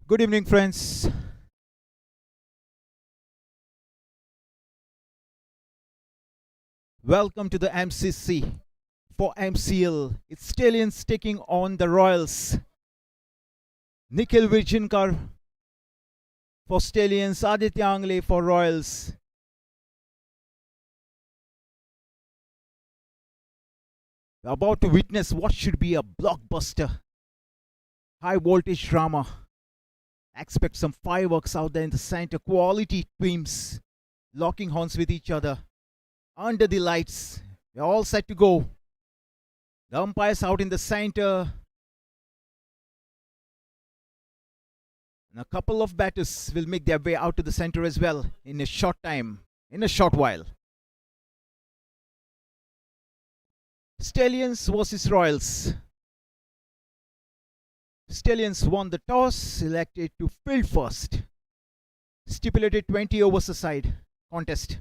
Good evening, friends. Welcome to the MCC. For MCL, it's Stallions taking on the Royals. Nikhil Virginkar for Stallions, Aditya Angle for Royals. We're about to witness what should be a blockbuster, high voltage drama. Expect some fireworks out there in the center, quality teams locking horns with each other. Under the lights, we're all set to go. The umpires out in the center. And a couple of batters will make their way out to the center as well in a short time, in a short while. Stallions versus Royals. Stallions won the toss, selected to field first. Stipulated 20 overs aside contest.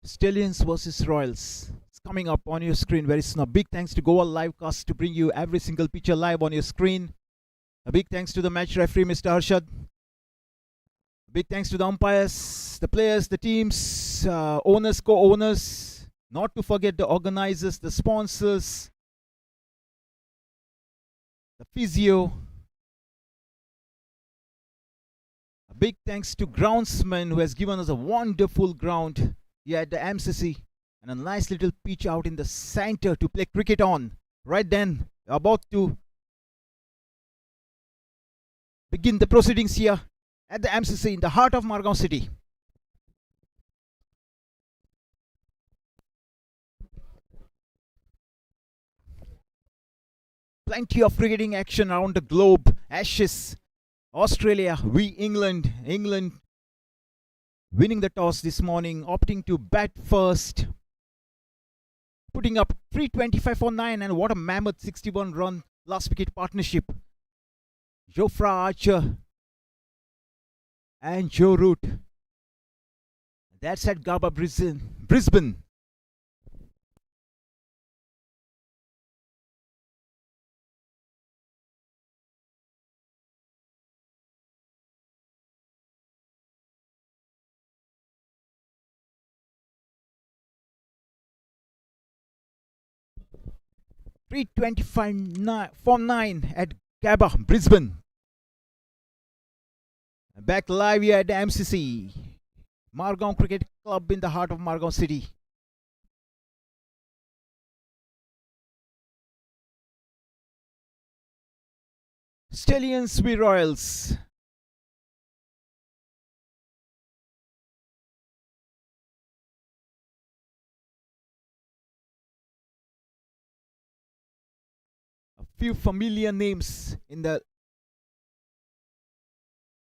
Stallions versus Royals. It's coming up on your screen very soon. A big thanks to Goa Livecast to bring you every single picture live on your screen. A big thanks to the match referee, Mr. Arshad. A big thanks to the umpires, the players, the teams, owners, co-owners. Not to forget the organizers, the sponsors, the physio. A big thanks to groundsman who has given us a wonderful ground here at the MCC and a nice little pitch out in the center to play cricket on. Right then, we're about to begin the proceedings here at the MCC in the heart of Margao City. Plenty of cricketing action around the globe. Ashes, Australia, England winning the toss this morning, opting to bat first, putting up 325 for 9, and what a mammoth 61 run last wicket partnership. Jofra Archer and Joe Root. That's at Gabba, Brisbane. .325 for 9 at Gabba, Brisbane. Back live here at the MCC, Margao Cricket Club in the heart of Margao City. Stallions v Royals. A few familiar names in the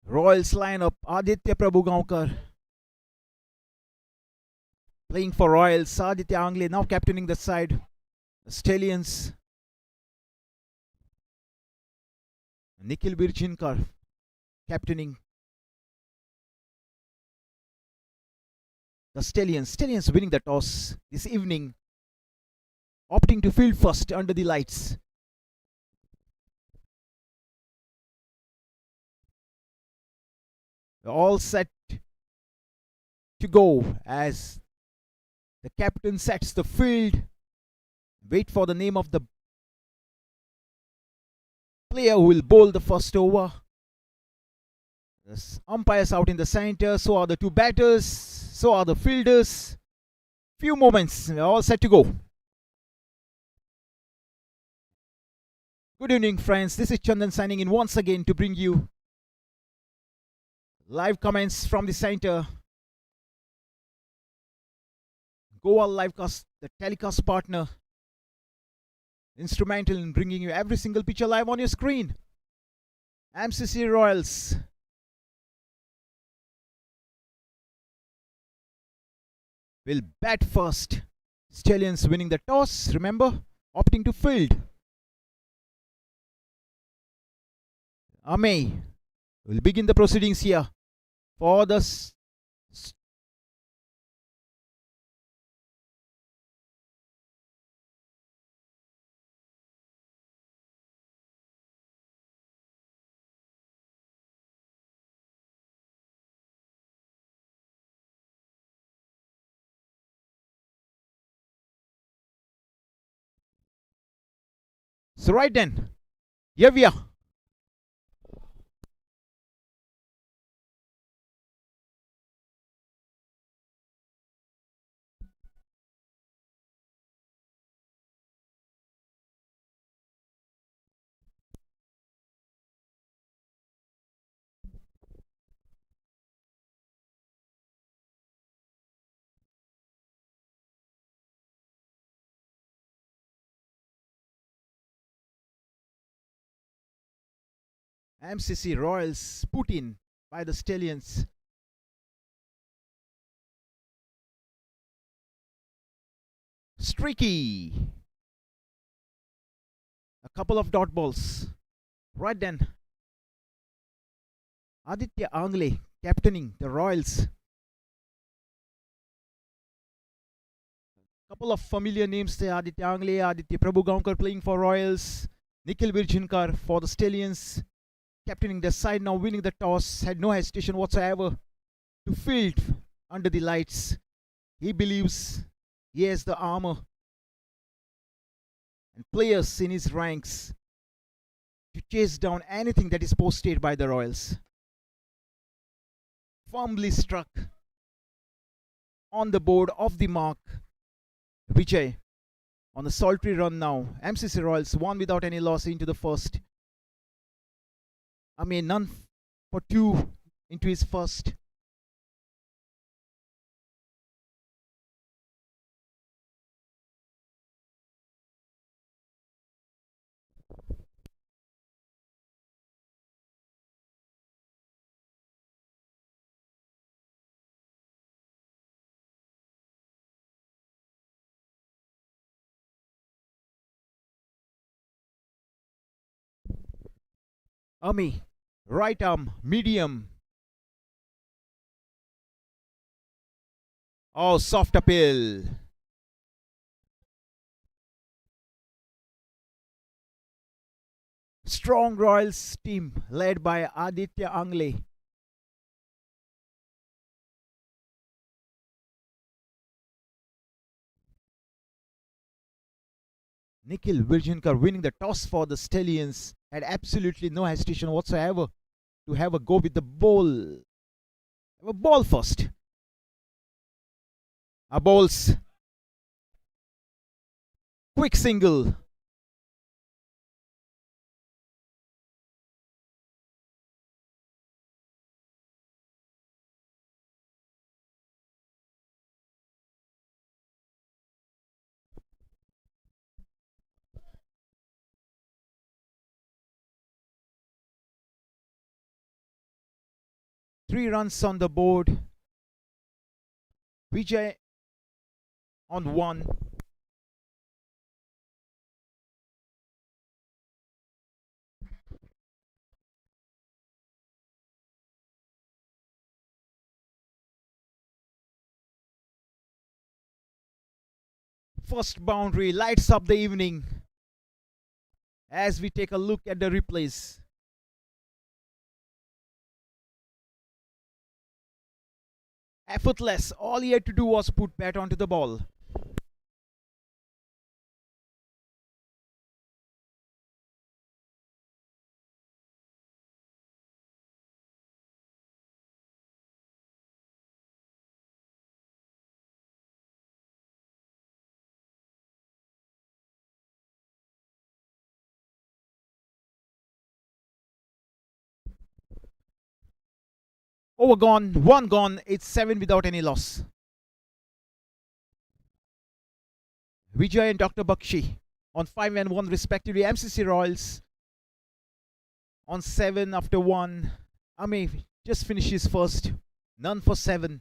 Royals lineup. Aditya Prabhugaonkar playing for Royals. Aditya Angle now captaining the side. The Stallions. Nikhil Virginkar captaining the Stallions. Stallions winning the toss this evening, opting to field first under the lights. We're all set to go as the captain sets the field. Wait for the name of the player who will bowl the first over. The umpires out in the center. So are the two batters. So are the fielders. Few moments. We're all set to go. Good evening, friends. This is Chandan signing in once again to bring you live comments from the center. Goa Livecast, the telecast partner, instrumental in bringing you every single picture live on your screen. MCC Royals will bat first. Stallions winning the toss, remember, opting to field. Amey will begin the proceedings here for the so right then, here we are. MCC Royals put in by the Stallions. Streaky. A couple of dot balls. Right then. Aditya Angle captaining the Royals. Couple of familiar names there. Aditya Angle, Aditya Prabhugaonkar playing for Royals. Nikhil Virjinkar for the Stallions. Captaining the side now, winning the toss. Had no hesitation whatsoever to field under the lights. He believes he has the armor and players in his ranks to chase down anything that is posted by the Royals. Firmly struck on the board of the mark. Vijay on the sultry run now. MCC Royals won without any loss into the first. I mean, none for two into his first. Ami, right arm, medium. Oh, soft appeal. Strong Royals team led by Aditya Angle. Nikhil Virjinkar winning the toss for the Stallions. Had absolutely no hesitation whatsoever to have a go with the ball. Have a ball first. A bowls. Quick single. Three runs on the board. Vijay on one. First boundary lights up the evening as we take a look at the replays. Effortless. All he had to do was put bat onto the ball. Over gone, one gone. It's 7 without any loss. Vijay and Dr. Bakshi on 5 and 1 respectively. MCC Royals on 7 after 1. Ami just finishes first. None for 7.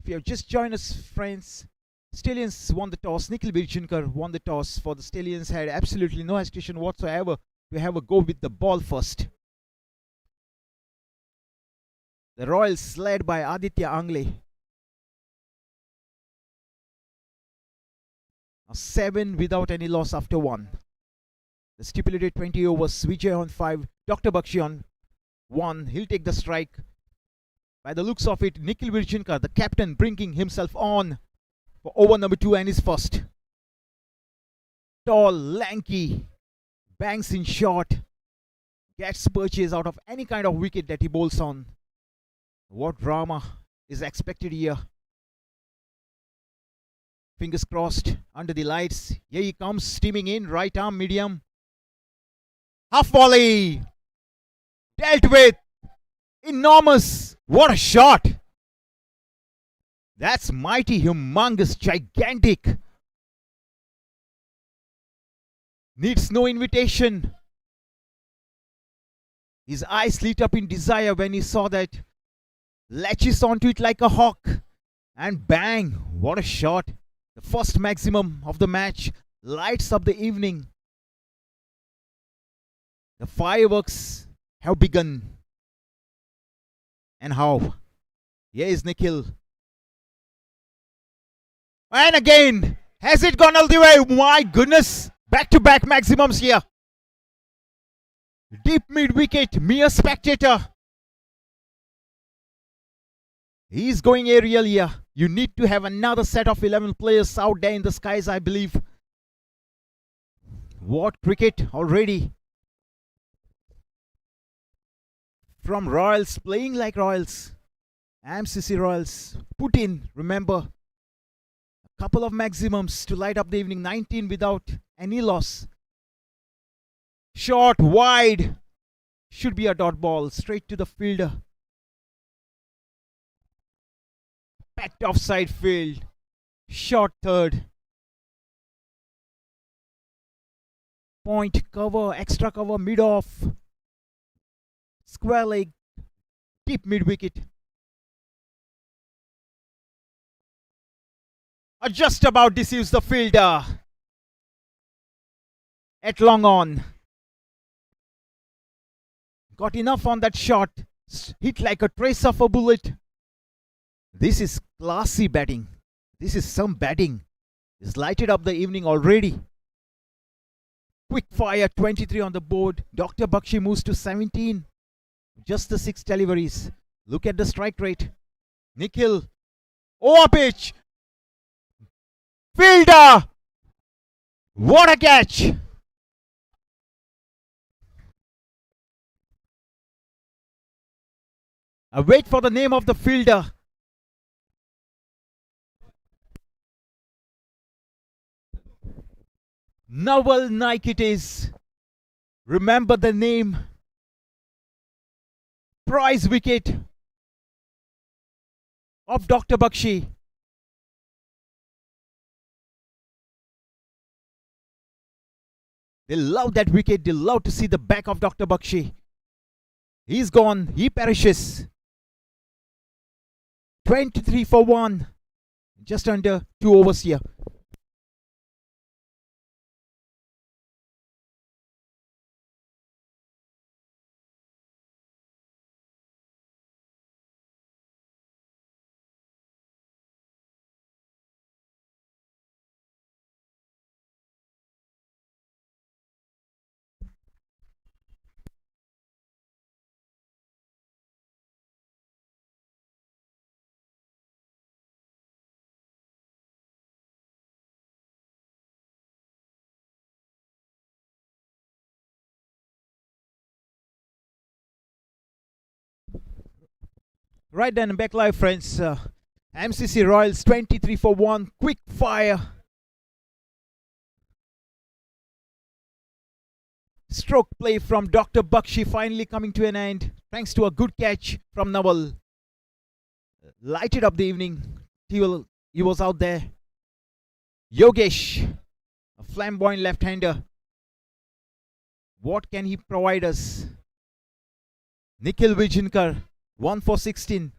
If you have just joined us, friends, Stallions won the toss. Nikhil won the toss. For the Stallions, had absolutely no hesitation whatsoever to have a go with the ball first. The Royals led by Aditya Angle. A 7 without any loss after 1. The stipulated 20 overs. Vijay on 5. Dr. Bakshi on 1. He'll take the strike. By the looks of it, Nikhil Virjinkar, the captain, bringing himself on for over number 2 and his first. Tall, lanky, bangs in short, gets purchase out of any kind of wicket that he bowls on. What drama is expected here? Fingers crossed under the lights. Here he comes, steaming in, right arm, medium. Half volley! Dealt with! Enormous! What a shot! That's mighty, humongous, gigantic. Needs no invitation. His eyes lit up in desire when he saw that. Latches onto it like a hawk. And bang! What a shot. The first maximum of the match. Lights up the evening. The fireworks have begun. And how? Here is Nikhil. And again, has it gone all the way? My goodness, back-to-back maximums here. Deep mid-wicket, mere spectator. He's going aerial here. You need to have another set of 11 players out there in the skies, I believe. What cricket already. From Royals, playing like Royals. MCC Royals, put in, remember, a couple of maximums to light up the evening. 19 without any loss. Short, wide. Should be a dot ball, straight to the fielder. Packed offside field. Short third. Point cover, extra cover, mid-off. Square leg, deep mid-wicket. Just about deceives the fielder. At long on. Got enough on that shot. Hit like a trace of a bullet. This is classy batting. This is some batting. It's lighted up the evening already. Quick fire, 23 on the board. Dr. Bakshi moves to 17. Just the 6 deliveries. Look at the strike rate. Nikhil. Over pitch. Fielder. What a catch. I wait for the name of the fielder. Novel Nike it is. Remember the name. Prize wicket of Dr. Bakshi. They love that wicket. They love to see the back of Dr. Bakshi. He's gone. He perishes. 23 for 1. Just under 2 overs here. Right then, back live, friends. MCC Royals 23 for 1. Quick fire. Stroke play from Dr. Bakshi finally coming to an end thanks to a good catch from Nawal. Lighted up the evening. He was out there. Yogesh, a flamboyant left-hander. What can he provide us? Nikhil Vijayankar, 1 for 16.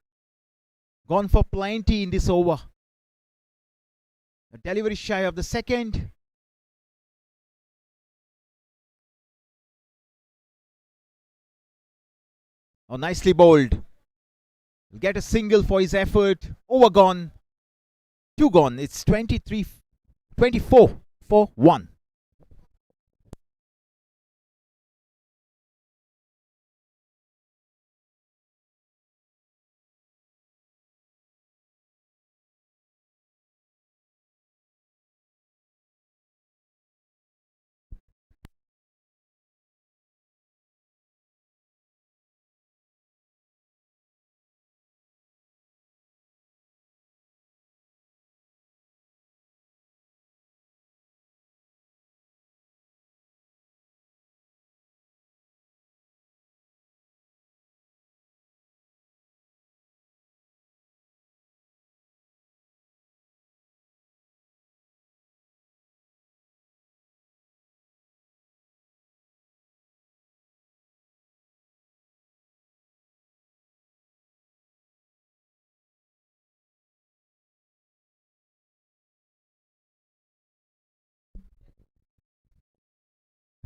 Gone for plenty in this over. A delivery shy of the second. Oh, nicely bowled. Will get a single for his effort. Over gone. 2 gone. It's 24 for 1.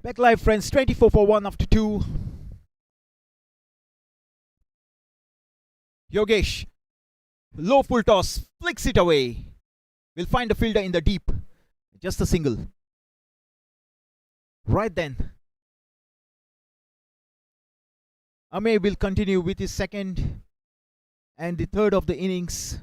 Back live, friends. 24 for 1 after 2. Yogesh. Low full toss. Flicks it away. We'll find a fielder in the deep. Just a single. Right then. Ame will continue with his second and the third of the innings.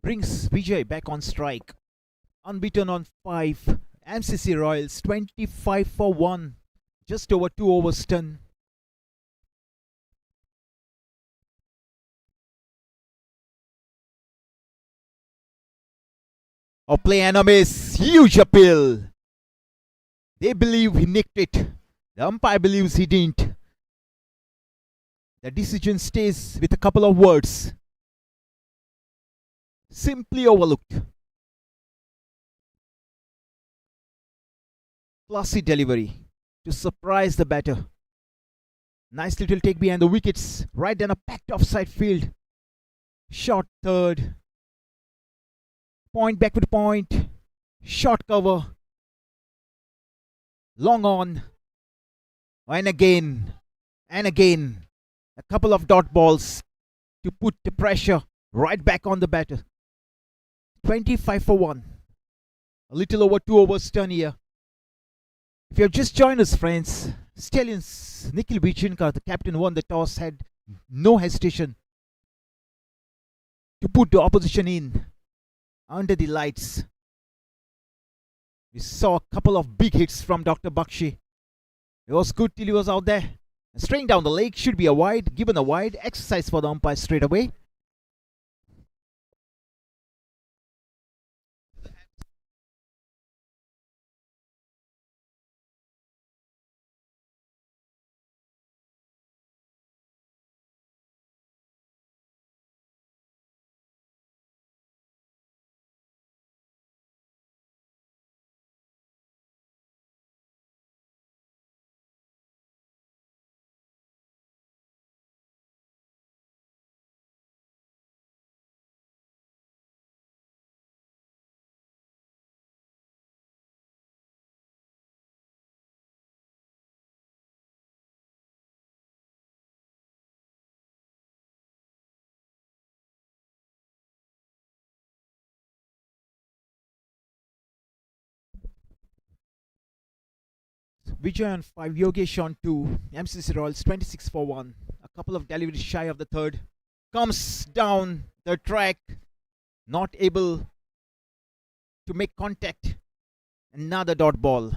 Brings Vijay back on strike. Unbeaten on 5. MCC Royals 25 for 1. Just over 2 overs done. Oh, play enemies. Huge appeal. They believe he nicked it. The umpire believes he didn't. The decision stays with a couple of words. Simply overlooked. Classy delivery to surprise the batter. Nice little take behind the wickets. Right down a packed offside field. Short third. Point back with point. Short cover. Long on. And again. And again. A couple of dot balls to put the pressure right back on the batter. 25 for 1. A little over 2 overs done here. If you have just joined us, friends, Stallions, Nikhil Vijayankar, the captain, won the toss, had no hesitation to put the opposition in under the lights. We saw a couple of big hits from Dr. Bakshi. It was good till he was out there. Straying down the leg, should be a wide, given a wide, exercise for the umpire straight away. Vijay on 5, Yogesh on 2, MCC Royals 26 for 1. A couple of deliveries shy of the third. comes down the track, not able to make contact. Another dot ball.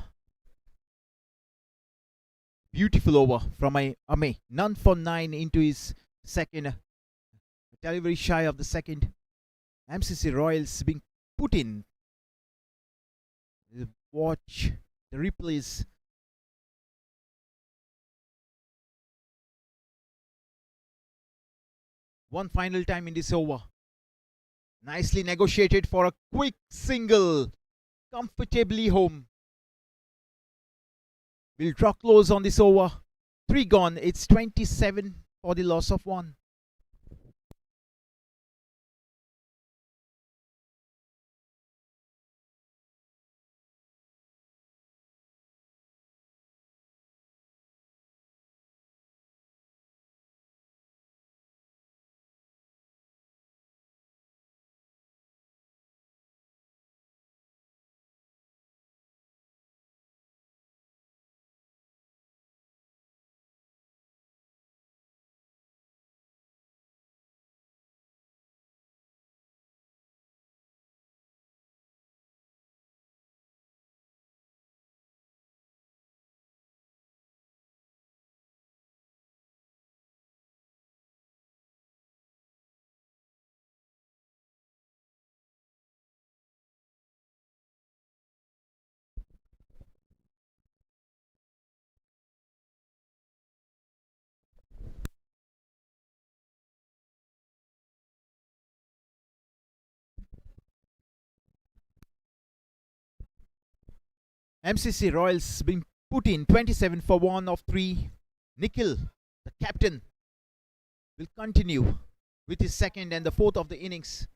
Beautiful over from Ame. None for 9 into his second. Delivery shy of the second. MCC Royals being put in. Watch the replays. One final time in this over. Nicely negotiated for a quick single. Comfortably home. We'll draw close on this over. 3 gone. It's 27 for the loss of 1. MCC Royals being put in 27 for 1 of 3. Nikhil, the captain, will continue with his second and the fourth of the innings.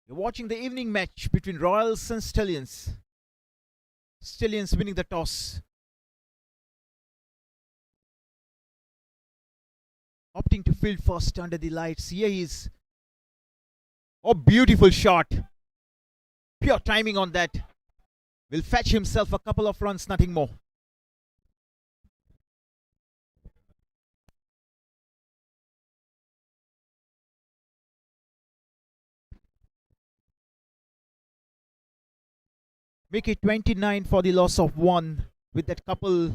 You're watching the evening match between Royals and Stallions. Stallions winning the toss. Opting to field first under the lights. Here he is. Oh, beautiful shot. Pure timing on that. Will fetch himself a couple of runs, nothing more. Make it 29 for the loss of 1 with that couple.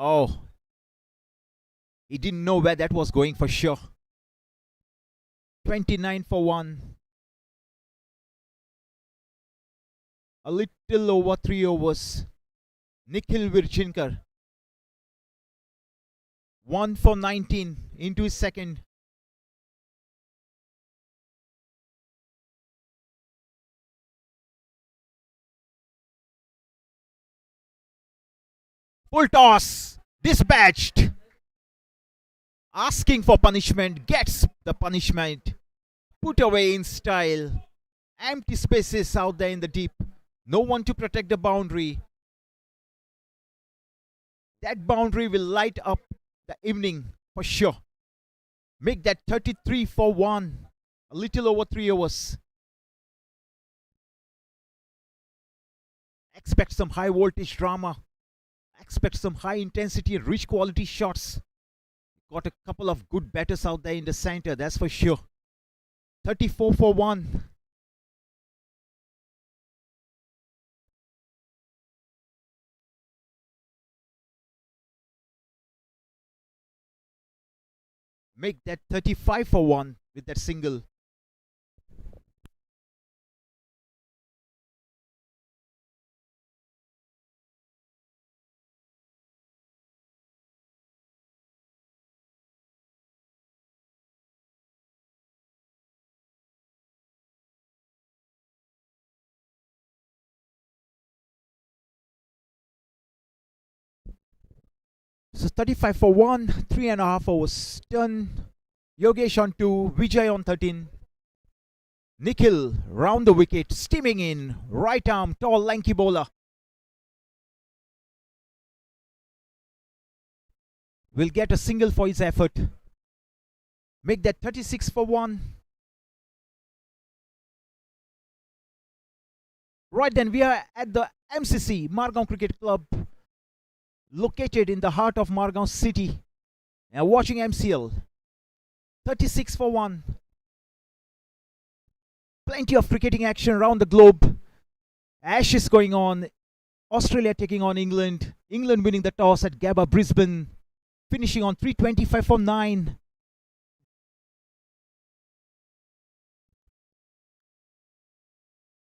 Oh, he didn't know where that was going for sure. 29 for 1. A little over 3 overs. Nikhil Virchinkar. 1 for 19 into his second. Full toss. Dispatched. Asking for punishment. Gets the punishment. Put away in style. Empty spaces out there in the deep. No one to protect the boundary. That boundary will light up the evening for sure. Make that 33 for 1. A little over 3 overs. Expect some high voltage drama. Expect some high intensity and rich quality shots. Got a couple of good batters out there in the center, that's for sure. 34 for 1. Make that 35 for 1 with that single. So 35 for 1, 3.5 overs done. Yogesh on 2, Vijay on 13. Nikhil round the wicket, steaming in. Right arm, tall, lanky bowler. will get a single for his effort. Make that 36 for 1. Right then, we are at the MCC, Margao Cricket Club, located in the heart of Margao City. Now watching MCL. 36 for 1. Plenty of cricketing action around the globe. Ashes going on. Australia taking on England. England winning the toss at Gabba, Brisbane. Finishing on 325 for 9.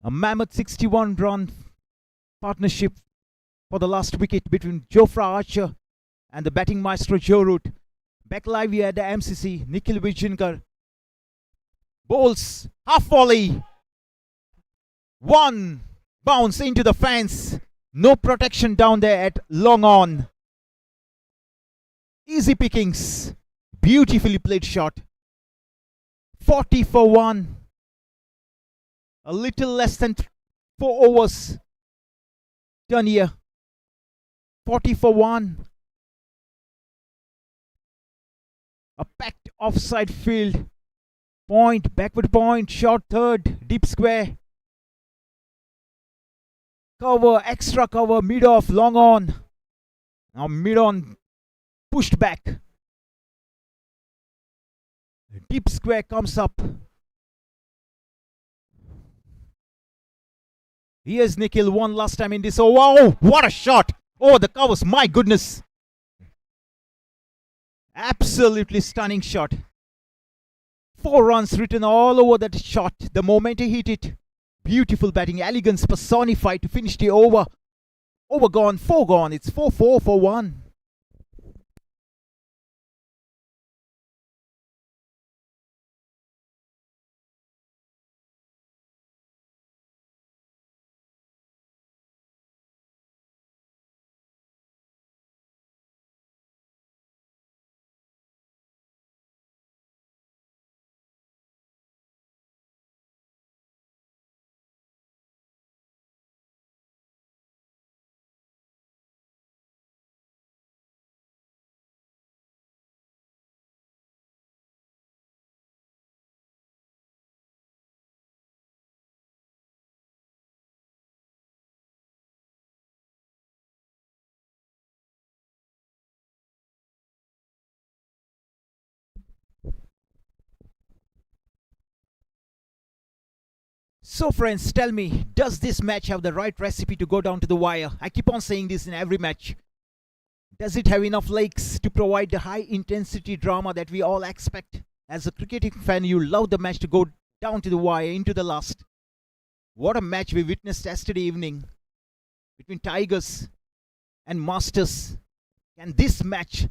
A mammoth 61-run partnership for the last wicket between Jofra Archer and the batting maestro Joe Root. Back live here at the MCC. Nikhil Vijayankar bowls half volley. 1 bounce into the fence. No protection down there at long on. Easy pickings. Beautifully played shot. 40 for 1. A little less than 4 overs done here. 40 for 1. A packed offside field. Point, backward point, short third, deep square. Cover, extra cover, mid off, long on. Now mid on, pushed back. Deep square comes up. Here's Nikhil, one last time in this. Oh wow, what a shot! Oh, the covers, my goodness. Absolutely stunning shot. 4 runs written all over that shot. The moment he hit it. Beautiful batting, elegance personified to finish the over. Over gone, 4 gone. It's 4-4 for 1. So friends, tell me, does this match have the right recipe to go down to the wire? I keep on saying this in every match. Does it have enough legs to provide the high intensity drama that we all expect? As a cricketing fan, you love the match to go down to the wire, into the last. What a match we witnessed yesterday evening between Tigers and Masters. Can this match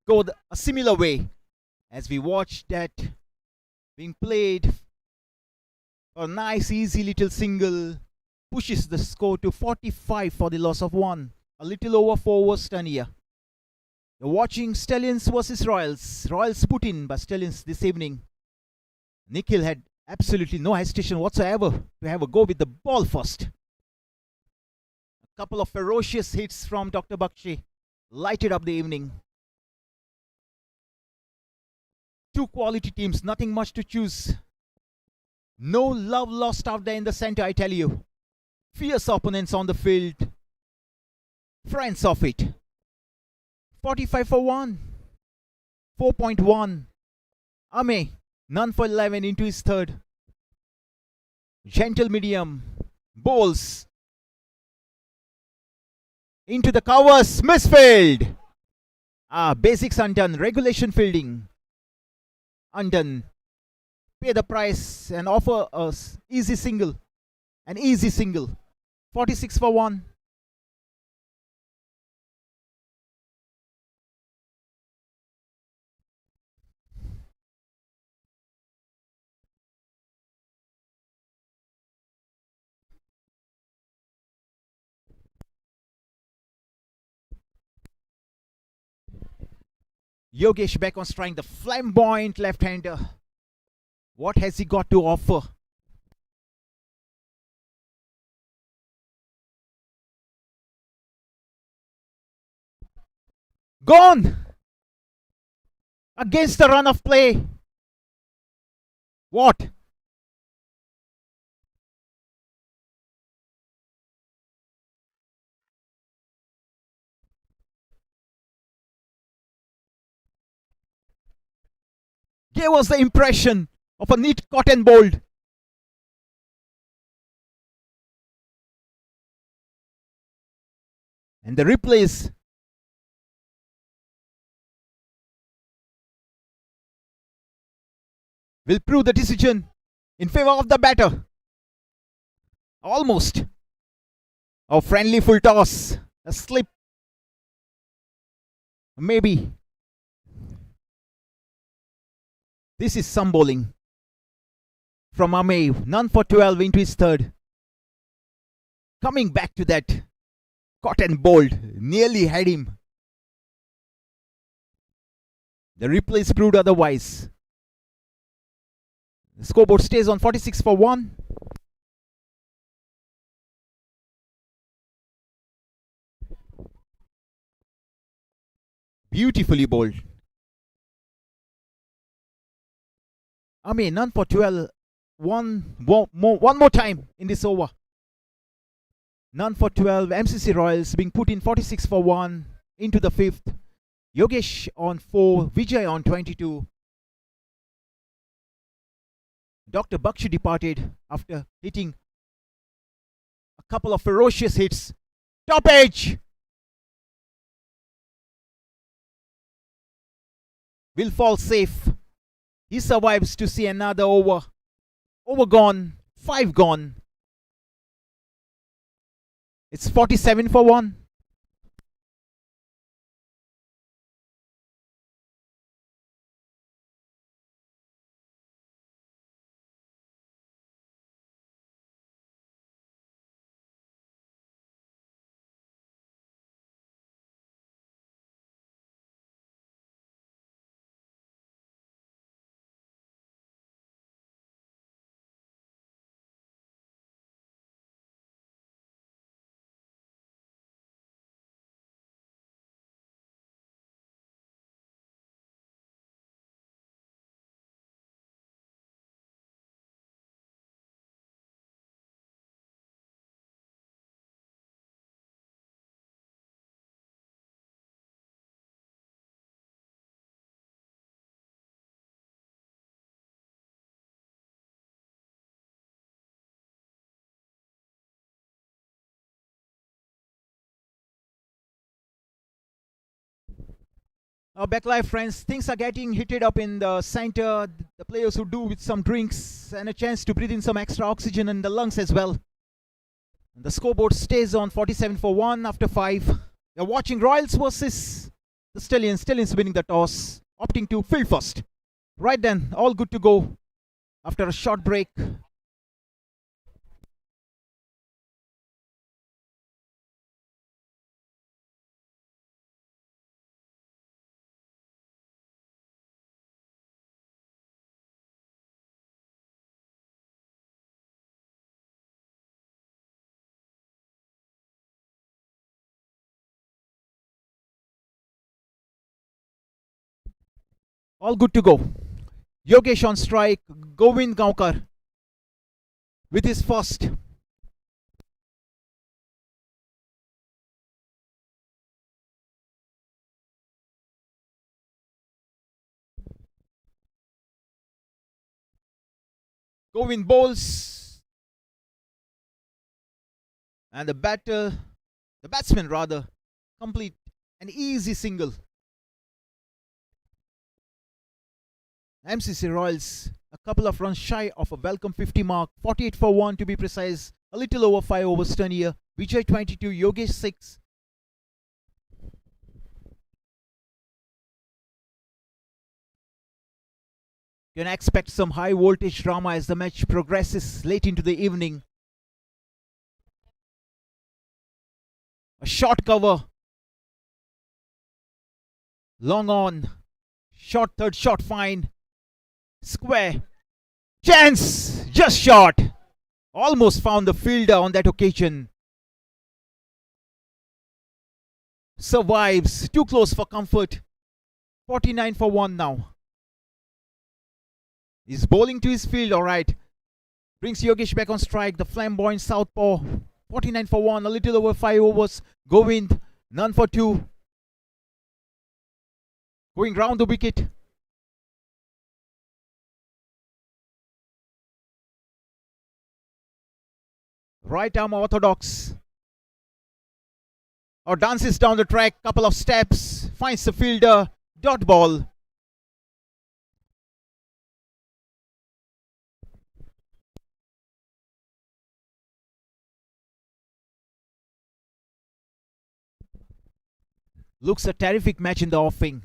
go a similar way as we watched that being played? A nice easy little single pushes the score to 45 for the loss of 1. A little over 4 overs done here. You're watching Stallions versus Royals. Royals put in by Stallions this evening. Nikhil had absolutely no hesitation whatsoever to have a go with the ball first. A couple of ferocious hits from Dr. Bakshi lighted up the evening. 2 quality teams, nothing much to choose. No love lost out there in the center, I tell you. Fierce opponents on the field. Friends of it. 45 for 1. 4.1. Ame, none for 11 into his third. Gentle medium. Bowls. Into the covers. Misfield. Basics undone. Regulation fielding. Undone. Pay the price and offer us easy single. An easy single. 46 for 1. Yogesh back on strike, the flamboyant left-hander. What has he got to offer? Gone! Against the run of play. What? Gave us the impression of a neat cotton bolt. And the replays will prove the decision in favor of the batter. Almost. A friendly full toss. A slip. Maybe. This is some bowling from Amay. None for 12 into his third. Coming back to that cotton bolt. Nearly had him. The replays proved otherwise. The scoreboard stays on 46 for 1. Beautifully bowled. None for 12. One more time in this over. None for 12. MCC Royals being put in 46 for 1 into the 5th. Yogesh on 4. Vijay on 22. Dr. Bakshi departed after hitting a couple of ferocious hits. Top edge! Will fall safe. He survives to see another over. Over gone. 5 gone. It's 47 for 1. Back live friends, things are getting heated up in the center. The players who do with some drinks and a chance to breathe in some extra oxygen in the lungs as well. And the scoreboard stays on 47 for 1 after 5. You're watching Royals versus the Stallions. Stallions winning the toss, opting to field first. Right then, all good to go after a short break. All good to go. Yogesh on strike. Govind Gaonkar with his first. Govind bowls. And the batsman rather, complete an easy single. MCC Royals a couple of runs shy of a welcome 50 mark, 48 for 1 to be precise, a little over 5 overs done here. Vijay 22, Yogesh 6. You can expect some high voltage drama as the match progresses late into the evening. A short cover. Long on. Short third, short fine. Square. Chance! Just short. Almost found the fielder on that occasion. survives. Too close for comfort. 49 for 1 now. He's bowling to his field, alright. Brings Yogesh back on strike. The flamboyant southpaw. 49 for 1. A little over 5 overs. Govind. None for 2. Going round the wicket. Right arm orthodox. Or dances down the track. Couple of steps. Finds the fielder. Dot ball. Looks a terrific match in the offing.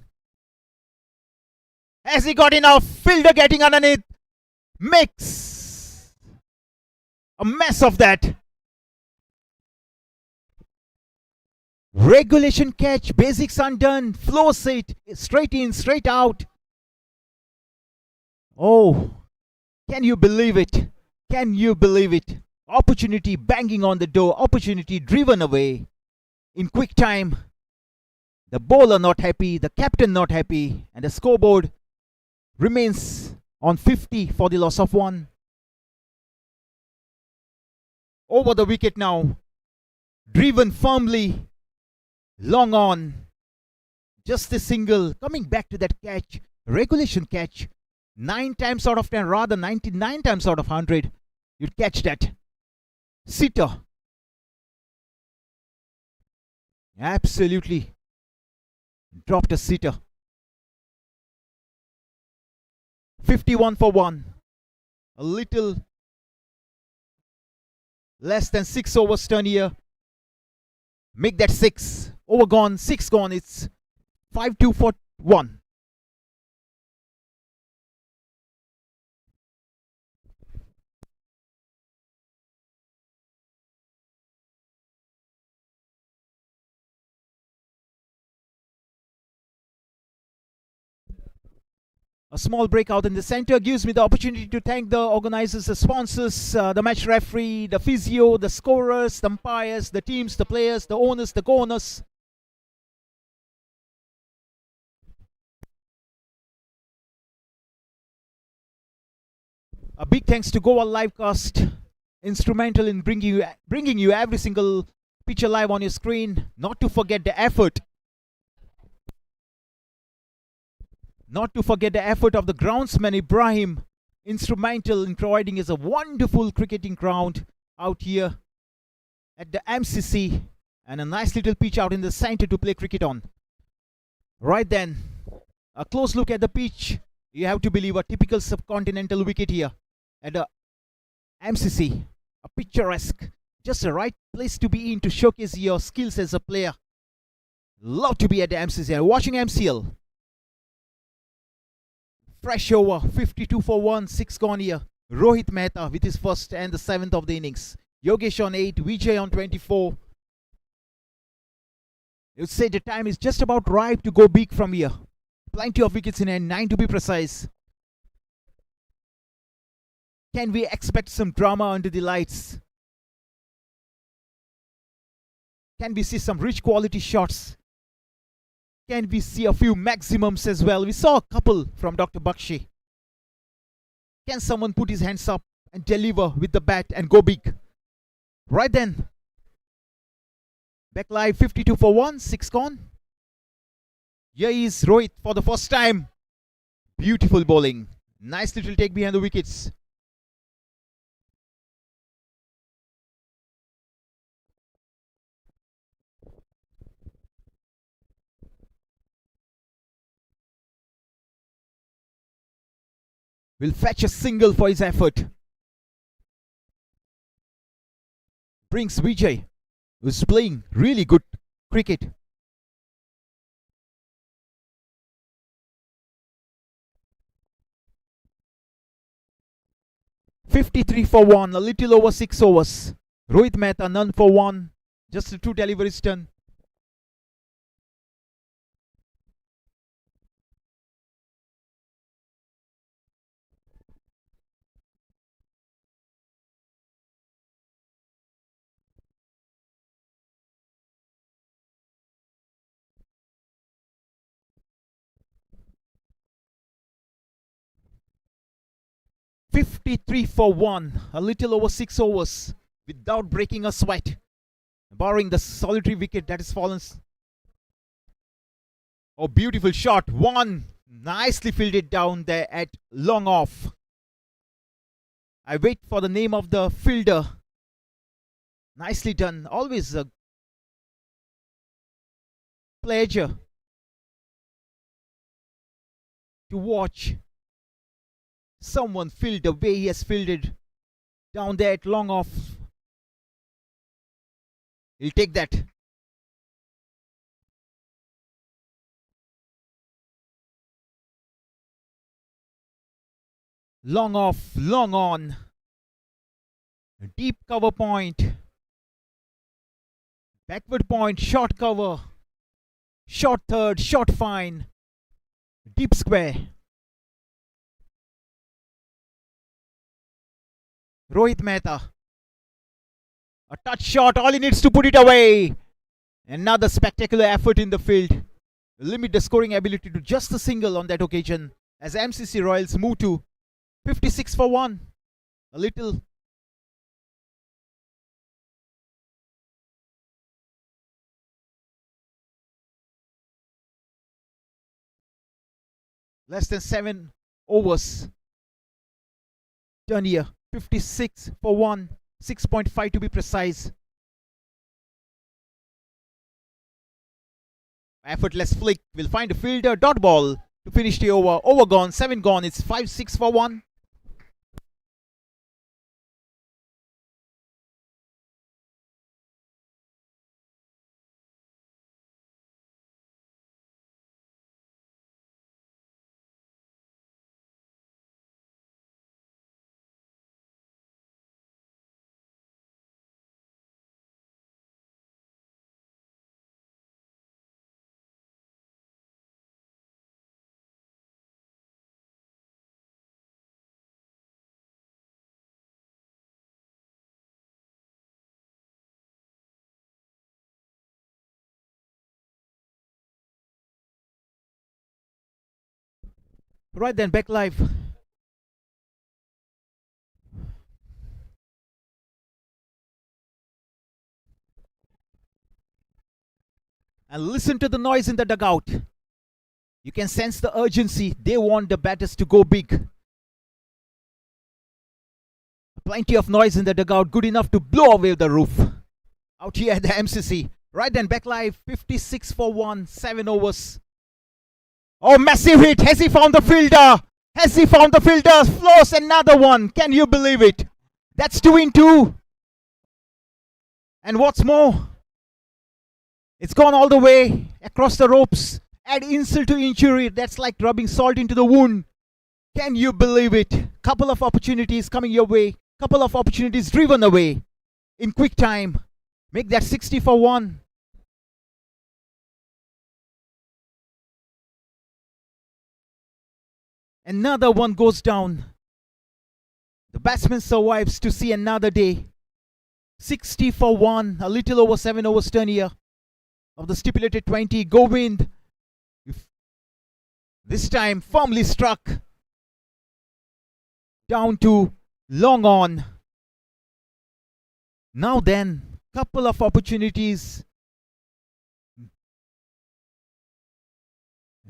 Has he got enough? Fielder getting underneath. Makes a mess of that. Regulation catch. Basics undone. Flows it. Straight in, straight out. Oh, can you believe it? Can you believe it? Opportunity banging on the door. Opportunity driven away in quick time. The bowler not happy, the captain not happy, and the scoreboard remains on 50 for the loss of 1. Over the wicket now. Driven firmly. Long on. Just a single. Coming back to that catch. Regulation catch. 9 times out of 10, rather 99 times out of 100. You'd catch that. Sitter. Absolutely. Dropped a sitter. 51 for 1. A little less than 6 overs turn here. Make that 6. Over gone, 6 gone. It's 5-2 for 1. A small breakout in the center gives me the opportunity to thank the organizers, the sponsors, the match referee, the physio, the scorers, the umpires, the teams, the players, the owners, the co-owners. A big thanks to Goa Livecast, instrumental in bringing you every single picture live on your screen. Not to forget the effort. Not to forget the effort of the groundsman Ibrahim, instrumental in providing us a wonderful cricketing ground out here at the MCC, and a nice little pitch out in the center to play cricket on. Right then, a close look at the pitch. You have to believe a typical subcontinental wicket here at the MCC. A picturesque, just the right place to be in to showcase your skills as a player. Love to be at the MCC and watching MCL. Fresh over, 52 for 1, 6 gone here. Rohit Mehta with his first and the 7th of the innings. Yogesh on 8, Vijay on 24. You'd say the time is just about ripe to go big from here. Plenty of wickets in hand, 9 to be precise. Can we expect some drama under the lights? Can we see some rich quality shots? Can we see a few maximums as well? We saw a couple from Dr. Bakshi. Can someone put his hands up and deliver with the bat and go big? Right then. Back live, 52 for 1, 6 gone. Here is Rohit for the first time. Beautiful bowling. Nice little take behind the wickets. Will fetch a single for his effort. Brings Vijay, who's playing really good cricket. $53 for 1, a little over 6 overs. Rohit Mehta, none for 1. Just a 2 deliveries done. 53 for 1. A little over 6 overs without breaking a sweat. Barring the solitary wicket that has fallen. Oh, beautiful shot. One. Nicely fielded down there at long off. I wait for the name of the fielder. Nicely done. Always a pleasure to watch someone field the way he has fielded down there at long off. He'll take that. Long off, long on. Deep cover point. Backward point, short cover. Short third, short fine. Deep square. Rohit Mehta. A touch shot, all he needs to put it away. Another spectacular effort in the field. Limit the scoring ability to just a single on that occasion as MCC Royals move to 56 for 1. A little less than 7 overs. Done here. 56 for 1. 6.5 to be precise. Effortless flick. Will find a fielder. Dot ball to finish the over. Over gone. 7 gone. It's 5-6 for 1. Right then, back live. And listen to the noise in the dugout. You can sense the urgency. They want the batters to go big. Plenty of noise in the dugout, good enough to blow away the roof. Out here at the MCC. Right then, back live. 56 for 1. 7 overs. Oh, massive hit. Has he found the fielder? Has he found the fielder? Flows another one. Can you believe it? That's 2 in 2. And what's more, it's gone all the way across the ropes. Add insult to injury. That's like rubbing salt into the wound. Can you believe it? Couple of opportunities coming your way. Couple of opportunities driven away in quick time. Make that 60 for 1. Another one goes down. The batsman survives to see another day. 60 for 1. A little over 7 overs turn here of the stipulated 20. Govind. This time firmly struck. Down to long on. Now then, couple of opportunities.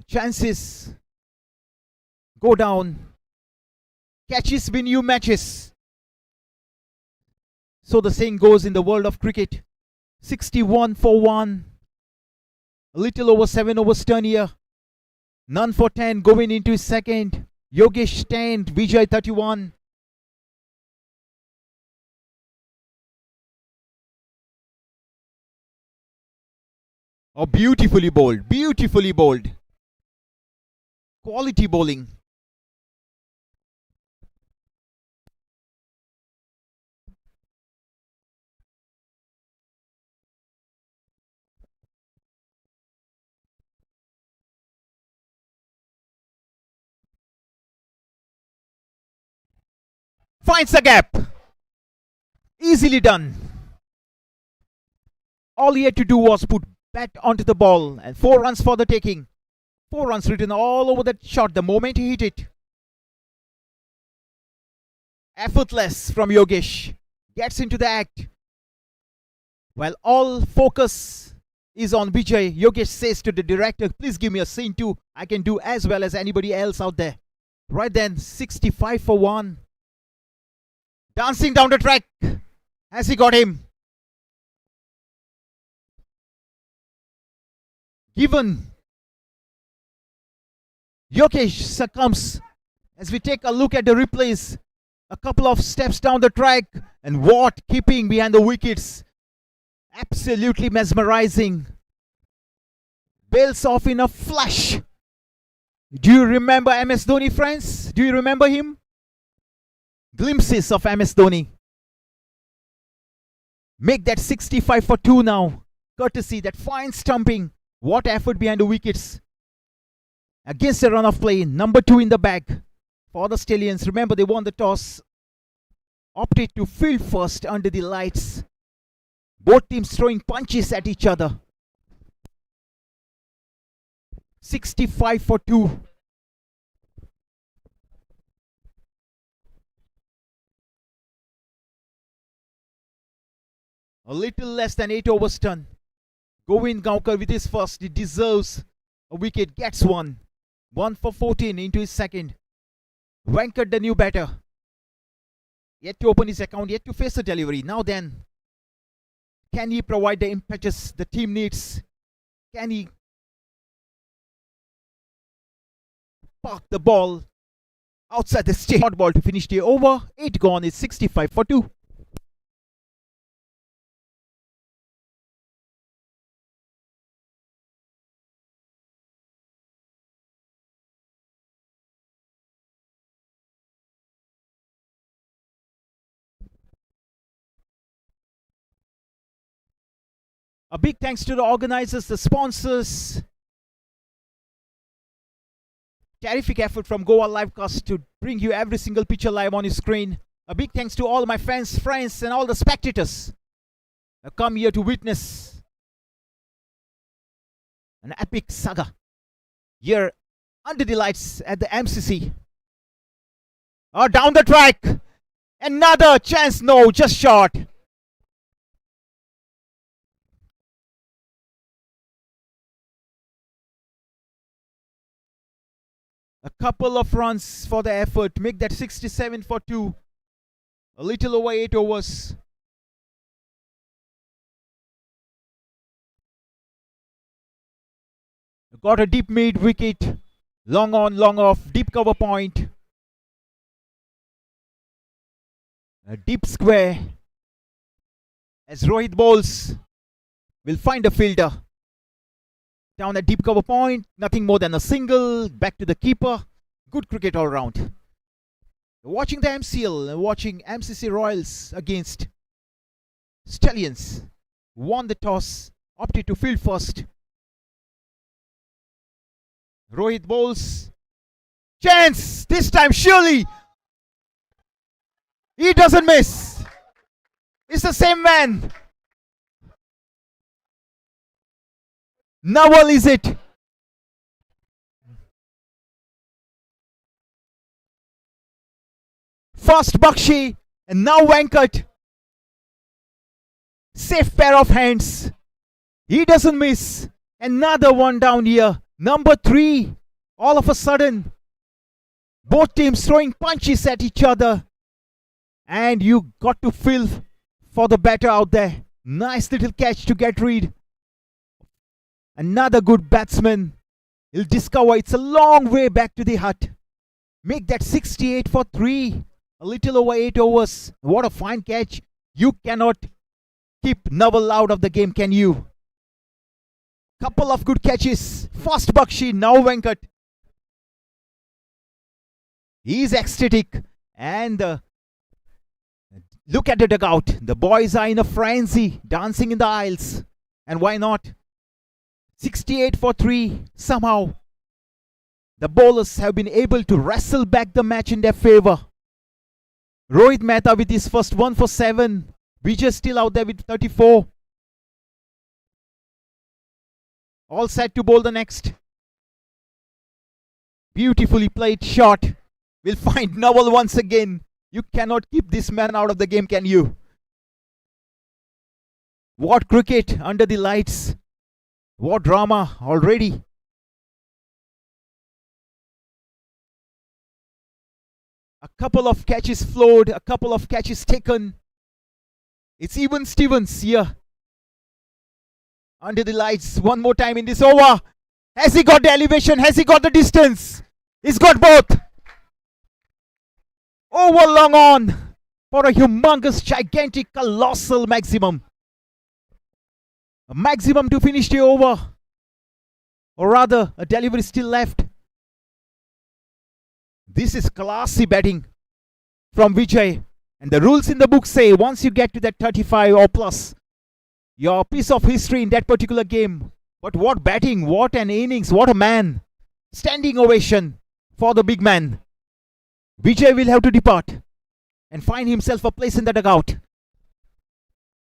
Chances go down. Catches win you matches. So the saying goes in the world of cricket. 61 for 1. A little over 7 overs turn here. None for 10 going into his second. Yogesh 10, Vijay 31. Oh, beautifully bowled. Beautifully bowled. Quality bowling. Finds the gap. Easily done. All he had to do was put bat onto the ball and 4 runs for the taking. 4 runs written all over that shot the moment he hit it. Effortless from Yogesh. Gets into the act. While all focus is on Vijay, Yogesh says to the director, please give me a scene too. I can do as well as anybody else out there. Right then, 65 for 1. Dancing down the track. Has he got him? Given. Yogesh succumbs. As we take a look at the replays, a couple of steps down the track, and what keeping behind the wickets. Absolutely mesmerizing. Bails off in a flash. Do you remember MS Dhoni, friends? Do you remember him? Glimpses of MS Dhoni. Make that 65 for 2 now. Courtesy, that fine stumping. What effort behind the wickets. Against a run of play. Number 2 in the bag for the Stallions. Remember, they won the toss. Opted to field first under the lights. Both teams throwing punches at each other. 65 for 2. A little less than 8 overs done. Govind Gaonkar with his first. He deserves a wicket. Gets one. 1 for 14 into his second. Venkat, the new batter. Yet to open his account. Yet to face a delivery. Now then. Can he provide the impetus the team needs? Can he park the ball outside the stage? Hot ball to finish the over. 8 gone. It's 65 for 2. A big thanks to the organizers, the sponsors. Terrific effort from Goa Livecast to bring you every single picture live on your screen. A big thanks to all my fans, friends, and all the spectators who come here to witness an epic saga here under the lights at the MCC. Oh, down the track. Another chance. No, just short. A couple of runs for the effort. Make that 67 for 2. A little over 8 overs. Got a deep mid wicket. Long on, long off. Deep cover point. A deep square. As Rohit bowls, will find a fielder. Down at deep cover point, nothing more than a single, back to the keeper. Good cricket all round. Watching the MCL, watching MCC Royals against Stallions. Won the toss, opted to field first. Rohit bowls. Chance! This time surely! He doesn't miss! It's the same man! Nawal is it? First Bakshi and now Venkat. Safe pair of hands. He doesn't miss. Another one down here. Number 3. All of a sudden. Both teams throwing punches at each other. And you got to feel for the batter out there. Nice little catch to get rid. Another good batsman. He'll discover it's a long way back to the hut. Make that 68 for 3. A little over 8 overs. What a fine catch. You cannot keep Nawal out of the game, can you? Couple of good catches. First Bakshi, now Venkat. He's ecstatic. And look at the dugout. The boys are in a frenzy, dancing in the aisles. And why not? 68 for 3. Somehow the bowlers have been able to wrestle back the match in their favor. Rohit Mehta with his first 1 for 7. Vijay still out there with 34. All set to bowl the next. Beautifully played shot. We'll find Nawal once again. You cannot keep this man out of the game, can you? What cricket under the lights. What drama already. A couple of catches flowed, a couple of catches taken. It's even Stevens here. Under the lights, one more time in this over. Has he got the elevation? Has he got the distance? He's got both. Over long on for a humongous, gigantic, colossal maximum. A maximum to finish the over. Or rather, a delivery still left. This is classy batting from Vijay. And the rules in the book say once you get to that 35 or plus, you're a piece of history in that particular game. But what batting, what an innings, what a man. Standing ovation for the big man. Vijay will have to depart and find himself a place in the dugout.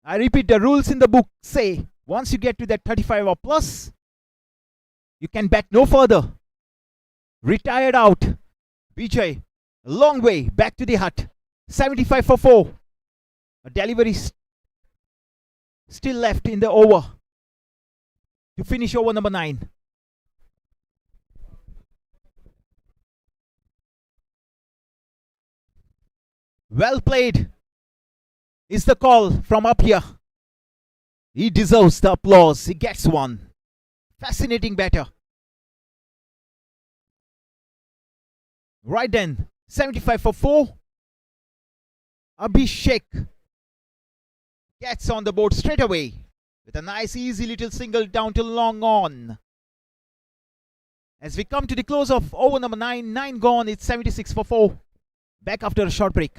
I repeat, the rules in the book say once you get to that 35 or plus, you can bat no further. Retired out. Vijay, a long way back to the hut. 75 for 4. A delivery still left in the over to finish over number 9. Well played is the call from up here. He deserves the applause. He gets one. Fascinating batter. Right then, 75 for 4. Abhishek gets on the board straight away with a nice easy little single down to long on. As we come to the close of over number 9, 9 gone, it's 76 for 4. Back after a short break.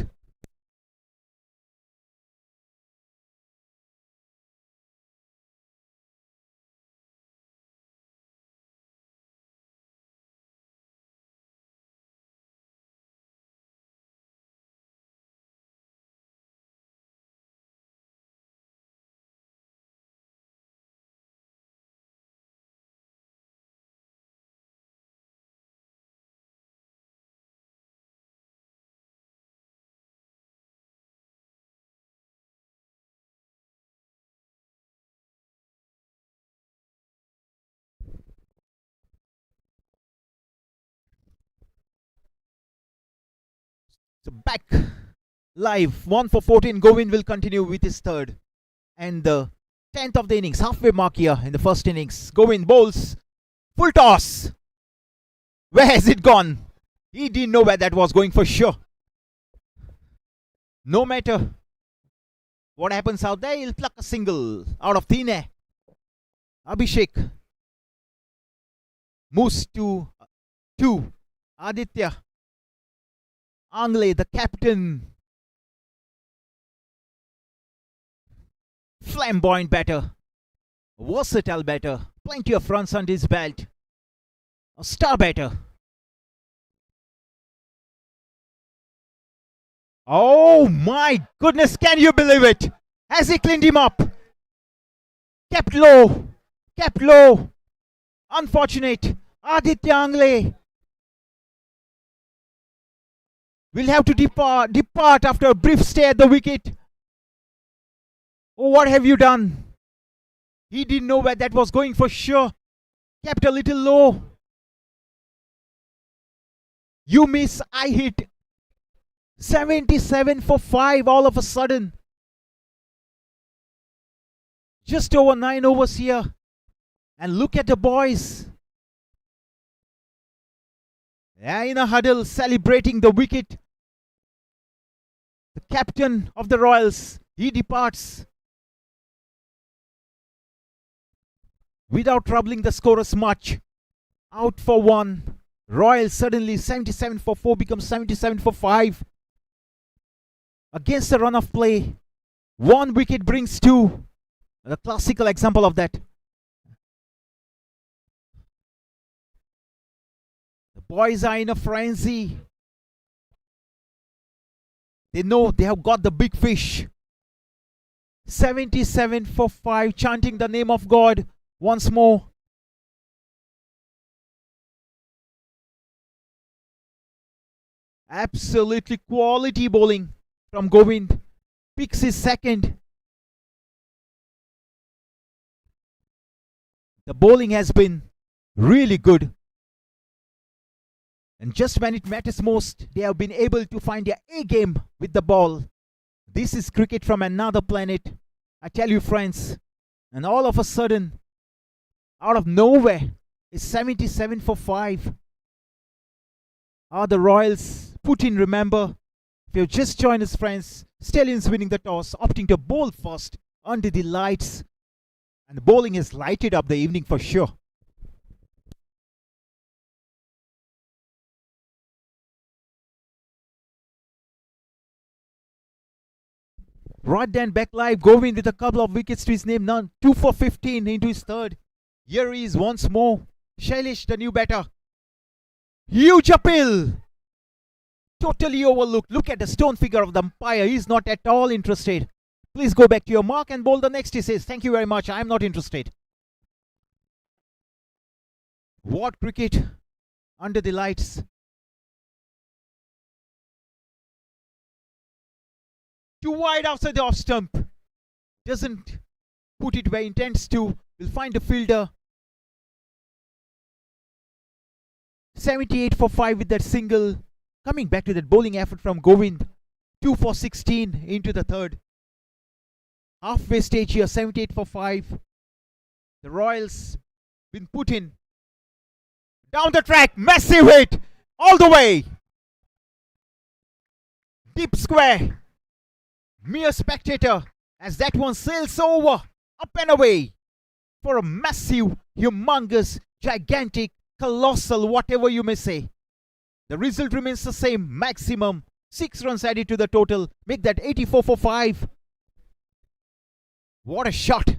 So back live, 1 for 14. Govind will continue with his third. And the 10th of the innings, halfway mark here in the first innings. Govind bowls. Full toss. Where has it gone? He didn't know where that was going for sure. No matter what happens out there, he'll pluck a single out of thin air. Abhishek moves to 2. Aditya Angle, the captain. Flamboyant batter. Versatile batter. Plenty of runs under his belt. A star batter. Oh my goodness, can you believe it? Has he cleaned him up? Kept low. Kept low. Unfortunate. Aditya Angle will have to depart after a brief stay at the wicket. Oh, what have you done? He didn't know where that was going for sure. Kept a little low. You miss, I hit. 77 for 5 all of a sudden. Just over 9 overs here. And look at the boys. In a huddle celebrating the wicket. The captain of the Royals, he departs without troubling the scorers much. Out for 1. Royals suddenly 77 for 4 becomes 77 for 5. Against the run of play, 1 wicket brings 2. A classical example of that. The boys are in a frenzy. They know they have got the big fish. 77 for 5, chanting the name of God once more. Absolutely quality bowling from Govind. Picks his second. The bowling has been really good. And just when it matters most, they have been able to find their A game with the ball. This is cricket from another planet, I tell you friends. And all of a sudden, out of nowhere, it's 77 for 5. Are the Royals put in, remember? If you've just joined us friends, Stallions winning the toss, opting to bowl first under the lights. And the bowling has lighted up the evening for sure. Right then, back live, Govind with a couple of wickets to his name. None. 2 for 15 into his third. Here he is once more. Shailesh, the new batter. Huge appeal. Totally overlooked. Look at the stone figure of the umpire. He's not at all interested. Please go back to your mark and bowl the next, he says. Thank you very much. I'm not interested. What cricket under the lights. Too wide outside the off stump. Doesn't put it where he intends to. Will find the fielder. 78 for 5 with that single. Coming back to that bowling effort from Govind. 2 for 16 into the third. Halfway stage here, 78 for 5. The Royals been put in. Down the track, massive hit. All the way. Deep square. Mere spectator as that one sails over, up and away for a massive, humongous, gigantic, colossal, whatever you may say. The result remains the same, maximum 6 runs added to the total, make that 84 for 5. What a shot.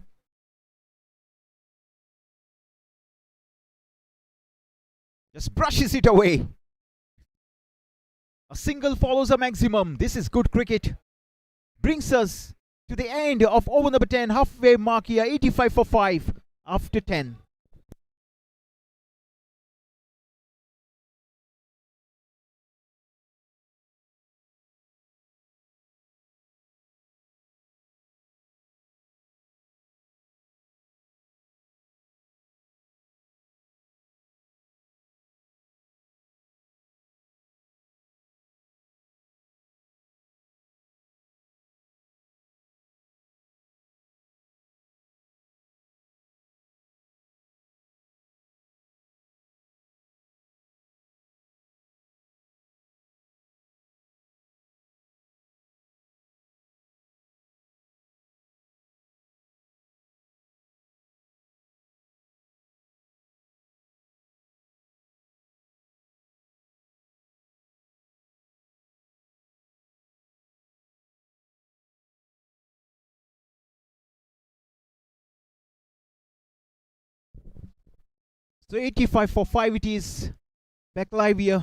Just brushes it away. A single follows a maximum. This is good cricket. Brings us to the end of over number 10, halfway mark here, 85 for 5 after 10. So 85 for 5 it is. Back live here.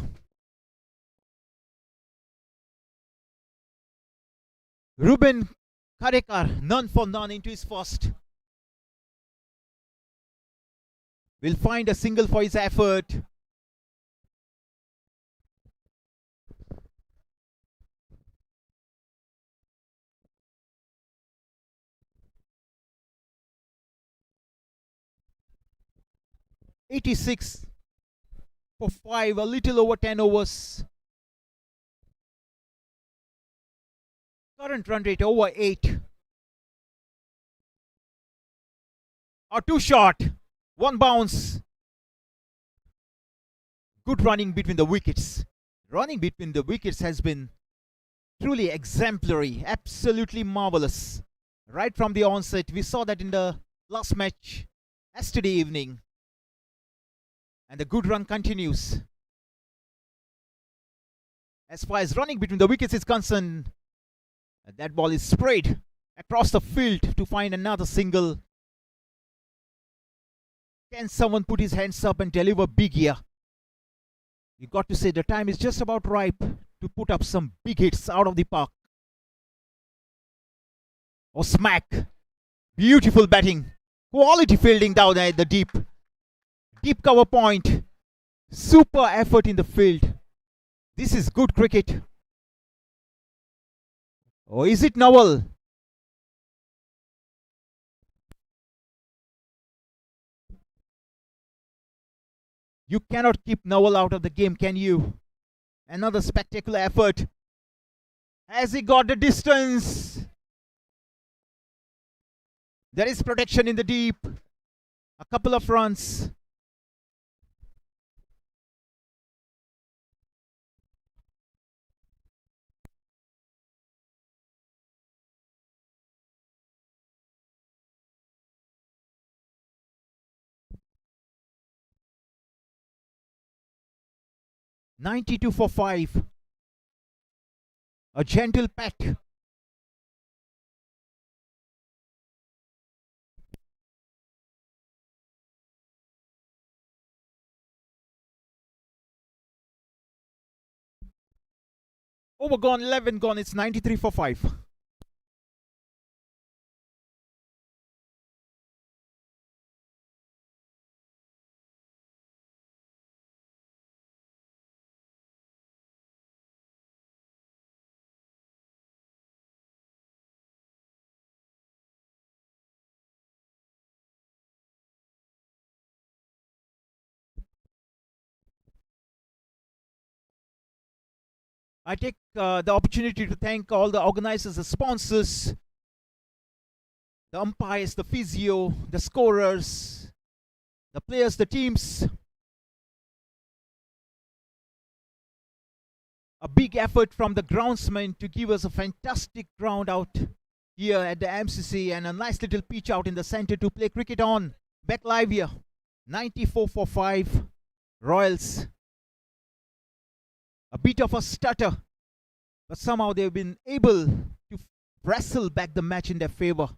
Ruben Karekar, none for none into his first. Will find a single for his effort. $86 for 5, a little over 10 overs. Current run rate over 8. Or too short. One bounce. Good running between the wickets. Running between the wickets has been truly exemplary. Absolutely marvelous. Right from the onset. We saw that in the last match yesterday evening. And the good run continues. As far as running between the wickets is concerned, that ball is sprayed across the field to find another single. Can someone put his hands up and deliver big here? You got to say the time is just about ripe to put up some big hits out of the park. Oh, smack. Beautiful batting. Quality fielding down there at the deep cover point. Super effort in the field. This is good cricket. Or is it Novel? You cannot keep Novel out of the game, can you? Another spectacular effort. Has he got the distance? There is protection in the deep. A couple of runs. $92 for 5. A gentle pat. Over gone, 11 gone. It's 93 for 5. I take the opportunity to thank all the organizers, the sponsors, the umpires, the physio, the scorers, the players, the teams. A big effort from the groundsman to give us a fantastic ground out here at the MCC and a nice little pitch out in the center to play cricket on. Back live here. 94 for 5. Royals. A bit of a stutter, but somehow they've been able to wrestle back the match in their favor.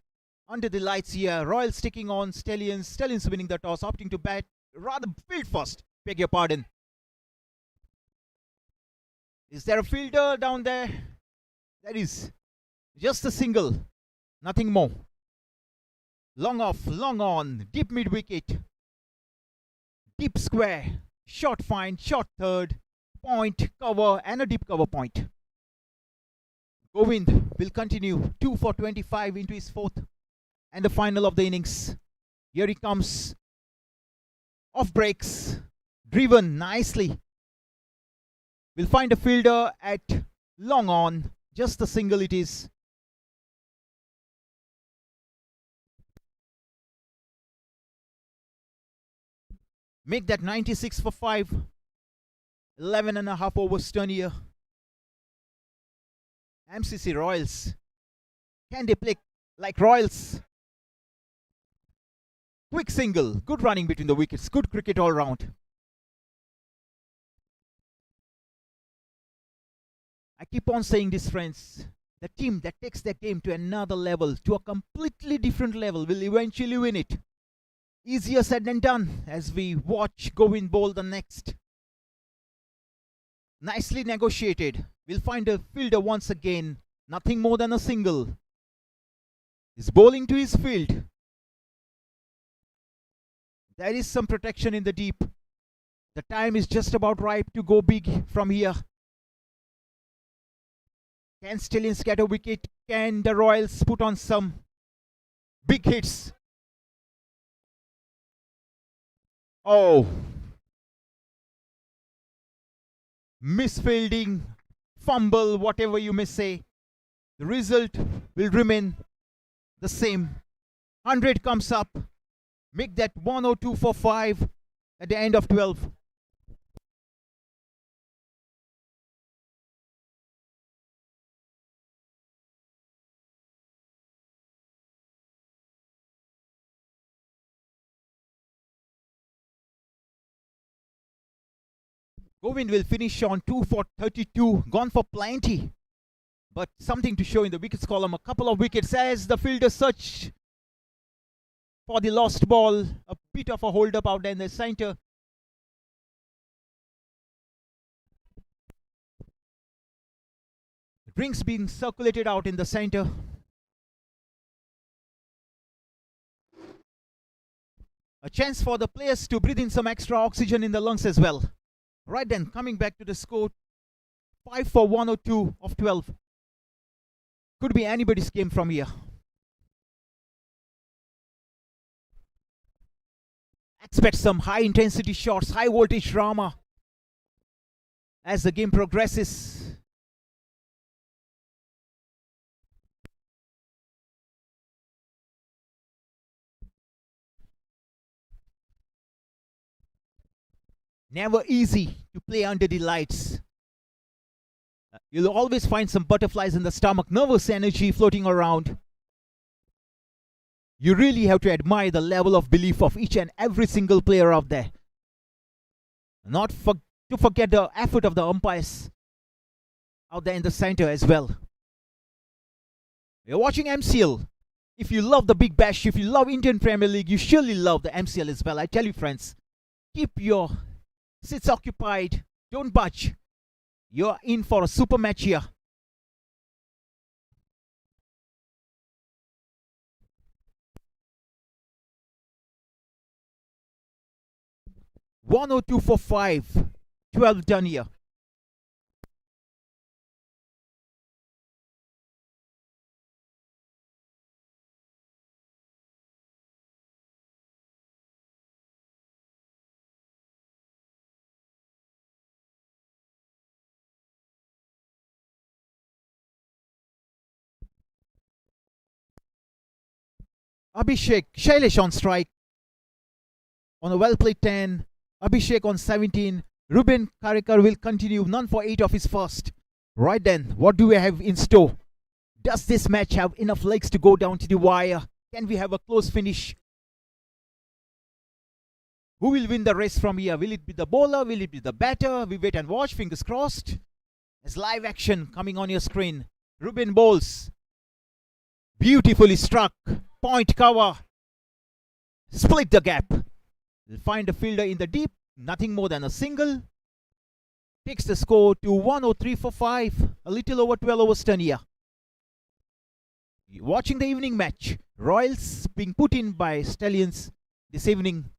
Under the lights here, Royals taking on Stallions. Stallions winning the toss, opting to bat, rather field first. Beg your pardon. Is there a fielder down there? There is. Just a single. Nothing more. Long off, long on. Deep mid wicket. Deep square. Short fine, short third. Point, cover, and a deep cover point. Govind will continue. 2 for 25 into his fourth. And the final of the innings. Here he comes. Off breaks. Driven nicely. We'll find a fielder at long on. Just a single it is. Make that 96 for 5. 11 and a half overs turn here. MCC Royals. Can they play like Royals? Quick single. Good running between the wickets. Good cricket all round. I keep on saying this, friends. The team that takes their game to another level, to a completely different level, will eventually win it. Easier said than done as we watch Govind bowl the next. Nicely negotiated. We'll find a fielder once again. Nothing more than a single. He's bowling to his field. There is some protection in the deep. The time is just about ripe to go big from here. Can Stallions get a wicket? Can the Royals put on some big hits? Oh. Misfielding, fumble, whatever you may say. The result will remain the same. 100 comes up. Make that 102 for 5 at the end of 12. Govind will finish on 2 for 32. Gone for plenty. But something to show in the wickets column. A couple of wickets as the fielder search for the lost ball. A bit of a hold up out there in the center. Drinks being circulated out in the center. A chance for the players to breathe in some extra oxygen in the lungs as well. Right then, coming back to the score, 5 for 102 of 12. Could be anybody's game from here. Expect some high intensity shots, high voltage drama as the game progresses. Never easy to play under the lights. You'll always find some butterflies in the stomach, nervous energy floating around. You really have to admire the level of belief of each and every single player out there. Not to forget the effort of the umpires out there in the center as well. You're watching MCL. If you love the Big Bash, if you love Indian Premier League, you surely love the MCL as well. I tell you, friends, keep your seats occupied. Don't budge. You're in for a super match here. $102 for 5. 12 done here. Abhishek, Shailesh on strike. On a well played 10. Abhishek on 17. Ruben Karikar will continue. None for 8 of his first. Right then, what do we have in store? Does this match have enough legs to go down to the wire? Can we have a close finish? Who will win the race from here? Will it be the bowler? Will it be the batter? We wait and watch. Fingers crossed. There's live action coming on your screen. Ruben bowls. Beautifully struck. Point cover. Split the gap. We'll find a fielder in the deep. Nothing more than a single. Takes the score to 103 for 5. A little over 12 overs done here. Watching the evening match. Royals being put in by Stallions this evening.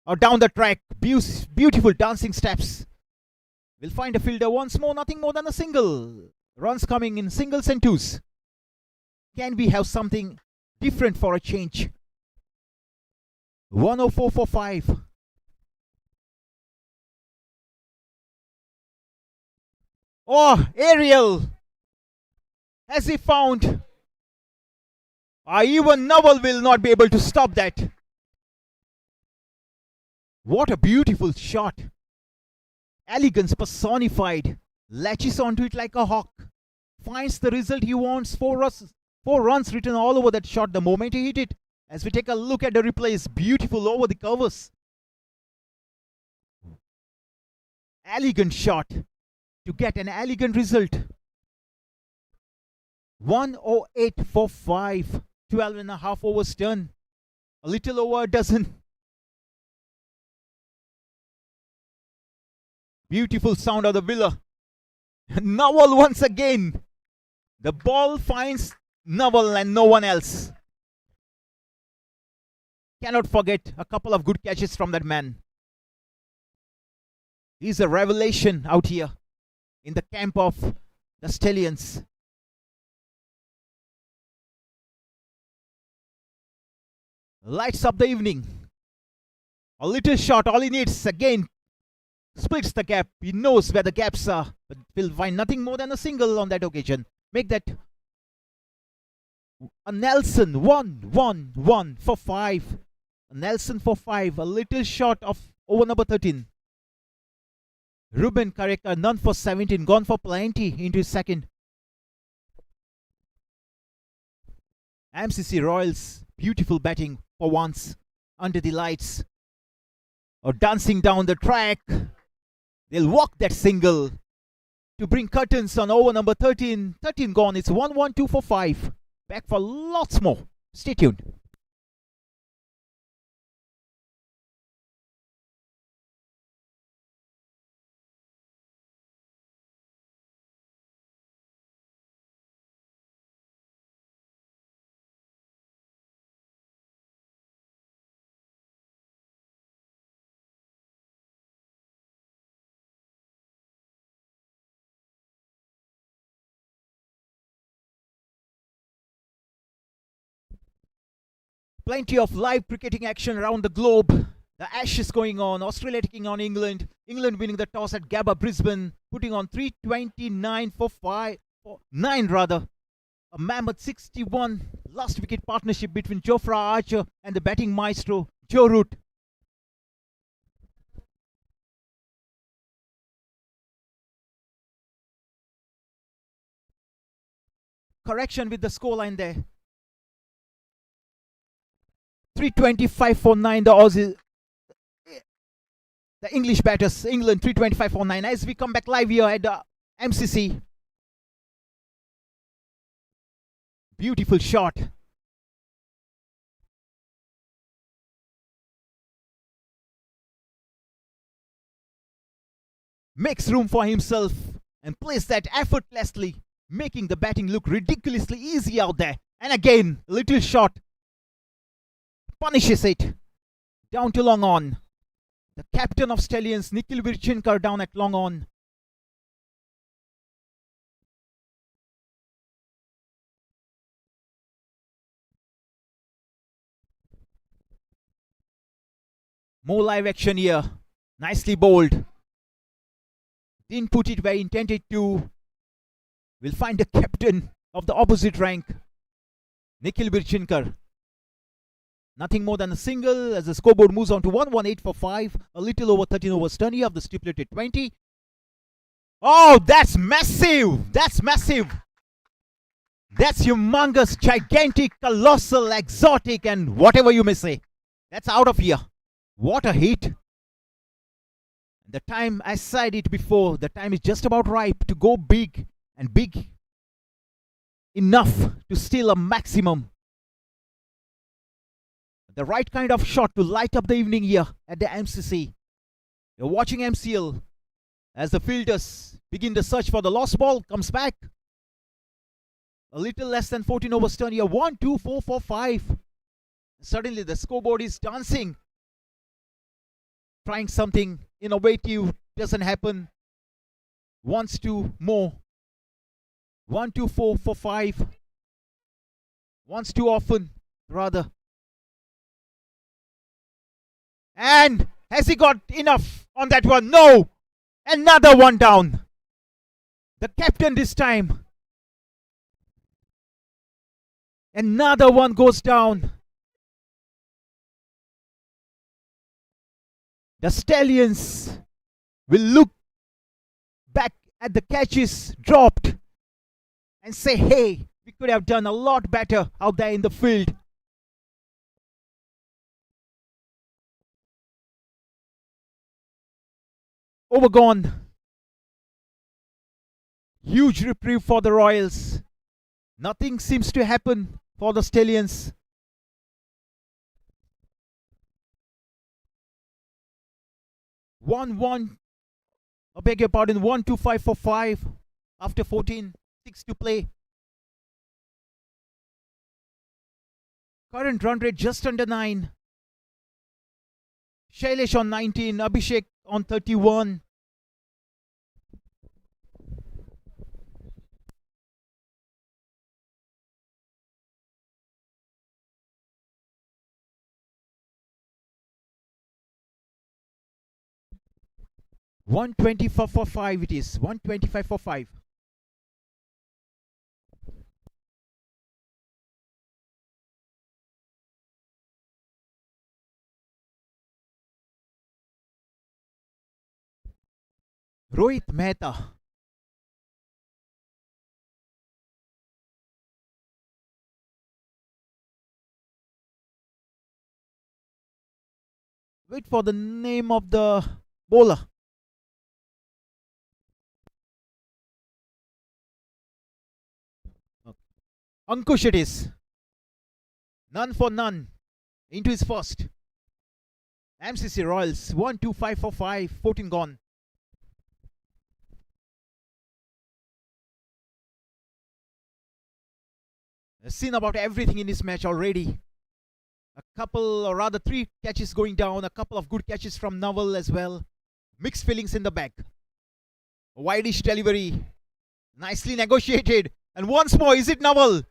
Or down the track. Beautiful dancing steps. We'll find a fielder once more. Nothing more than a single. Runs coming in singles and twos. Can we have something different for a change? 104 for 5. Oh, Ariel! Has he found? Even Novel will not be able to stop that. What a beautiful shot. Elegance personified. Latches onto it like a hawk. Finds the result he wants. 4 runs written all over that shot the moment he hit it. As we take a look at the replays, beautiful over the covers. Elegant shot to get an elegant result. 108 for 5. 12 and a half overs done. A little over a dozen. Beautiful sound of the Villa. Novel once again. The ball finds Novel and no one else. Cannot forget a couple of good catches from that man. He's a revelation out here in the camp of the Stallions. Lights up the evening. A little shot, all he needs again. Splits the gap. He knows where the gaps are, but will find nothing more than a single on that occasion. Make that a Nelson. 1 for 5. A Nelson for 5. A little short of over number 13. Ruben Kareka, none for 17. Gone for plenty into his second. MCC Royals. Beautiful batting for once. Under the lights. Or dancing down the track. They'll walk that single to bring curtains on over number 13. 13 gone. It's 1-1-2 for 5. Back for lots more. Stay tuned. Plenty of live cricketing action around the globe. The Ashes going on. Australia taking on England. England winning the toss at Gabba, Brisbane, putting on 329 for 9 rather. A mammoth 61 last wicket partnership between Jofra Archer and the batting maestro Joe Root. Correction with the scoreline there. 325 for 9, the Aussies. The English batters, England 325 for 9. As we come back live here at the MCC. Beautiful shot. Makes room for himself and plays that effortlessly, making the batting look ridiculously easy out there. And again, a little shot. Punishes it. Down to long on. The captain of Stallions, Nikhil down at long on. More live action here. Nicely bowled. Didn't put it where he intended to. We'll find the captain of the opposite rank, Nikhil Virchinkar. Nothing more than a single as the scoreboard moves on to 118 for 5. A little over 13 overs turn here of the stipulated 20. Oh, that's massive! That's massive! That's humongous, gigantic, colossal, exotic, and whatever you may say. That's out of here. What a hit. The time, I said it before, the time is just about ripe to go big, and big enough to steal a maximum. The right kind of shot to light up the evening here at the MCC. You're watching MCL as the fielders begin the search for the lost ball. Comes back. A little less than 14 overs turn here. 1, 2, 4, 4, 5. Suddenly the scoreboard is dancing. Trying something innovative. Doesn't happen. Wants to more. 1, 2, 4, 4, 5. Once too often, rather. And has he got enough on that one? No! Another one down. The captain this time. Another one goes down. The Stallions will look back at the catches dropped and say, hey, we could have done a lot better out there in the field. Overgone. Huge reprieve for the Royals. Nothing seems to happen for the Stallions. I beg your pardon, 1, 2, 5 for 5 after 14, 6 to play. Current run rate just under 9. Shailesh on 19, Abhishek on 31. $125 for 5 it is. 125 for 5. Rohit Mehta. Wait for the name of the bowler. Ankush it is. None for none. Into his first. MCC Royals. 1, 2, 5 for 5. 14 gone. I've seen about everything in this match already. A couple, or rather 3 catches going down. A couple of good catches from Naval as well. Mixed feelings in the back. A wide-ish delivery. Nicely negotiated. And once more, is it Naval?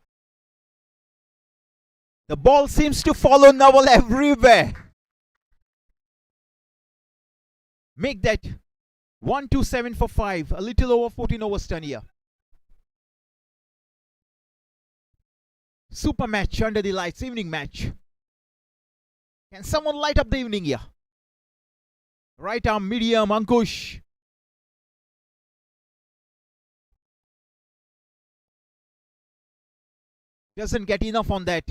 The ball seems to follow Nawal everywhere. Make that 127 for 5. A little over 14 overs done here. Super match under the lights. Evening match. Can someone light up the evening here? Right arm medium Ankush. Doesn't get enough on that.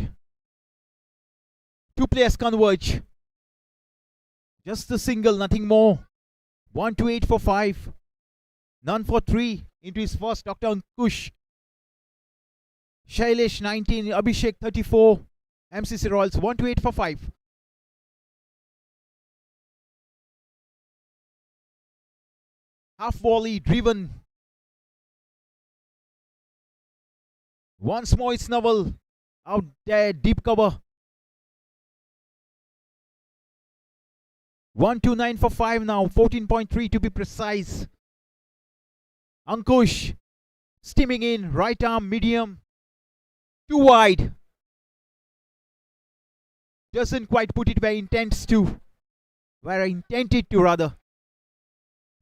Two players converge. Just the single, nothing more. 128 for 5. None for 3 into his first Dr. Ankush. Shailesh 19, Abhishek 34. MCC Royals 128 for 5. Half volley driven. Once more it's Nawal out there, deep cover. 129 for 5 now, 14.3 to be precise. Ankush steaming in, right arm medium. Too wide. Doesn't quite put it where he intends to. Where I intended to rather.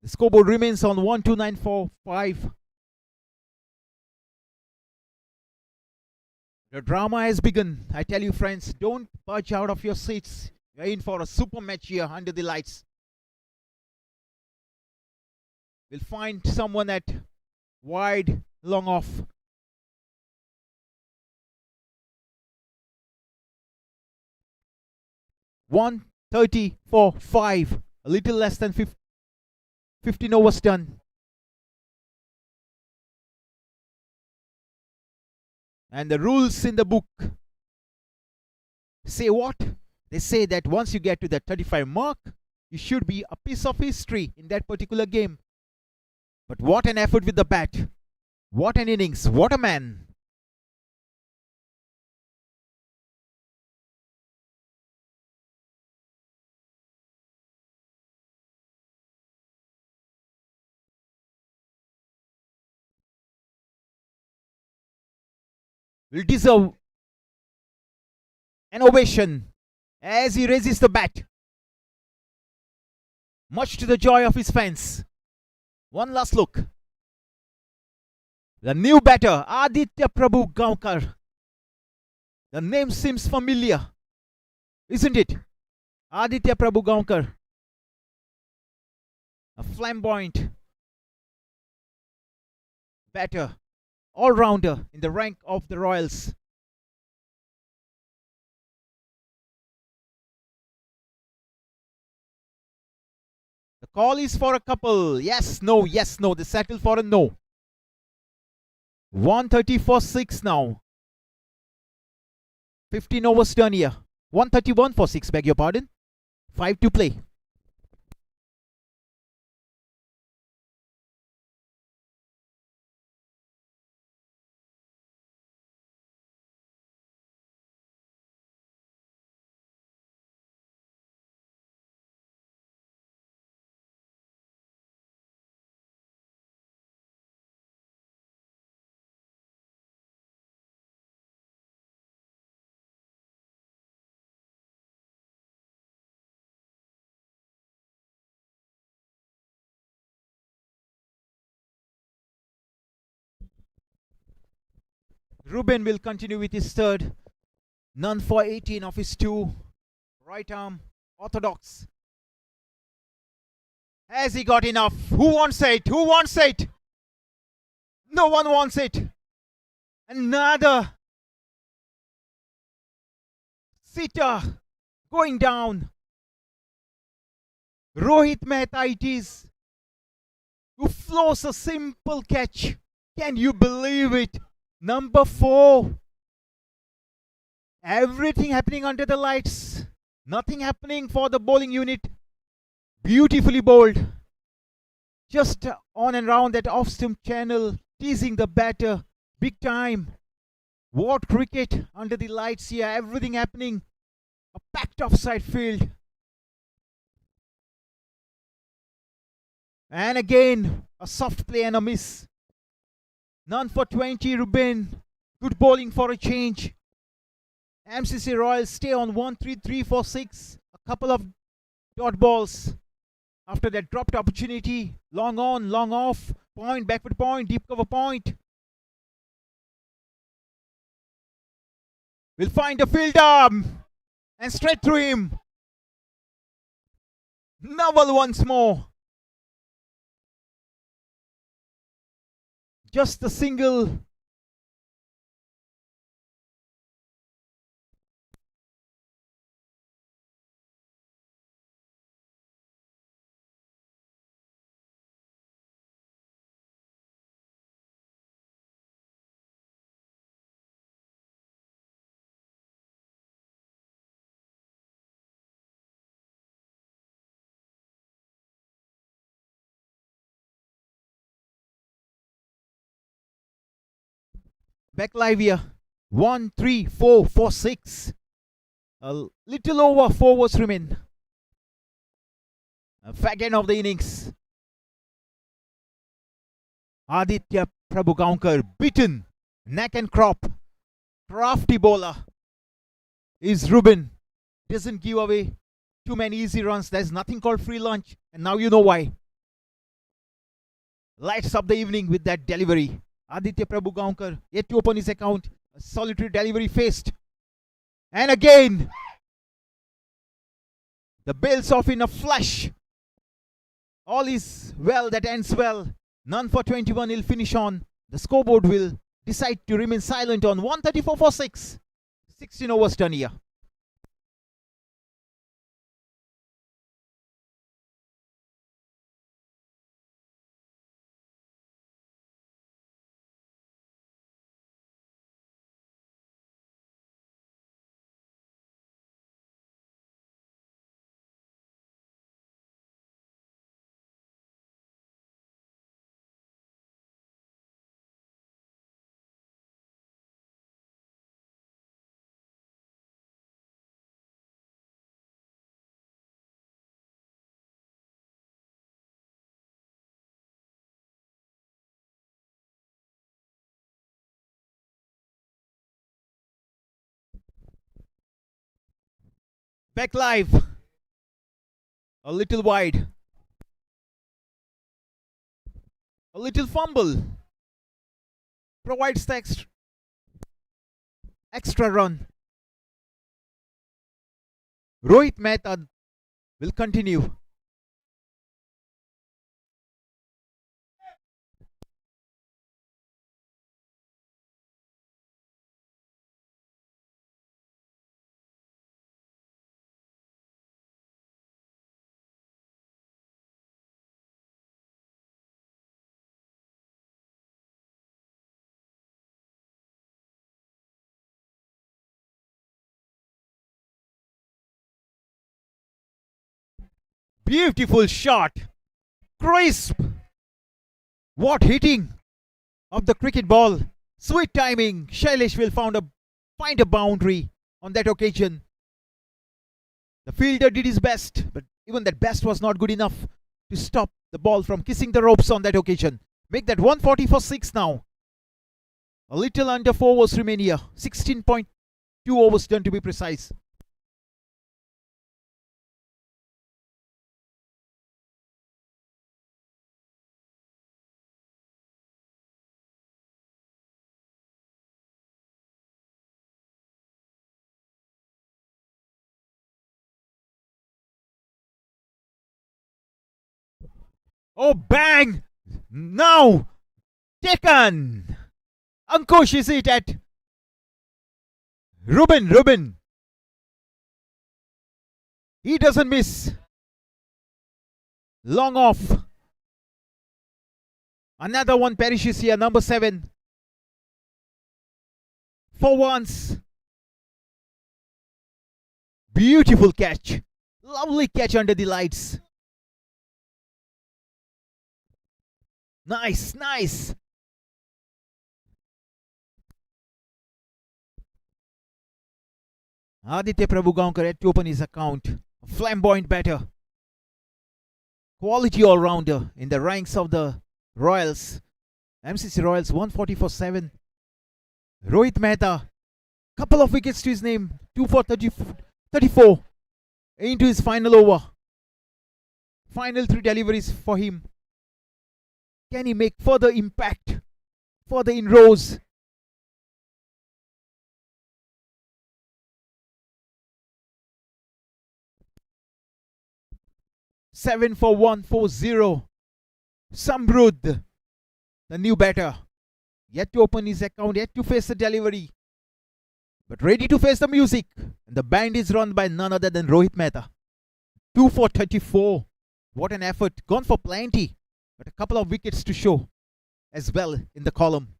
The scoreboard remains on 129 for 5. The drama has begun. I tell you friends, don't budge out of your seats. You're in for a super match here under the lights. We'll find someone at wide, long off. $130 for 5. A little less than 15 overs done. And the rules in the book say what? They say that once you get to the 35 mark, you should be a piece of history in that particular game. But what an effort with the bat. What an innings. What a man. Will deserve an ovation as he raises the bat. Much to the joy of his fans. One last look. The new batter, Aditya Prabhu Gaonkar. The name seems familiar, isn't it? Aditya Prabhu Gaonkar. A flamboyant batter, all-rounder in the rank of the Royals. The call is for a couple. Yes, no, yes, no. They settle for a no. 130 for 6 now. 15 overs done here. 131 for 6, beg your pardon. 5 to play. Ruben will continue with his third. None for 18 of his 2. Right arm, orthodox. Has he got enough? Who wants it? Who wants it? No one wants it. Another sitter going down. Rohit Mehta it is, who flows a simple catch. Can you believe it? Number 4. Everything happening under the lights. Nothing happening for the bowling unit. Beautifully bowled. Just on and around that off-stump channel. Teasing the batter. Big time. What cricket under the lights here. Everything happening. A packed offside field. And again, a soft play and a miss. None for 20, Ruben. Good bowling for a change. MCC Royals stay on 1-3-3 for 6. A couple of dot balls after that dropped opportunity. Long on, long off. Point, backward point, deep cover point. We'll find a fielder and straight through him. Novel once more. Just a single. Back live here. 1-3-4 for 6. A little over 4 overs remain. A fag end of the innings. Aditya Prabhugaonkar beaten. Neck and crop. Crafty bowler is Ruben. Doesn't give away too many easy runs. There's nothing called free lunch. And now you know why. Lights up the evening with that delivery. Aditya Prabhugaonkar yet to open his account. A solitary delivery faced. And again, the bails off in a flash. All is well that ends well. None for 21 he'll finish on. The scoreboard will decide to remain silent on 134 for 6. 16 overs done here. Back live. A little wide. A little fumble. Provides the extra run. Rohit Mehta will continue. Beautiful shot. Crisp. What hitting of the cricket ball. Sweet timing. Shailesh will find a boundary on that occasion. The fielder did his best, but even that best was not good enough to stop the ball from kissing the ropes on that occasion. Make that 140 for 6 now. A little under 4 overs remain here. 16.2 overs done to be precise. Oh, bang! Now, taken! Ankush is it at Ruben. He doesn't miss. Long off. Another one perishes here, number 7. For once. Beautiful catch. Lovely catch under the lights. Nice. Aditya Prabhugaonkar had to open his account. A flamboyant batter. Quality all-rounder in the ranks of the Royals. MCC Royals 140 for 7. Rohit Mehta Couple of wickets to his name. 2 for 34 into his final over. Final 3 deliveries for him. Can he make further impact, further inroads? Seven for 140. Samrud, the new batter, yet to open his account, yet to face the delivery, but ready to face the music. And the band is run by none other than Rohit Mehta. 2 for 34. What an effort. Gone for plenty, but a couple of wickets to show as well in the column.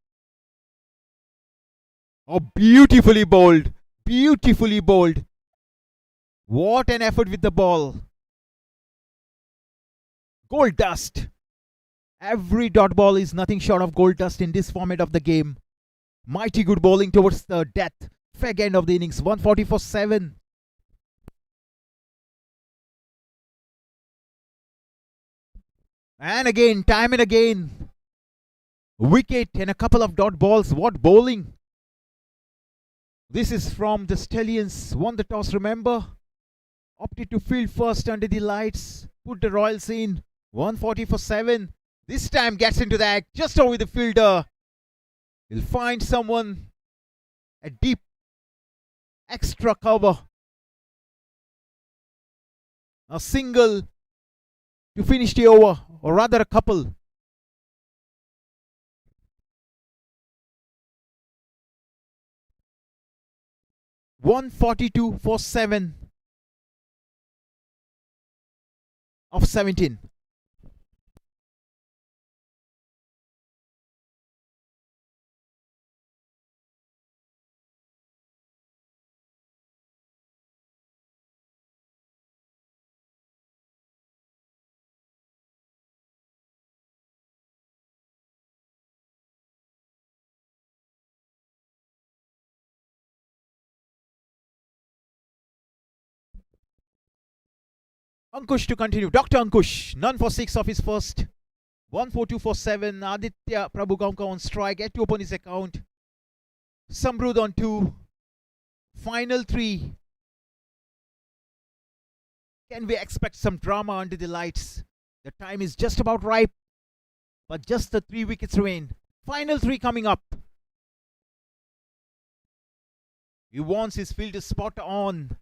Oh, beautifully bowled. Beautifully bowled. What an effort with the ball. Gold dust. Every dot ball is nothing short of gold dust in this format of the game. Mighty good bowling towards the death. Fag end of the innings. 140 for 7. And again, time and again. Wicket and a couple of dot balls. What bowling. This is from the Stallions. Won the toss, remember? Opted to field first under the lights. Put the Royals in. 140 for 7. This time gets into the act just over the fielder. He'll find someone. A deep extra cover. A single to finish the over, or rather a couple. $142 for 7 of 17. Ankush to continue. Dr. Ankush, none for 6 of his first. 142 for 7. Aditya Prabhugamka on strike. Yet to open his account. Samrud on 2. Final 3. Can we expect some drama under the lights? The time is just about ripe. But just the 3 wickets remain. Final 3 coming up. He wants his fielder spot on.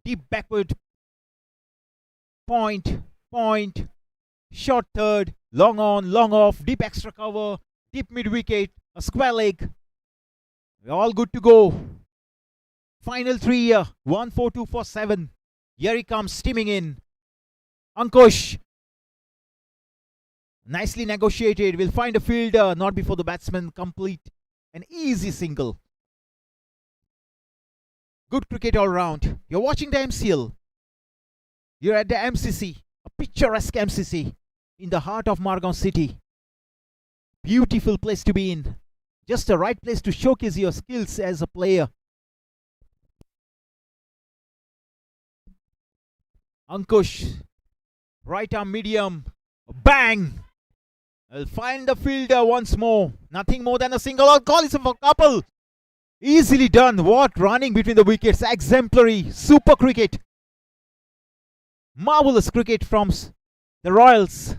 Deep backward. Point. Short third. Long on, long off. Deep extra cover. Deep mid wicket. A square leg. We're all good to go. Final 3 here. 142 for 7. Here he comes steaming in. Ankush. Nicely negotiated. Will find a fielder. Not before the batsman complete an easy single. Good cricket all round. You're watching the MCL. You're at the MCC. A picturesque MCC. In the heart of Margao City. Beautiful place to be in. Just the right place to showcase your skills as a player. Ankush. Right arm medium. Bang! I'll find the fielder once more. Nothing more than a single. I'll call it for a couple. Easily done. What running between the wickets. Exemplary. Super cricket. Marvelous cricket from the Royals.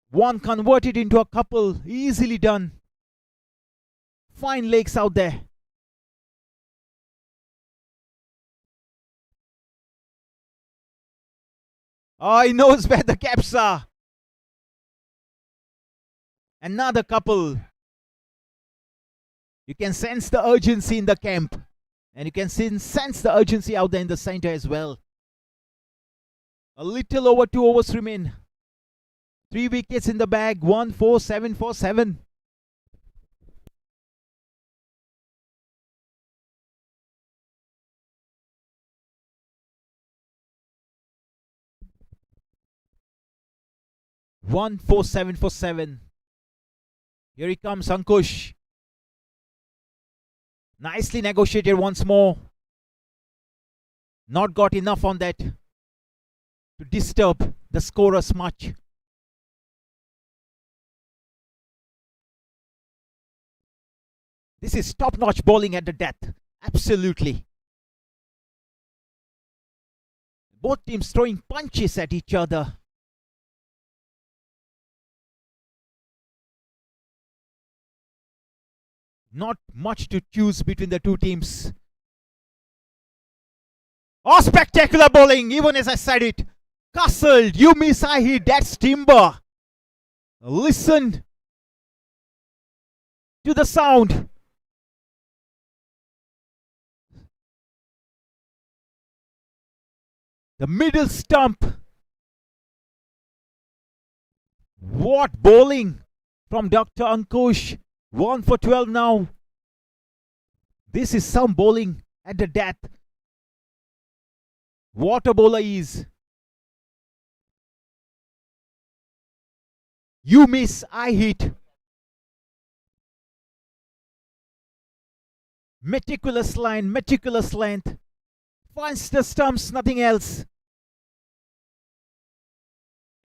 One converted into a couple. Easily done. Fine legs out there. Oh, he knows where the caps are. Another couple. You can sense the urgency in the camp. And you can sense the urgency out there in the center as well. A little over 2 overs remain. 3 wickets in the bag. 147 for 7. One 4-7 for 7. Here he comes, Ankush. Nicely negotiated once more. Not got enough on that to disturb the scorers much. This is top-notch bowling at the death. Absolutely. Both teams throwing punches at each other. Not much to choose between the two teams. Oh, spectacular bowling, even as I said it. Castled, you miss, I hit, that's timber. Listen to the sound. The middle stump. What bowling from Dr. Ankush. 1 for 12 now. This is some bowling at the death. What a bowler is. You miss, I hit. Meticulous line, meticulous length. Finds the stumps, nothing else.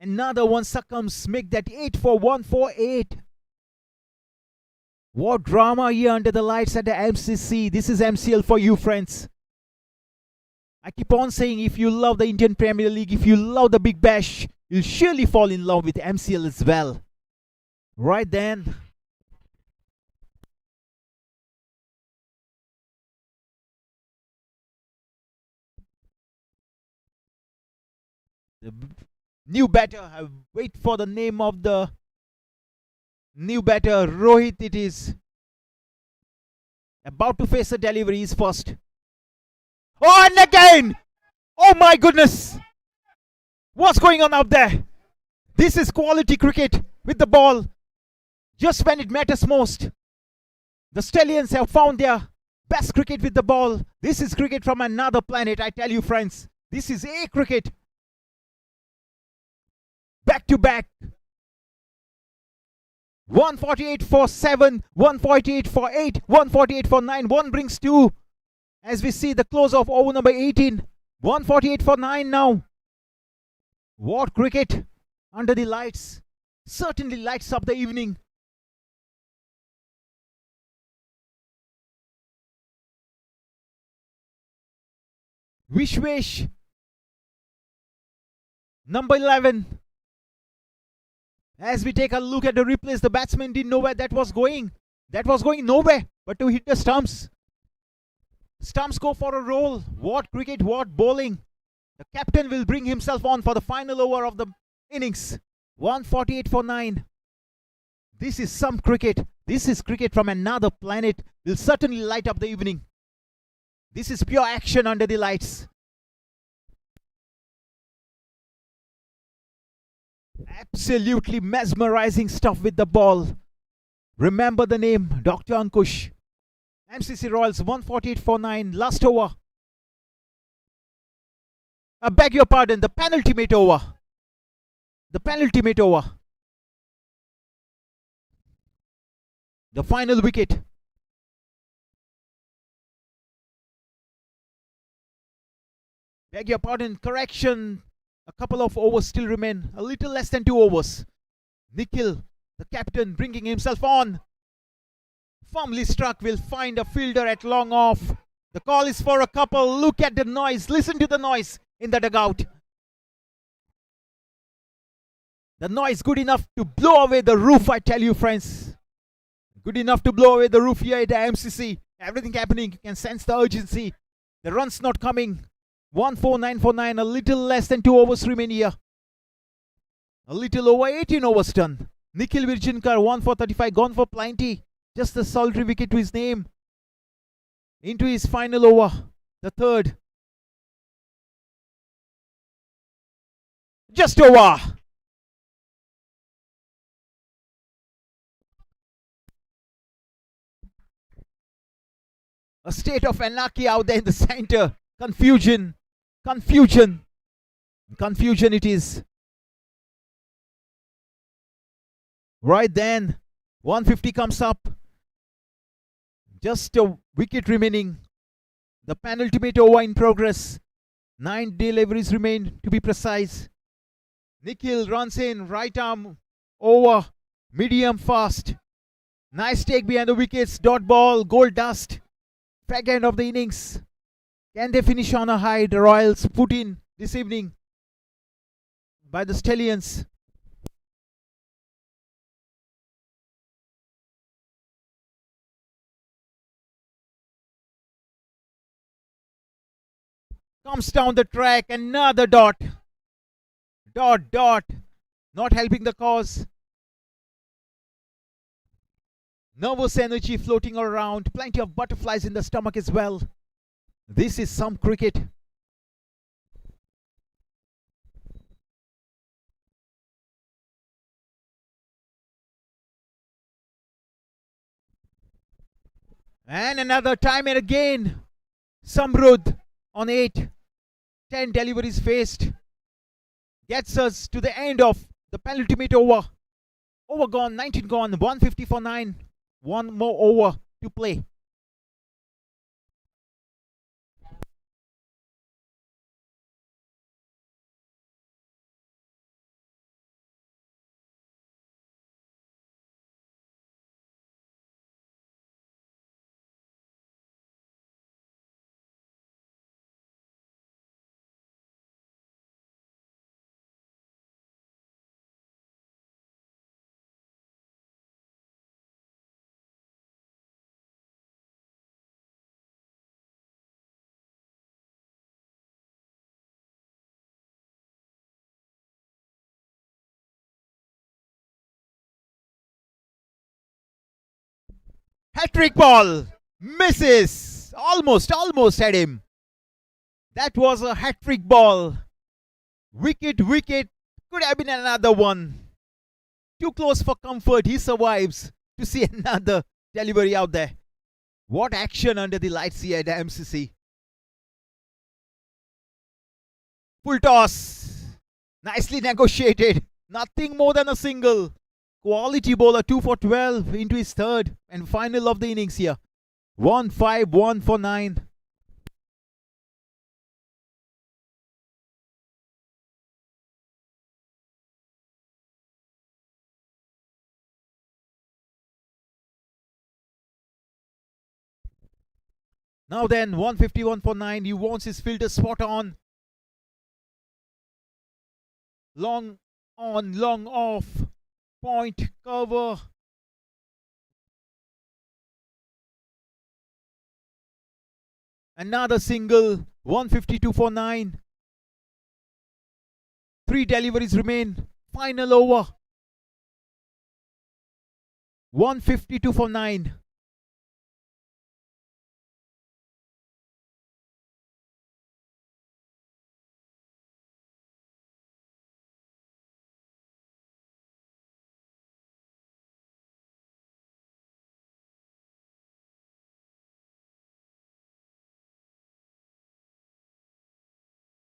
Another one succumbs, make that 8 for 148. What drama here under the lights at the MCC. This is MCL for you, friends. I keep on saying, if you love the Indian Premier League, if you love the Big Bash, you'll surely fall in love with MCL as well. Right then. The new batter, I wait for the name of the new batter. Rohit it is. About to face a delivery is first. Oh, and again! Oh my goodness! What's going on out there? This is quality cricket with the ball. Just when it matters most. The Stallions have found their best cricket with the ball. This is cricket from another planet, I tell you, friends. This is A cricket. Back to back. 148 for 7, 148 for 8, 148 for 9. 1 brings 2. As we see the close of over number 18. 148 for 9 now. What cricket under the lights. Certainly lights up the evening. Wish. Number 11. As we take a look at the replays, the batsman didn't know where that was going. That was going nowhere but to hit the stumps. Stumps go for a roll. What cricket, what bowling. The captain will bring himself on for the final over of the innings. 148 for 9. This is some cricket. This is cricket from another planet. Will certainly light up the evening. This is pure action under the lights. Absolutely mesmerizing stuff with the ball. Remember the name, Dr. Ankush. MCC Royals 148 for 9. Last over. I beg your pardon, the penultimate over. The penultimate over. The final wicket. Beg your pardon, correction. A couple of overs still remain. A little less than 2 overs. Nikhil, the captain, bringing himself on. Firmly struck, will find a fielder at long off. The call is for a couple. Look at the noise. Listen to the noise in the dugout. The noise good enough to blow away the roof, I tell you, friends. Good enough to blow away the roof here at the MCC. Everything happening. You can sense the urgency. The run's not coming. 149 for 9. A little less than 2 overs remain here. A little over 18 overs done. Nikhil Virjinkar 1 for 35. Gone for plenty. Just a solitary wicket to his name. Into his final over. The third. Just over. A state of anarchy out there in the center. Confusion. Confusion it is. Right then, 150 comes up. Just a wicket remaining. The penultimate over in progress. 9 deliveries remain, to be precise. Nikhil runs in, right arm over, medium fast. Nice take behind the wickets. Dot ball, gold dust. Fag end of the innings. Can they finish on a high? The Royals put in this evening by the Stallions. Comes down the track. Another dot. Dot, dot. Not helping the cause. Nervous energy floating around. Plenty of butterflies in the stomach as well. This is some cricket. And another time and again. Samrud on 8. 10 deliveries faced. Gets us to the end of the penultimate over. Over gone, 19 gone, 150 for 9. One more over to play. Hat-trick ball. Misses. Almost had him. That was a hat-trick ball. Wicket, wicket. Could have been another one. Too close for comfort. He survives to see another delivery out there. What action under the lights here at the MCC. Full toss. Nicely negotiated. Nothing more than a single. Quality bowler, 2 for 12 into his third and final of the innings here. 1-5, 1 for 9. Now then, 151 for 9. He wants his filter spot on. Long on, long off. Point, cover. Another single. 152 for 9. 3 deliveries remain. Final over. 152 for 9.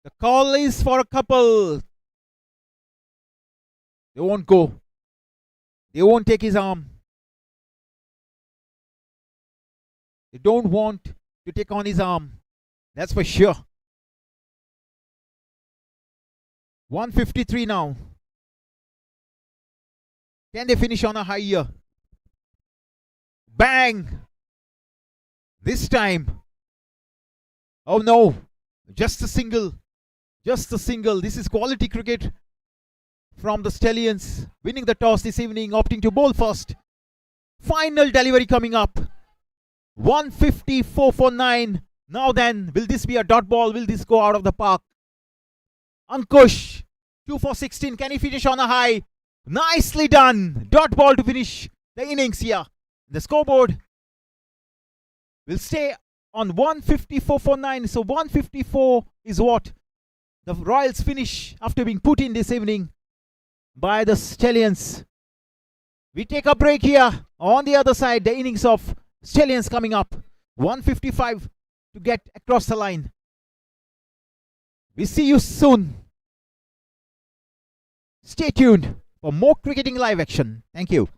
The call is for a couple. They won't go. They won't take his arm. They don't want to take on his arm. That's for sure. 153 now. Can they finish on a high here? Bang! This time. Oh no. Just a single. Just a single. This is quality cricket from the Stallions. Winning the toss this evening, opting to bowl first. Final delivery coming up. 154 for 9. Now then, will this be a dot ball? Will this go out of the park? Ankush, 2 for 16. Can he finish on a high? Nicely done. Dot ball to finish the innings here. The scoreboard will stay on 154 for 9. So 154 is what the Royals finish after being put in this evening by the Stallions. We take a break here. On the other side, the innings of Stallions coming up. 155 to get across the line. We see you soon. Stay tuned for more cricketing live action. Thank you.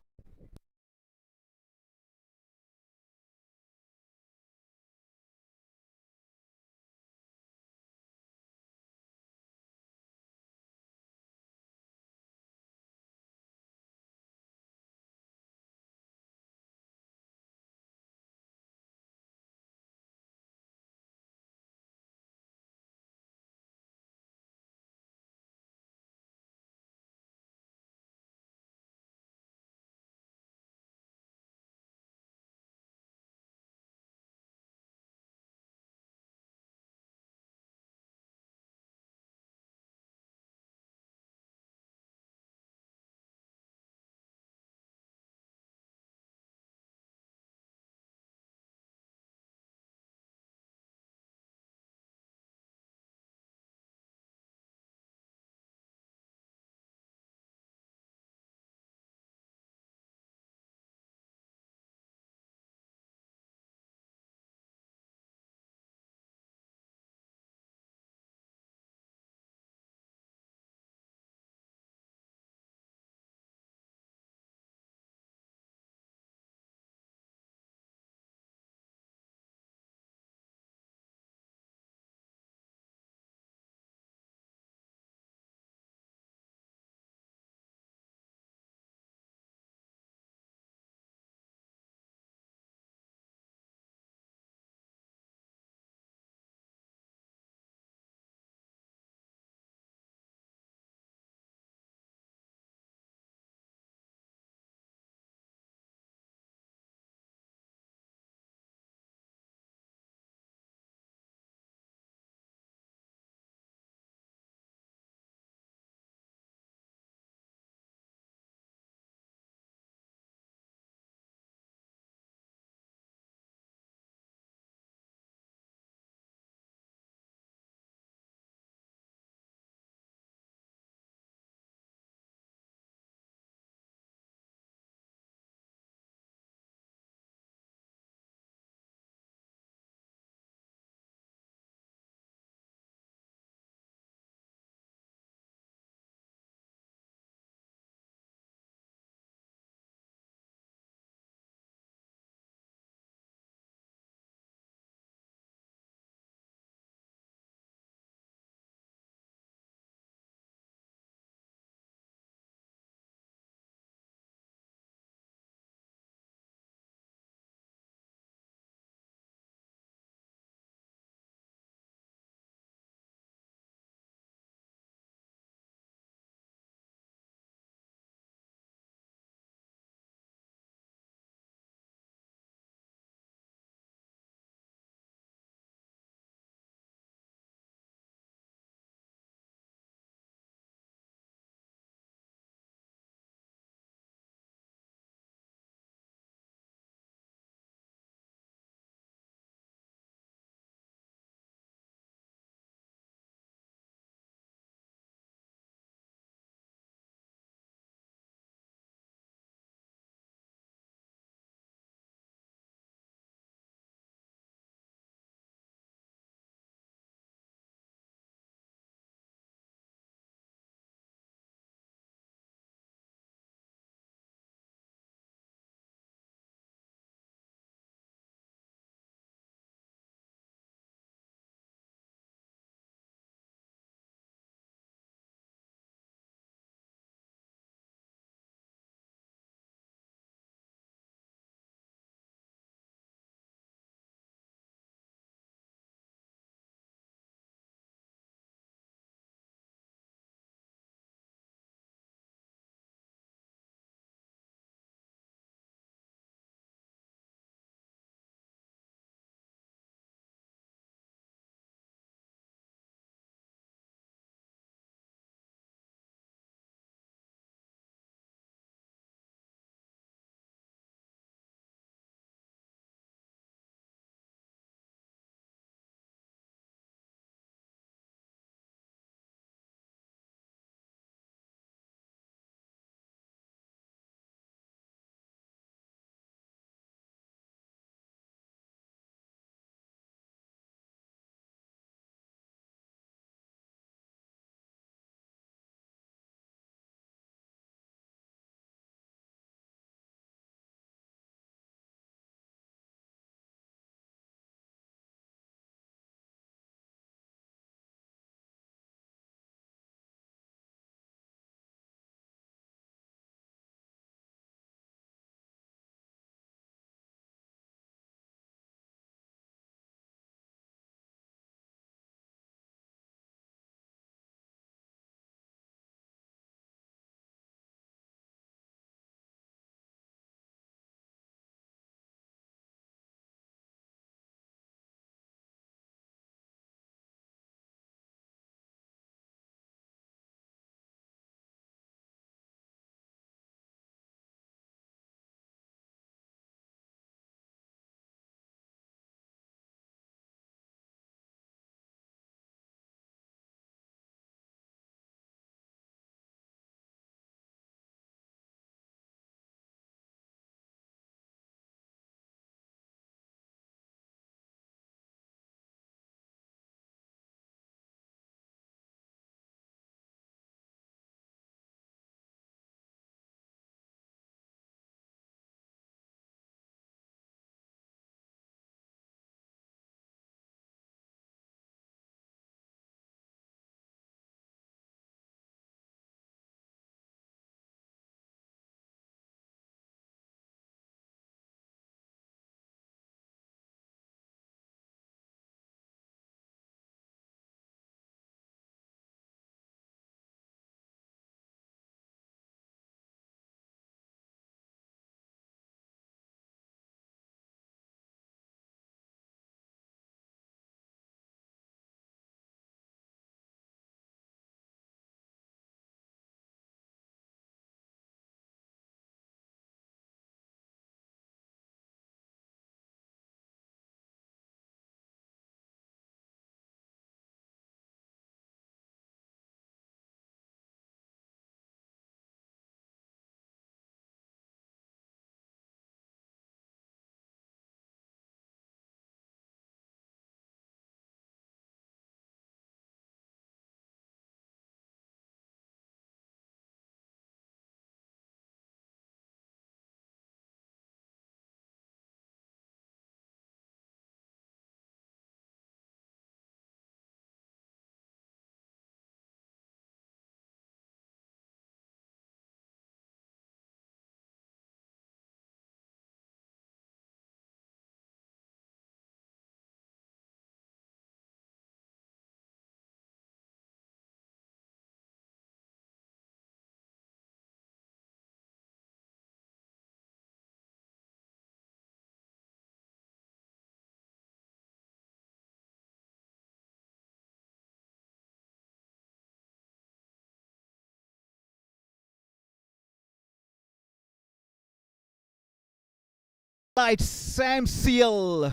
Lights MCL.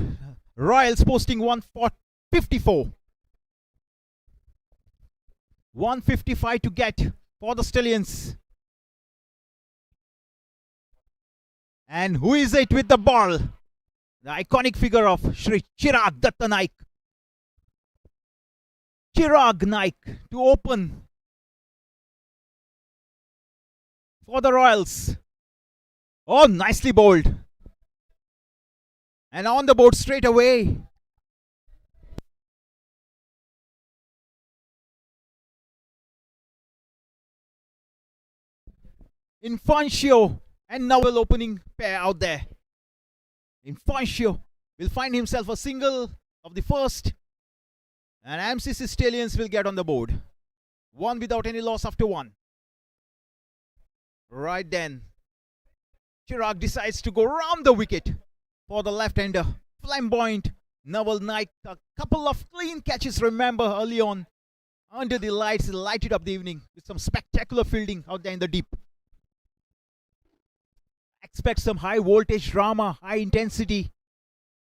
Royals posting 154. 155 to get for the Stallions. And who is it with the ball? The iconic figure of Shri Chirag Datta Naik. Chirag Naik to open for the Royals. Oh, nicely bowled. And on the board straight away. Infancio and Novel opening pair out there. Infancio will find himself a single of the first. And MCC Stallions will get on the board. One without any loss after one. Right then. Chirag decides to go round the wicket for the left-hander. Flamboyant Naval Naik. A couple of clean catches, remember, early on. Under the lights, lighted up the evening with some spectacular fielding out there in the deep. Expect some high voltage drama, high intensity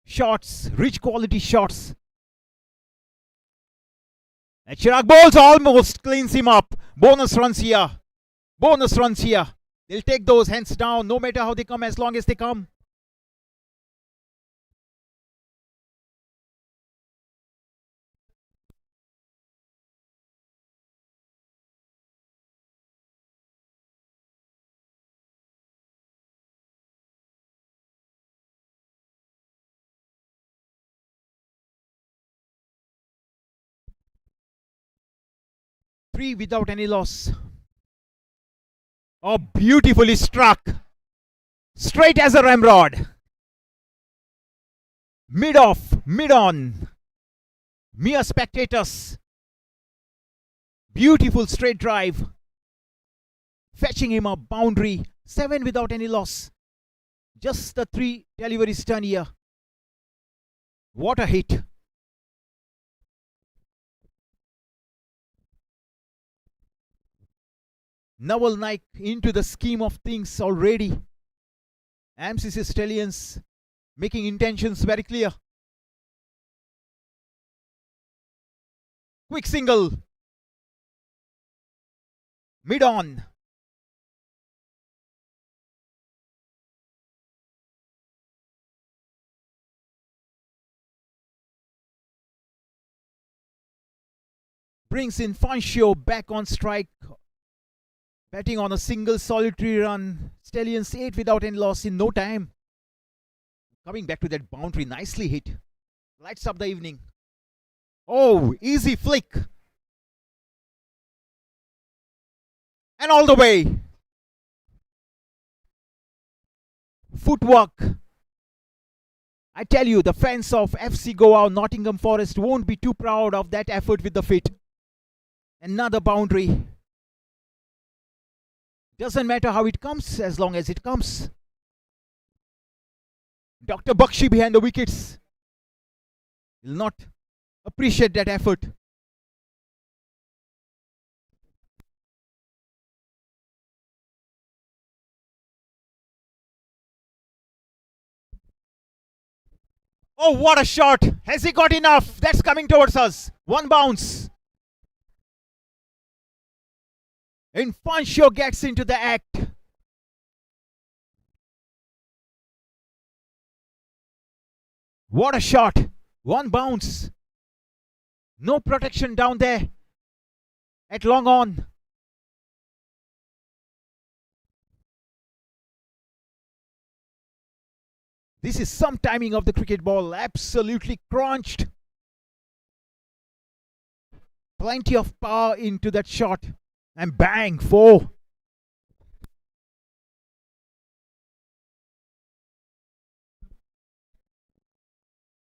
shots, rich quality shots. And Chirag bowls almost cleans him up. Bonus runs here. Bonus runs here. They'll take those hands down no matter how they come, as long as they come. Three without any loss. Oh, beautifully struck. Straight as a ramrod. Mid off, mid on. Mere spectators. Beautiful straight drive. Fetching him a boundary. 7 without any loss. Just the 3 deliveries done here. What a hit. Naval Naik into the scheme of things already. MCC Stallions making intentions very clear. Quick single. Mid on. Brings in Fancio back on strike. Batting on a single solitary run. Stallions 8 without any loss in no time. Coming back to that boundary, nicely hit. Lights up the evening. Oh, easy flick. And all the way. Footwork. I tell you, the fans of FC Goa Nottingham Forest won't be too proud of that effort with the feet. Another boundary. Doesn't matter how it comes, as long as it comes. Dr. Bakshi behind the wickets will not appreciate that effort. Oh, what a shot! Has he got enough? That's coming towards us. One bounce. Infancio gets into the act. What a shot. One bounce. No protection down there at long on. This is some timing of the cricket ball. Absolutely crunched. Plenty of power into that shot. And bang, 4.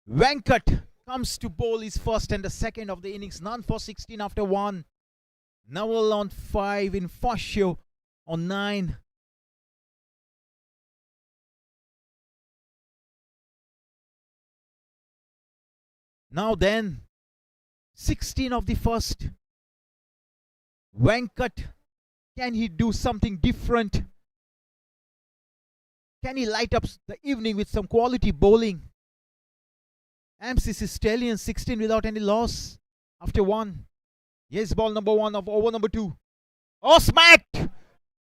Venkat comes to bowl his first and the second of the innings. None for 16 after 1. Nawal on 5. Infancio on 9. Now then, 16 of the first. Venkat, can he do something different? Can he light up the evening with some quality bowling? MCC Stallions 16 without any loss after 1. Yes, ball number 1 of over number 2. Oh, smacked!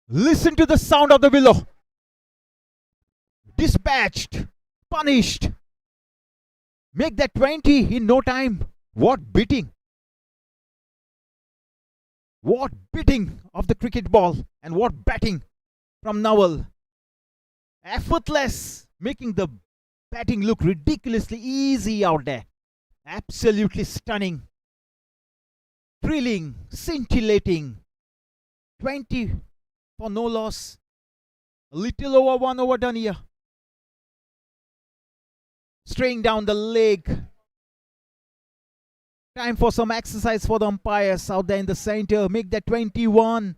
Listen to the sound of the willow. Dispatched. Punished. Make that 20 in no time. What beating! What beating of the cricket ball, and what batting from Nawal. Effortless, making the batting look ridiculously easy out there. Absolutely stunning. Thrilling, scintillating. 20 for no loss. A little over 1 over done here. Straying down the leg. Time for some exercise for the umpires out there in the center. Make that 21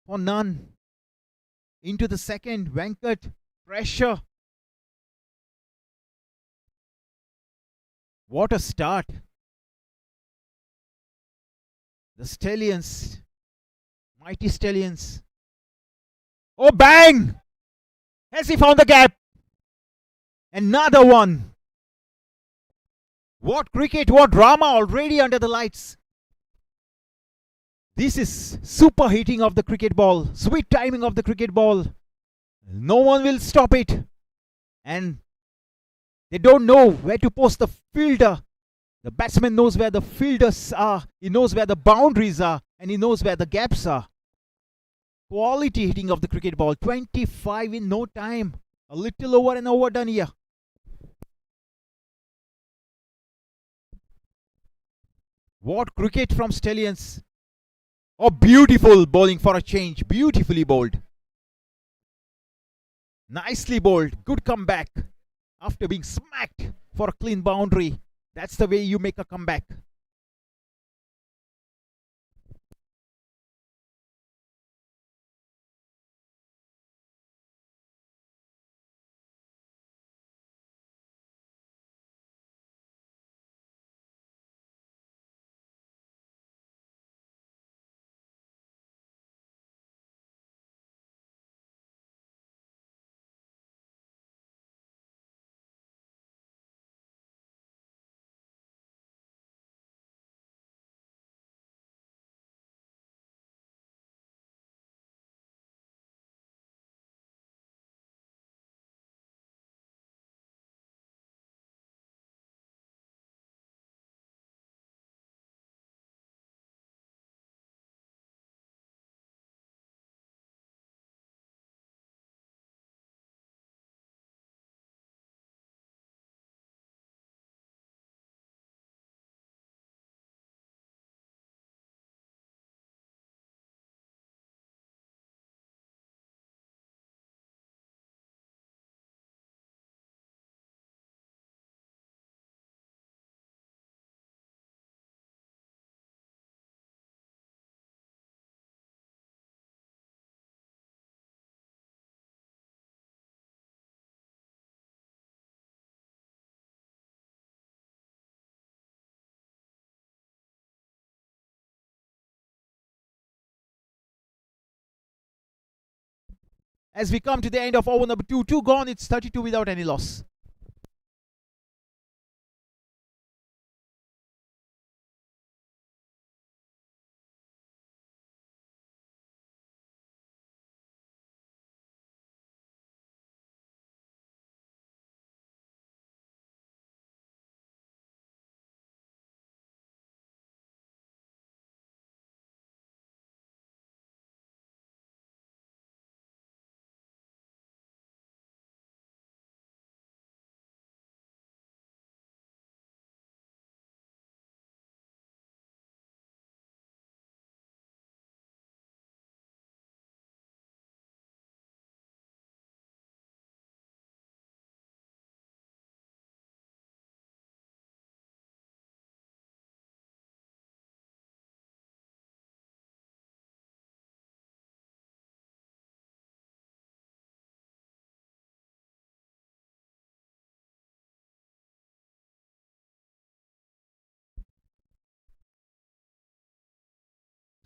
for none. Into the second. Venkat. Pressure. What a start. The Stallions. Mighty Stallions. Oh, bang! Has he found the gap? Another one. What cricket, what drama already under the lights. This is super hitting of the cricket ball. Sweet timing of the cricket ball. No one will stop it. And they don't know where to post the fielder. The batsman knows where the fielders are. He knows where the boundaries are. And he knows where the gaps are. Quality hitting of the cricket ball. 25 in no time. A little over and overdone here. What cricket from Stallions. Oh, beautiful bowling for a change. Beautifully bowled. Nicely bowled. Good comeback. After being smacked for a clean boundary. That's the way you make a comeback. As we come to the end of over number 2, 2 gone, it's 32 without any loss.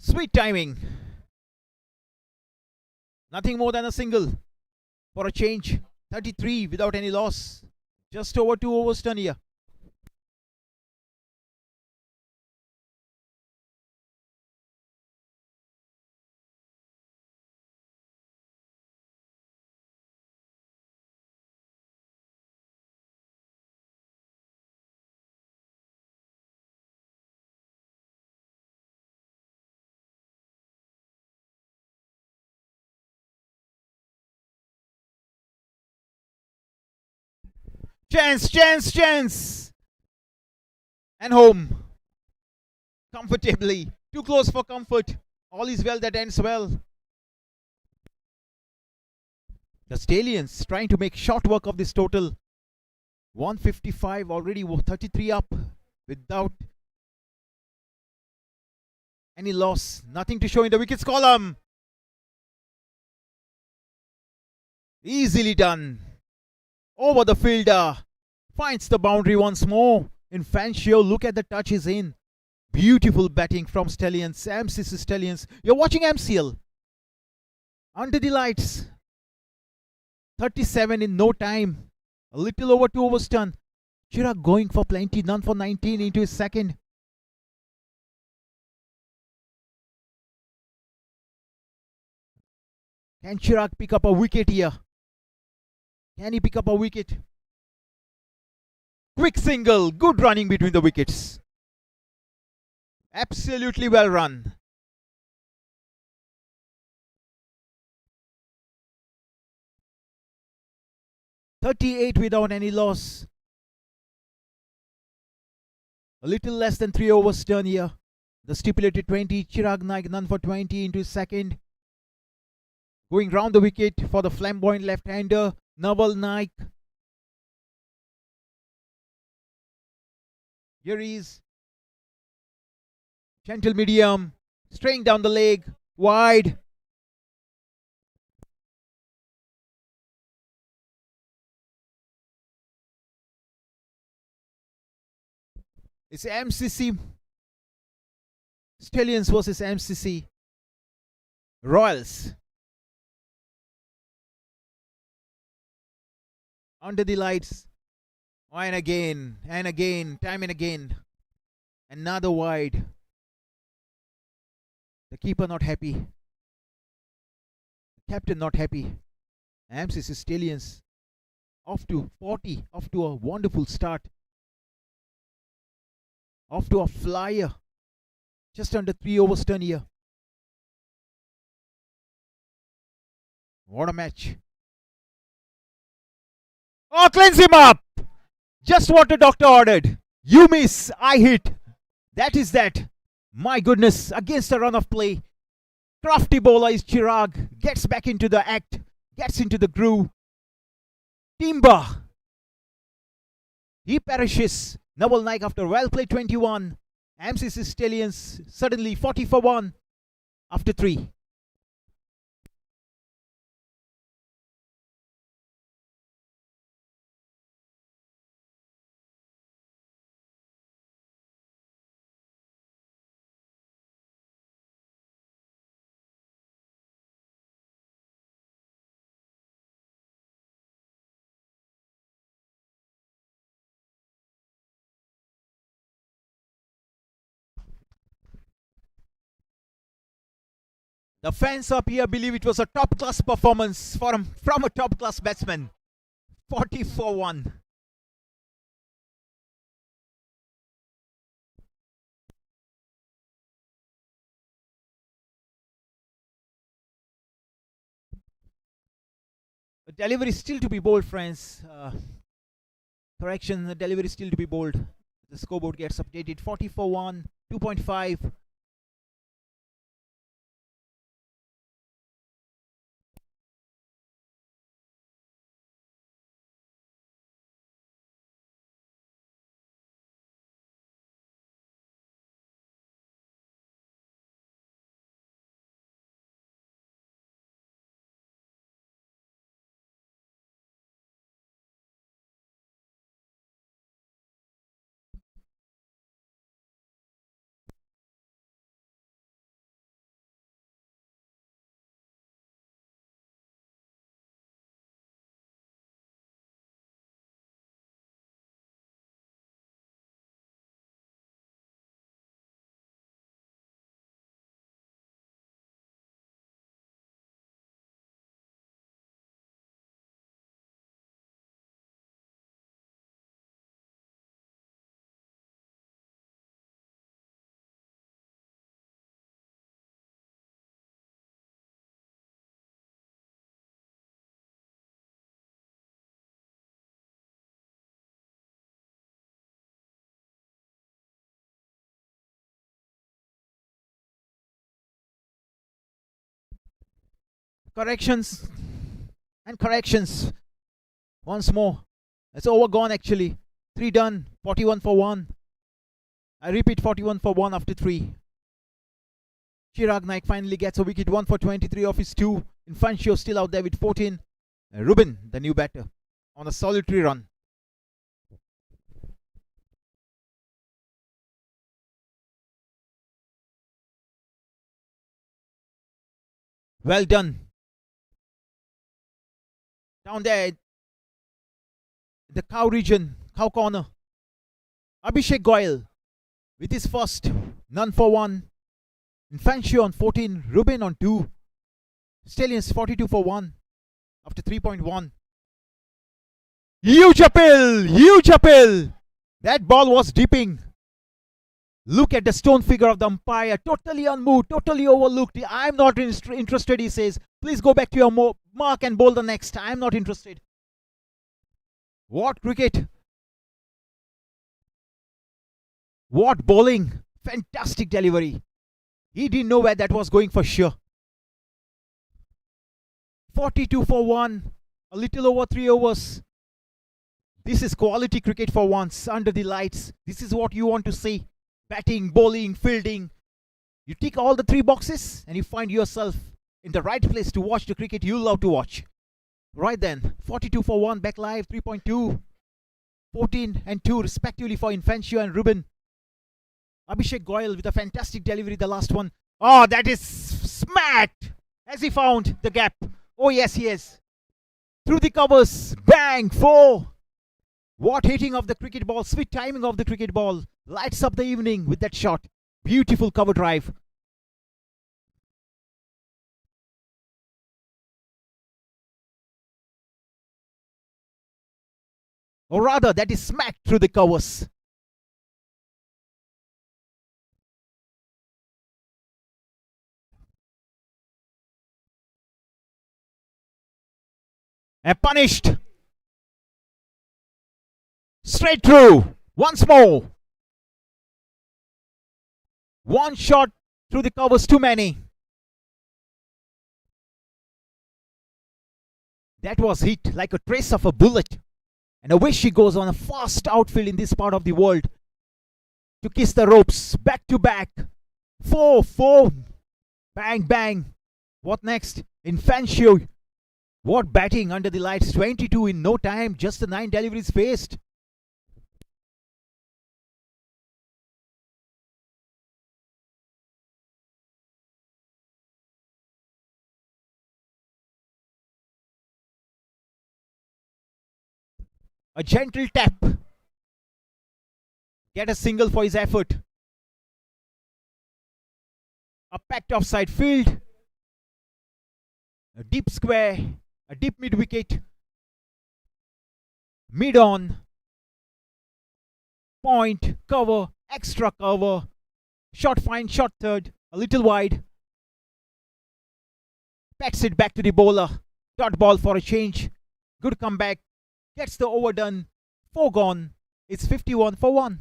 Sweet timing. Nothing more than a single. for a change. 33 without any loss. Just over 2 overs done here. Chance! And home. Comfortably. Too close for comfort. All is well that ends well. The Stallions trying to make short work of this total. 155 already, 33 up without any loss. Nothing to show in the wickets column. Easily done. Over the fielder. Finds the boundary once more. In Fancio, look at the touch is in. Beautiful batting from Stallions. MCC Stallions. You're watching MCL. Under the lights. 37 in no time. A little over 2 overs done. Chirag going for plenty. None for 19 into his second. Can Chirag pick up a wicket here? Can he pick up a wicket? Quick single. Good running between the wickets. Absolutely well run. .38 without any loss. A little less than 3 overs done here. The stipulated 20. Chirag Naik none for 20 into his second. Going round the wicket for the flamboyant left-hander Naval Naik. Here he is. Gentle medium. Straying down the leg. Wide. It's MCC. Stallions versus MCC. Royals. Under the lights. And again. Time and again. Another wide. The keeper not happy. The captain not happy. MCC Stallions off to 40. Off to a wonderful start. Off to a flyer. Just under 3 overs done here. What a match. Oh, cleanse him up. Just what the doctor ordered. You miss, I hit. That is that. My goodness, against a run of play. Crafty bowler is Chirag. Gets back into the act. Gets into the groove. Timber. He perishes. Naval Naik after well played 21. MCC Stallions suddenly 40 for 1 after 3. The fans up here believe it was a top class performance from a top class batsman. 40 for 1. The delivery is still to be bowled, friends. Correction, the delivery is still to be bowled. The scoreboard gets updated. 40 for 1, 2.5. Corrections and corrections. Once more. It's over gone actually. 3 done. 41 for 1. I repeat, 41 for 1 after 3. Chirag Naik finally gets a wicket. 1 for 23 of his 2. Infantio still out there with 14. Ruben, the new batter, on a solitary run. Well done. Down there, the cow region, cow corner. Abhishek Goyal with his first. None for 1. Infantio on 14. Ruben on 2. Stallions 42 for 1 after 3.1. Huge appeal! Huge appeal! That ball was dipping. Look at the stone figure of the umpire. Totally unmoved, totally overlooked. I'm not interested, he says. Please go back to your mark and bowl the next. I'm not interested. What cricket! What bowling! Fantastic delivery. He didn't know where that was going for sure. 42 for 1. A little over 3 overs. This is quality cricket for once. Under the lights. This is what you want to see. Batting, bowling, fielding. You tick all the 3 boxes and you find yourself in the right place to watch the cricket you love to watch. Right then. 42 for 1. Back live. 3.2. 14 and 2 respectively for Infantio and Ruben. Abhishek Goyal with a fantastic delivery, the last one. Oh, that is smacked! Has he found the gap? Oh, yes, he has. Through the covers. Bang! 4. What hitting of the cricket ball. Sweet timing of the cricket ball. Lights up the evening with that shot. Beautiful cover drive. Or rather, that is smacked through the covers. And punished. Straight through. Once more. One shot through the covers too many. That was hit like a trace of a bullet. And I wish he goes on a fast outfield in this part of the world to kiss the ropes. Back to back. 4. Bang, bang. What next? Infantio. What batting under the lights. 22 in no time. Just the 9 deliveries faced. A gentle tap. Get a single for his effort. A packed offside field. A deep square. A deep mid wicket. Mid on. Point. Cover. Extra cover. Shot fine. Shot third. A little wide. Pats it back to the bowler. Dot ball for a change. Good comeback. Gets the over done. 4 gone. It's 51 for 1.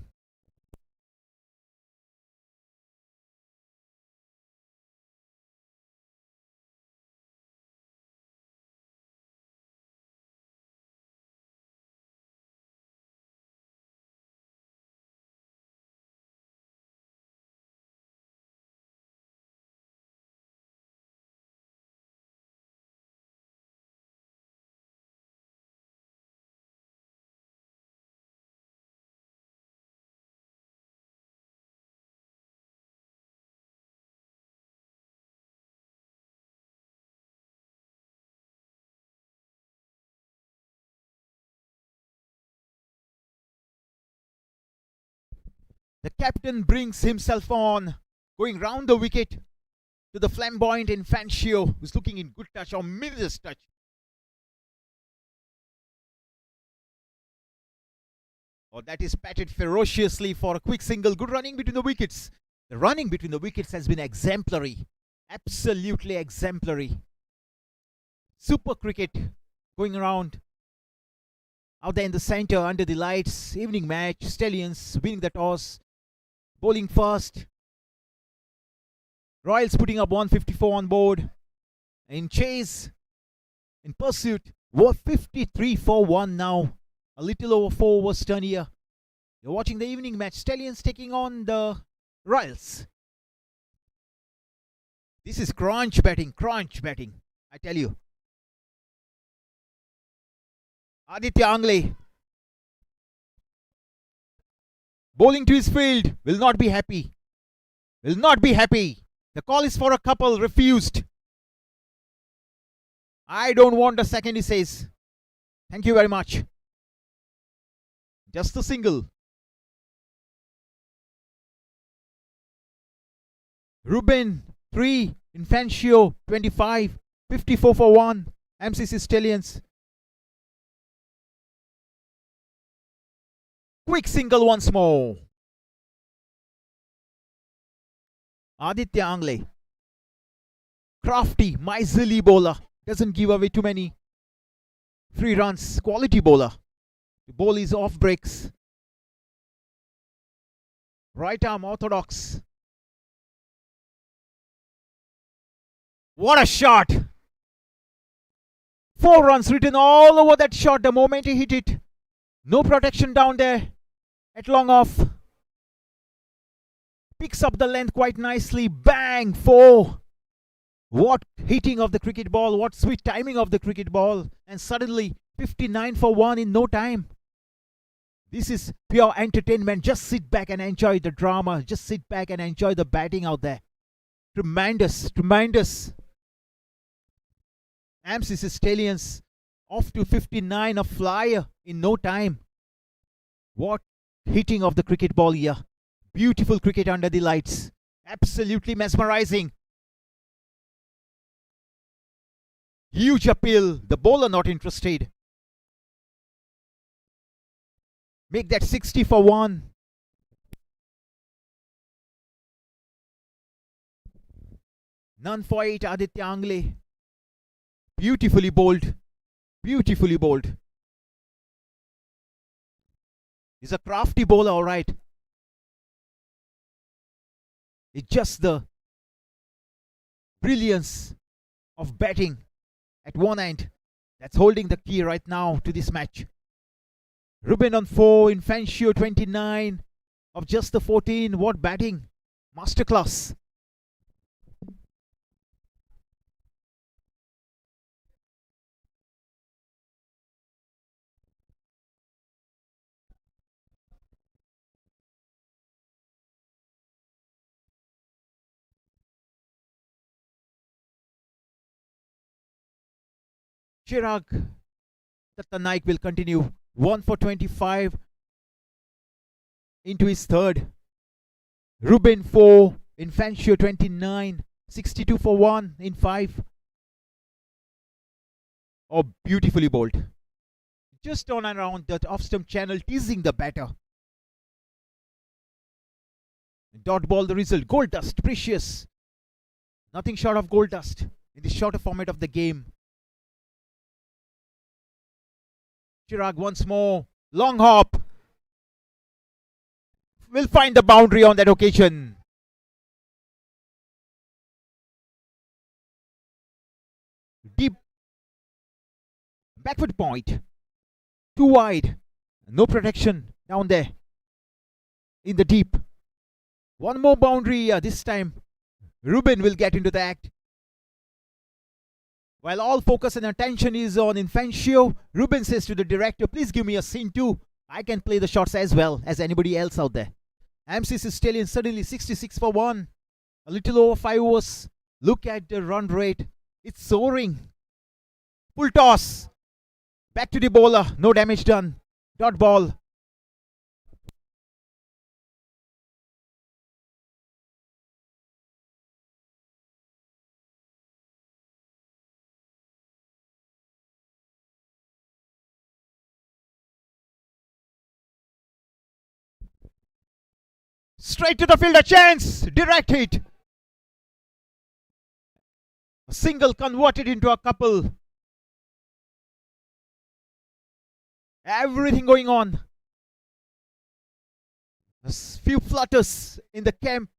The captain brings himself on, going round the wicket to the flamboyant Infantio, who's looking in good touch or Miller's touch. Oh, that is patted ferociously for a quick single. Good running between the wickets. The running between the wickets has been exemplary. Absolutely exemplary. Super cricket going around out there in the center under the lights. Evening match. Stallions winning the toss. Bowling first. Royals putting up 154 on board. in chase, in pursuit. What 53 for 1 now. A little over 4 overs done here. You're watching the evening match. Stallions taking on the Royals. This is crunch batting, I tell you. Aditya Angle bowling to his field. Will not be happy. The call is for a couple. Refused. I don't want a second, he says. Thank you very much. Just a single. Ruben 3. Infancio 25. 54 for 1. MCC Stallions. Quick single once more. Aditya Angle. Crafty, miserly bowler. Doesn't give away too many free runs. Quality bowler. The ball is off breaks. Right arm orthodox. What a shot! 4 runs written all over that shot the moment he hit it. No protection down there at long off. Picks up the length quite nicely. Bang! 4. What hitting of the cricket ball. What sweet timing of the cricket ball. And suddenly 59 for 1 in no time. This is pure entertainment. Just sit back and enjoy the drama. Just sit back and enjoy the batting out there. Tremendous. MCC Stallions off to 59, a flyer in no time. What hitting of the cricket ball here. Beautiful cricket under the lights. Absolutely mesmerizing. Huge appeal. The bowler not interested. Make that 60 for 1. None for 8, Aditya Angle. Beautifully bowled. He's a crafty bowler, alright. It's just the brilliance of batting at one end that's holding the key right now to this match. Ruben on 4, Infancio 29 of just the 14. What batting! Masterclass. Chirag Naik will continue. 1 for 25 into his third. Ruben 4, Infancio 29, 62 for 1 in 5. Oh, beautifully bowled. Just on and around that off-stump channel, teasing the batter. Dot ball the result. Gold dust, precious. Nothing short of gold dust in the shorter format of the game. Chirag once more. Long hop. Will find the boundary on that occasion. Deep. Backward point. Too wide. No protection down there. In the deep. One more boundary this time. Ruben will get into the act. While all focus and attention is on Infancio, Ruben says to the director, please give me a scene too. I can play the shots as well as anybody else out there. MCC Stallions suddenly 66 for 1. A little over 5 overs. Look at the run rate. It's soaring. Full toss. Back to the bowler. No damage done. Dot ball. Straight to the field, a chance! Direct hit! A single converted into a couple. Everything going on. A few flutters in the camp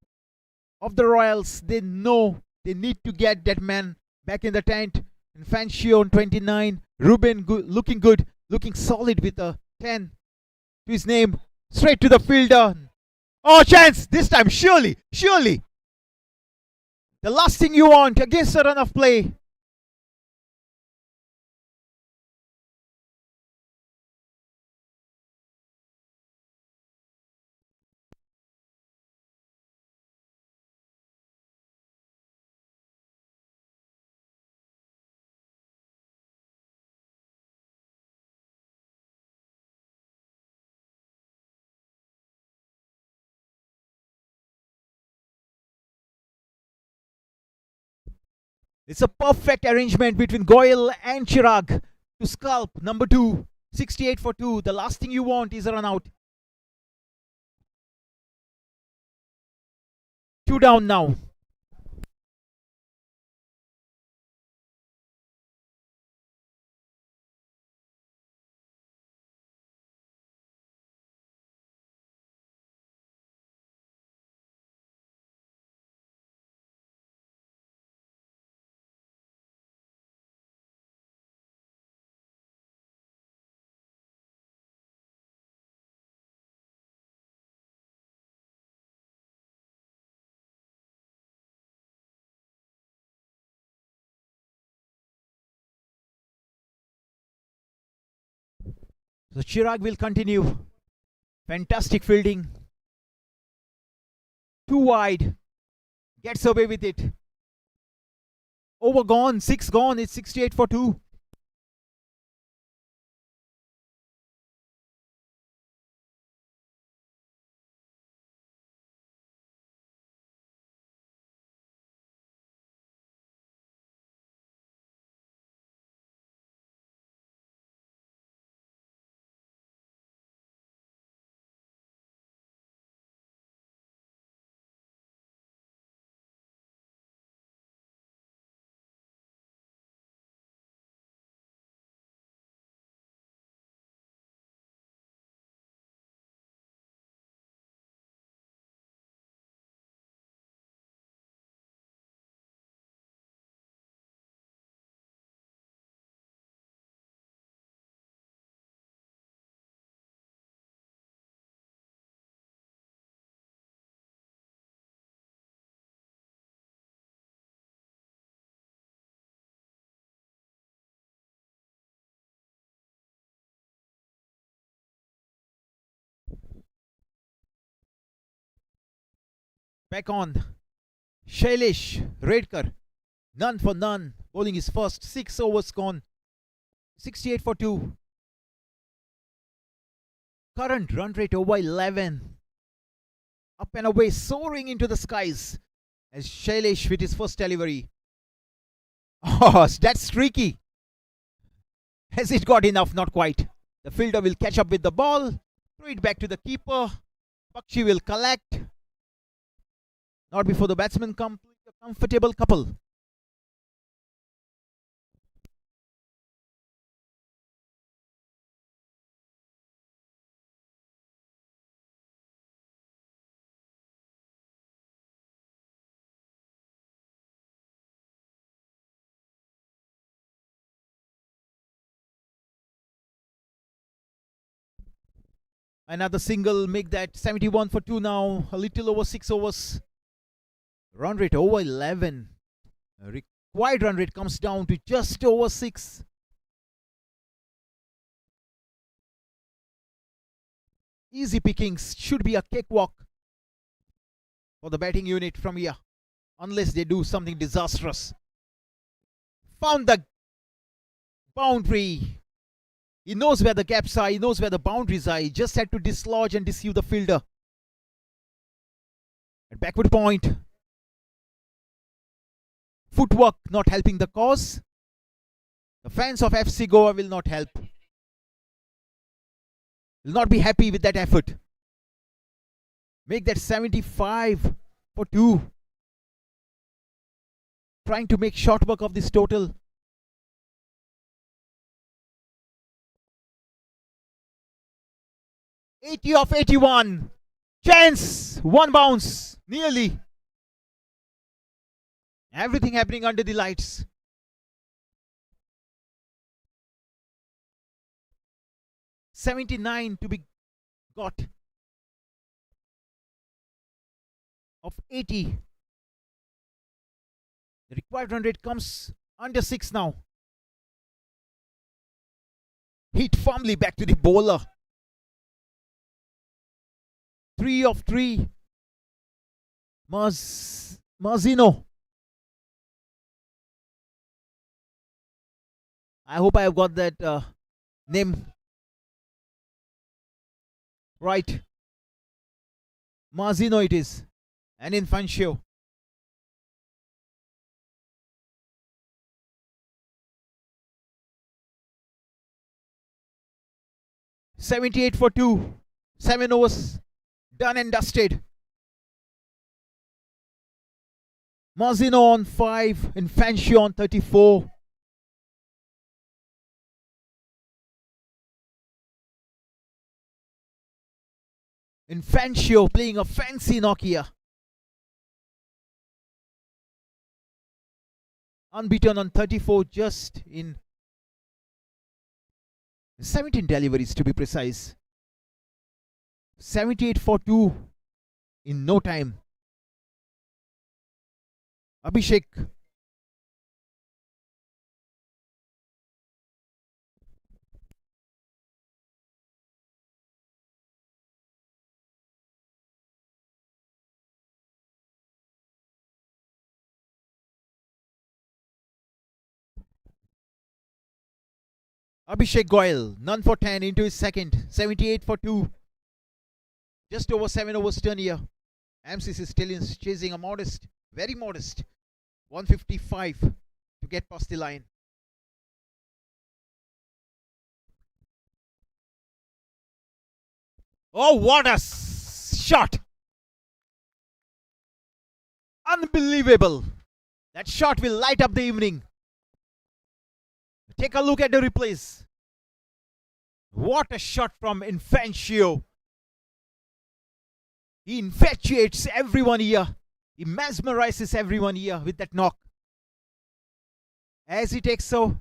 of the Royals. They know they need to get that man back in the tent. And Fancio on 29. Ruben looking good, looking solid with a 10 to his name. Straight to the fielder. Oh, chance! This time, surely, surely. The last thing you want against a run of play. It's a perfect arrangement between Goyal and Chirag to scalp number 2. 68 for 2. The last thing you want is a run out. 2 down now. So Chirag will continue. Fantastic fielding. 2 wide. Gets away with it. Over gone. 6 gone. It's 68 for 2. Back on. Shailesh Redkar. None for none. Bowling his first. 6 overs gone. 68 for 2. Current run rate over 11. Up and away, soaring into the skies. As Shailesh with his first delivery. Oh, that's streaky. Has it got enough? Not quite. The fielder will catch up with the ball. Throw it back to the keeper. Bakshi will collect. Not before the batsman complete a comfortable couple. Another single, make that 71 for 2 now. A little over 6 overs. Run rate over 11. Required run rate comes down to just over 6. Easy pickings. Should be a cakewalk for the batting unit from here. Unless they do something disastrous. Found the boundary. He knows where the gaps are. He knows where the boundaries are. He just had to dislodge and deceive the fielder. At backward point. Footwork not helping the cause. The fans of FC Goa will not help. Will not be happy with that effort. Make that 75 for 2. Trying to make short work of this total. '80 of 81. Chance. 1 bounce. Nearly. Everything happening under the lights. 79 to be got of 80. The required run rate comes under 6 now. Hit firmly back to the bowler. 3 of 3. Marzino. I hope I have got that name right. Marzino it is. And Infantio. $78 for 2. 7 overs done and dusted. Marzino on 5. Infantio on 34. Infantio playing a fancy Nokia. Unbeaten on 34, just in 17 deliveries to be precise. 78 for 2 in no time. Abhishek. Abhishek Goyal, none for 10 into his second. 78 for 2. Just over 7 overs done here. MCC Stallions chasing a modest, very modest 155 to get past the line. Oh, what a shot! Unbelievable! That shot will light up the evening. Take a look at the replays. What a shot from Infantio. He infatuates everyone here. He mesmerizes everyone here with that knock. As he takes a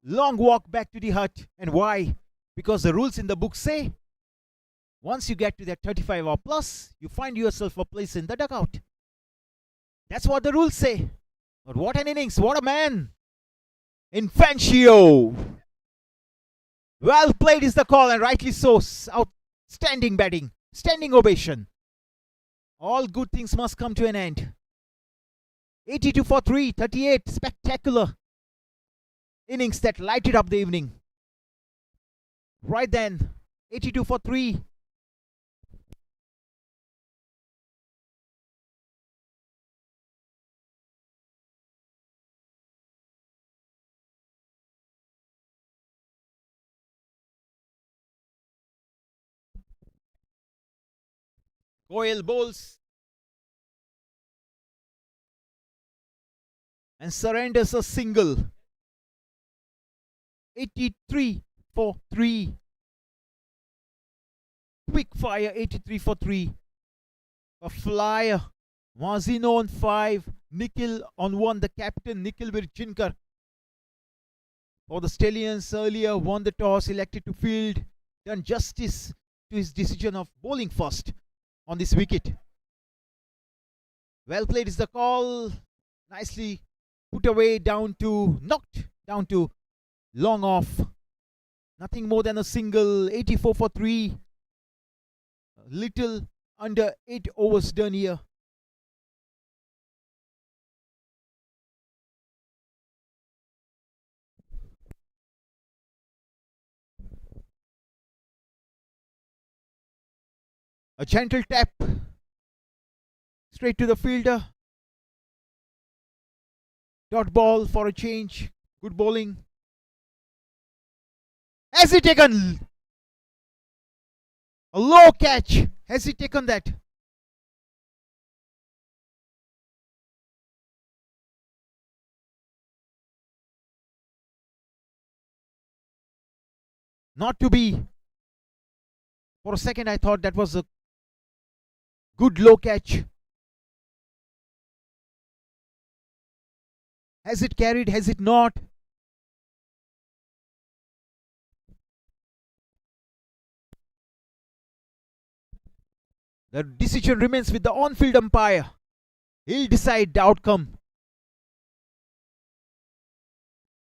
long walk back to the hut. And why? Because the rules in the book say, once you get to that 35 or plus, you find yourself a place in the dugout. That's what the rules say. But what an innings, what a man. Infantio. Well played is the call, and rightly so. Outstanding batting. Standing ovation. All good things must come to an end. 82 for 3, 38. Spectacular innings that lighted up the evening. Right then, 82 for 3. Goyal bowls and surrenders a single. 83 for 3. Quick fire, 83 for 3. A flyer. Marzino on 5. Nikhil on 1. The captain, Nikhil Virjinkar. For the Stallions, earlier won the toss, elected to field. Done justice to his decision of bowling first on this wicket. Well played is the call. Nicely put away, knocked down to long off. Nothing more than a single. 84 for 3. Little under 8 overs done here. A gentle tap straight to the fielder. Dot ball for a change. Good bowling. Has he taken a low catch? Has he taken that? Not to be. For a second I thought that was a good low catch. Has it carried? Has it not? The decision remains with the on-field umpire. He'll decide the outcome.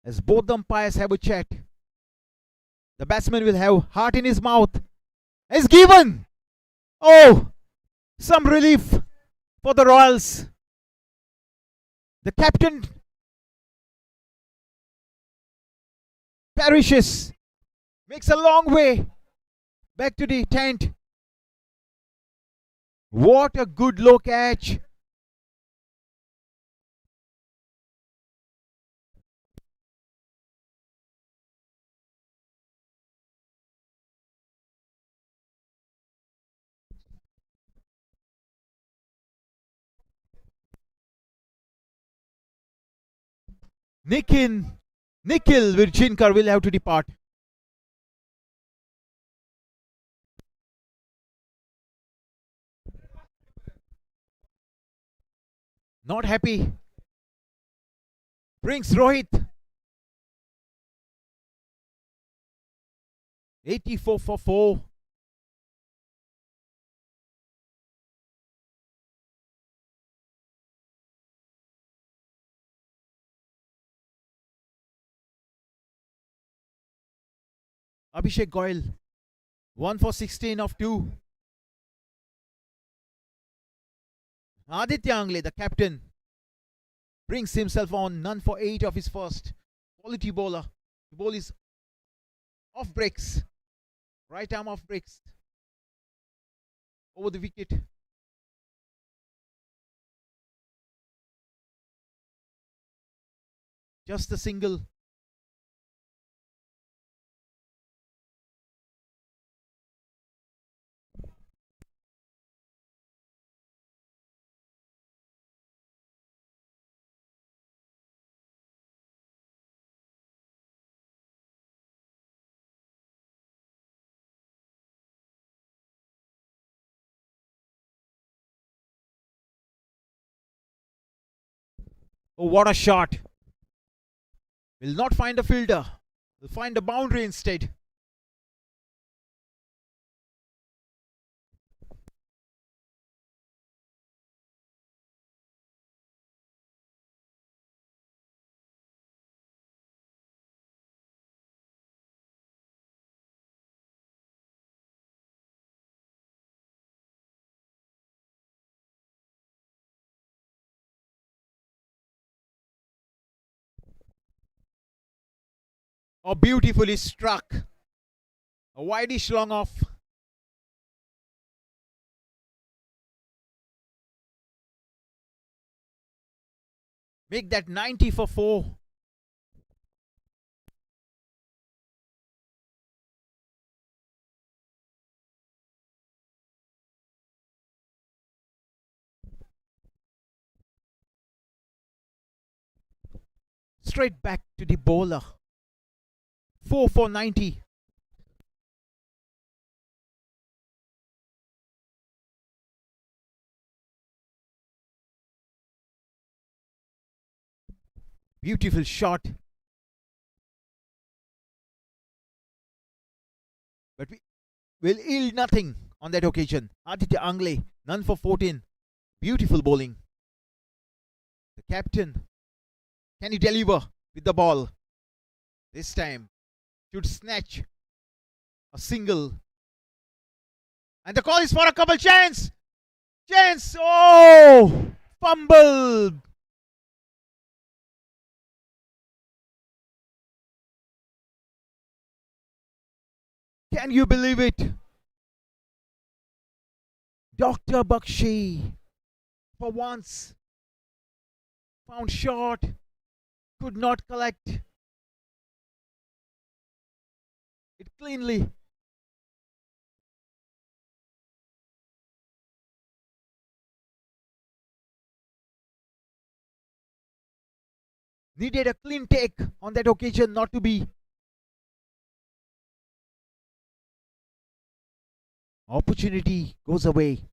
As both the umpires have a chat, the batsman will have heart in his mouth. Is given! Oh! Some relief for the Royals. The captain perishes. Makes a long way back to the tent. What a good low catch. Nikhil Virginkar will have to depart. Not happy. Brings Rohit. 84 for 4. Abhishek Goyal. 1 for 16 of 2. Aditya Angle, the captain, brings himself on. None for 8 of his first. Quality bowler. The ball is off breaks. Right arm off breaks. Over the wicket. Just a single. Oh, what a shot. Will not find a fielder. Will find a boundary instead. Oh, beautifully struck. A wideish long off. Make that 90 for 4. Straight back to the bowler. 4 for 90. Beautiful shot. But we will yield nothing on that occasion. Aditya Angle, none for 14. Beautiful bowling. The captain, can he deliver with the ball? This time, should snatch a single. And the call is for a couple. Chance! Chance! Oh! Fumble! Can you believe it? Dr. Bakshi, for once, found short, could not collect it cleanly. Needed a clean take on that occasion, not to be. Opportunity goes away.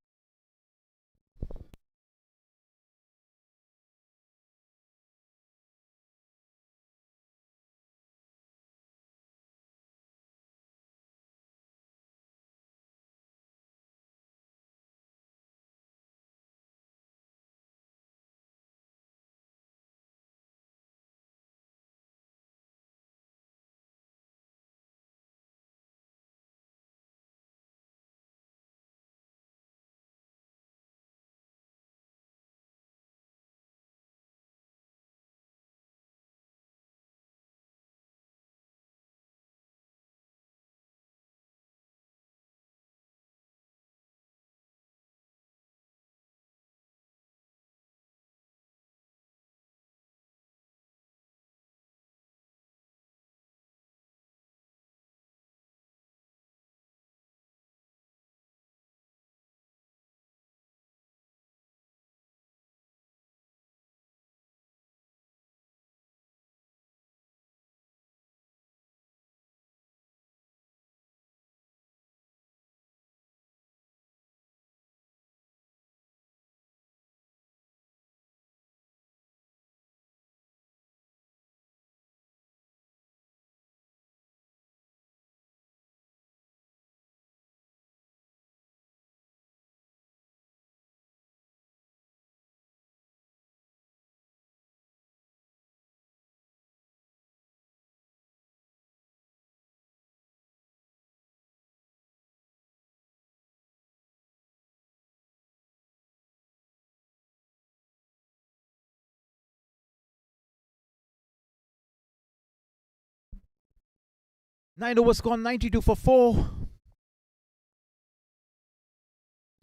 9 overs gone, 92 for 4.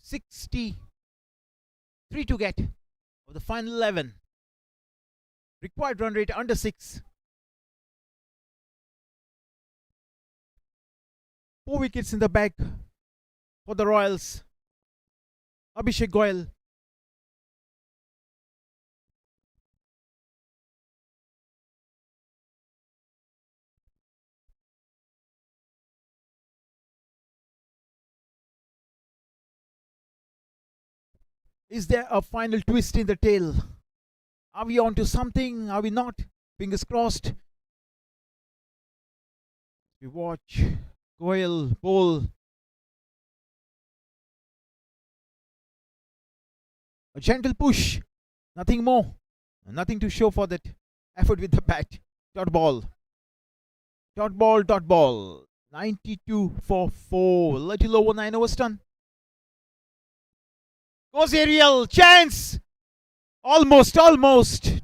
63 to get of the final 11. Required run rate under 6. 4 wickets in the bag for the Royals. Abhishek Goyal. Is there a final twist in the tail? Are we on to something? Are we not? Fingers crossed. We watch Goyal bowl. A gentle push. Nothing more. Nothing to show for that effort with the bat. Dot ball. Dot ball, dot ball. 92 for 4. Little over 9 overs done. Goes aerial. Chance! Almost.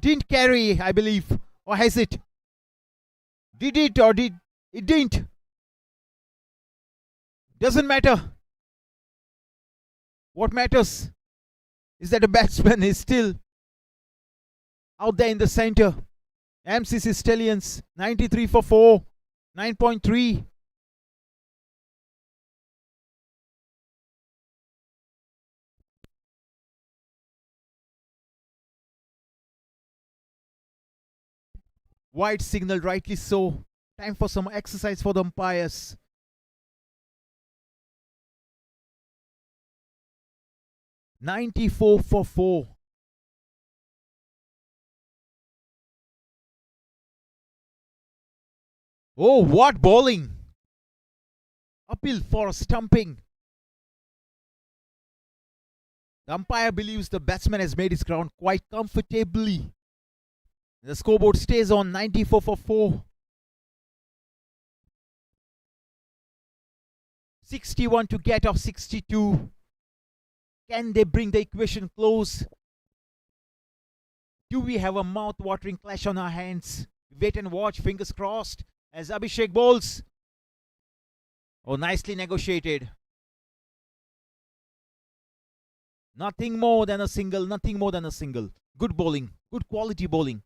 Didn't carry, I believe. Or has it? Did it or did it didn't? Doesn't matter. What matters is that the batsman is still out there in the center. MCC Stallions, 93 for 4. 9.3. Wide signal, rightly so. Time for some exercise for the umpires. "94 for 4. Oh, what bowling! Appeal for a stumping. The umpire believes the batsman has made his ground quite comfortably. The scoreboard stays on 94 for 4. 61 to get off 62. Can they bring the equation close? Do we have a mouth-watering clash on our hands? Wait and watch, fingers crossed, as Abhishek bowls. Oh, nicely negotiated. Nothing more than a single, nothing more than a single. Good bowling, good quality bowling.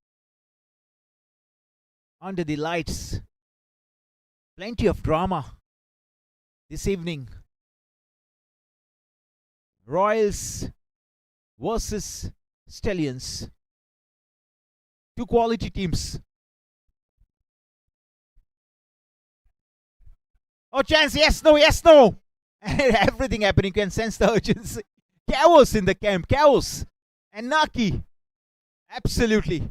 Under the lights. Plenty of drama this evening. Royals versus Stallions. Two quality teams. Oh, chance, yes, no, yes, no. Everything happening, you can sense the urgency. Chaos in the camp, chaos. Anarchy. Absolutely.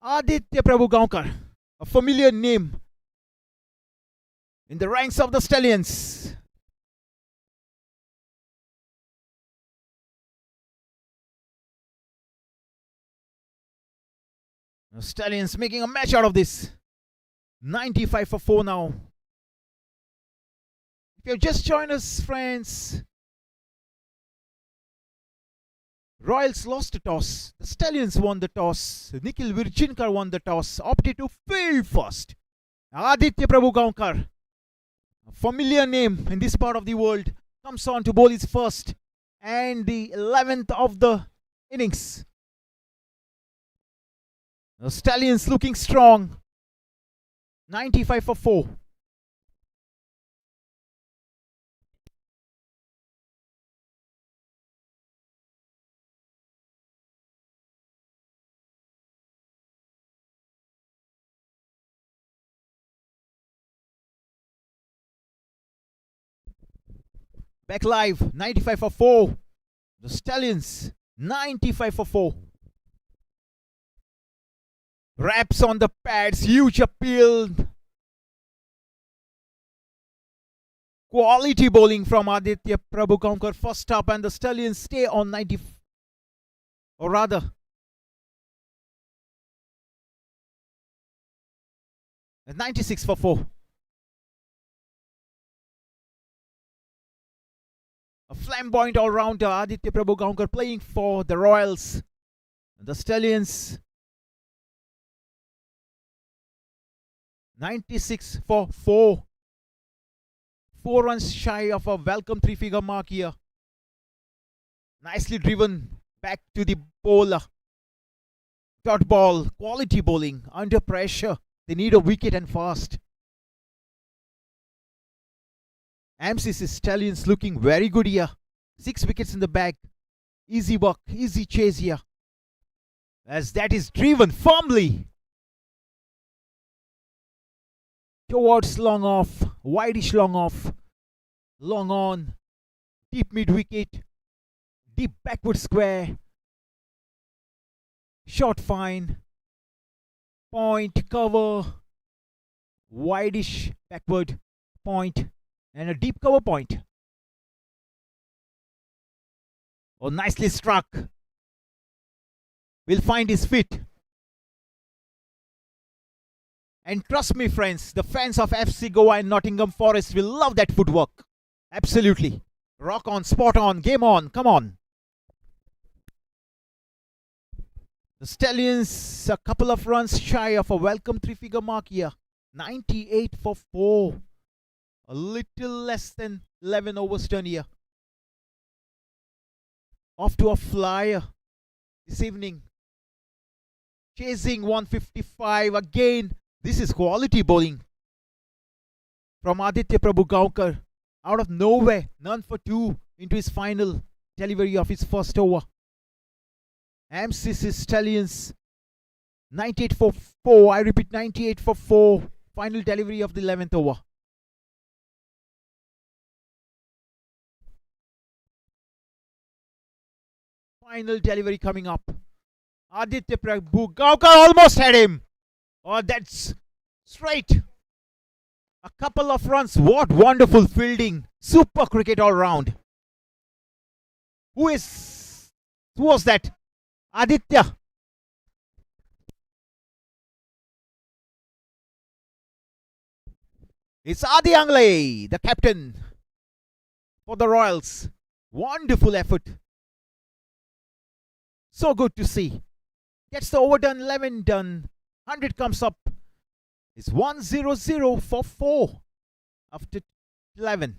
Aditya Prabhu Gaonkar, a familiar name in the ranks of the Stallions. The Stallions making a match out of this. 95 for 4 now. If you have just joined us, friends, Royals lost the toss. The Stallions won the toss. Nikhil Virchinkar won the toss. Opted to field first. Aditya Prabhu Gaonkar, a familiar name in this part of the world, comes on to bowl his first and the 11th of the innings. The Stallions looking strong. 95 for 4. Back live, 95 for 4. The Stallions, 95 for 4. Raps on the pads, huge appeal. Quality bowling from Aditya Prabhu Gaonkar first up, and the Stallions stay on 90, or rather, 96 for 4. A flamboyant all-rounder, Aditya Prabhu Gaonkar playing for the Royals. The Stallions, 96 for 4. 4 runs shy of a welcome 3-figure mark here. Nicely driven back to the bowler. Dot ball, quality bowling, under pressure. They need a wicket and fast. MCC Stallions looking very good here. 6 wickets in the bag. Easy work, easy chase here. As that is driven firmly towards long off, wideish long off, long on, deep mid wicket, deep backward square, short fine, point cover, wideish backward point, and a deep cover point. Oh, nicely struck. Will find his feet. And trust me, friends, the fans of FC Goa and Nottingham Forest will love that footwork. Absolutely. Rock on, spot on, game on, come on. The Stallions, a couple of runs shy of a welcome 3-figure mark here. 98 for 4. A little less than 11 overs done here. Off to a flyer this evening. Chasing 155 again. This is quality bowling from Aditya Prabhu Gaonkar. Out of nowhere, none for 2 into his final delivery of his first over. MCC Stallions, 98 for 4. I repeat, 98 for 4. Final delivery of the 11th over. Final delivery coming up. Aditya Prabhu Gaonkar almost had him. Oh, that's straight. A couple of runs. What wonderful fielding. Super cricket all round. Who was that? Aditya. It's Adi Anglai, the captain for the Royals. Wonderful effort. So good to see. Gets the over done, 11 done. 100 comes up. It's 1-0-0 for 4 after 11.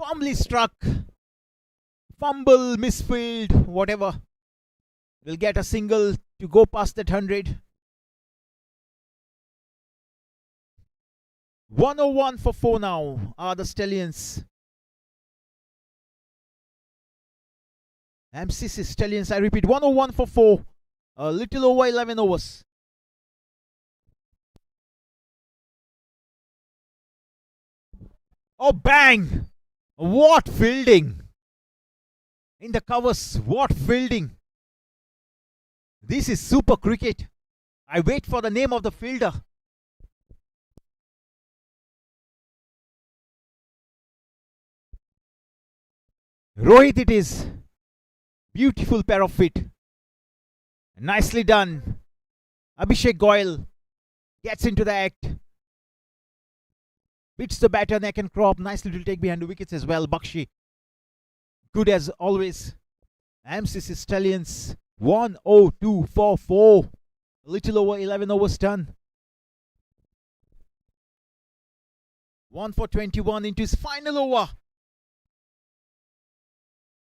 Firmly struck. Fumble, misfield, whatever. Will get a single to go past that 100. 101 for 4 now are the Stallions. MCC Stallions, I repeat, 101 for 4. A little over 11 overs. Oh, bang! What fielding! In the covers, what fielding! This is super cricket. I wait for the name of the fielder. Rohit it is. Beautiful pair of feet. Nicely done. Abhishek Goyal gets into the act. Beats the batter neck and crop. Nicely to take behind the wickets as well. Bakshi. Good as always. MCC Stallions 102 for 4. A little over 11 overs done. 1 for 21 into his final over.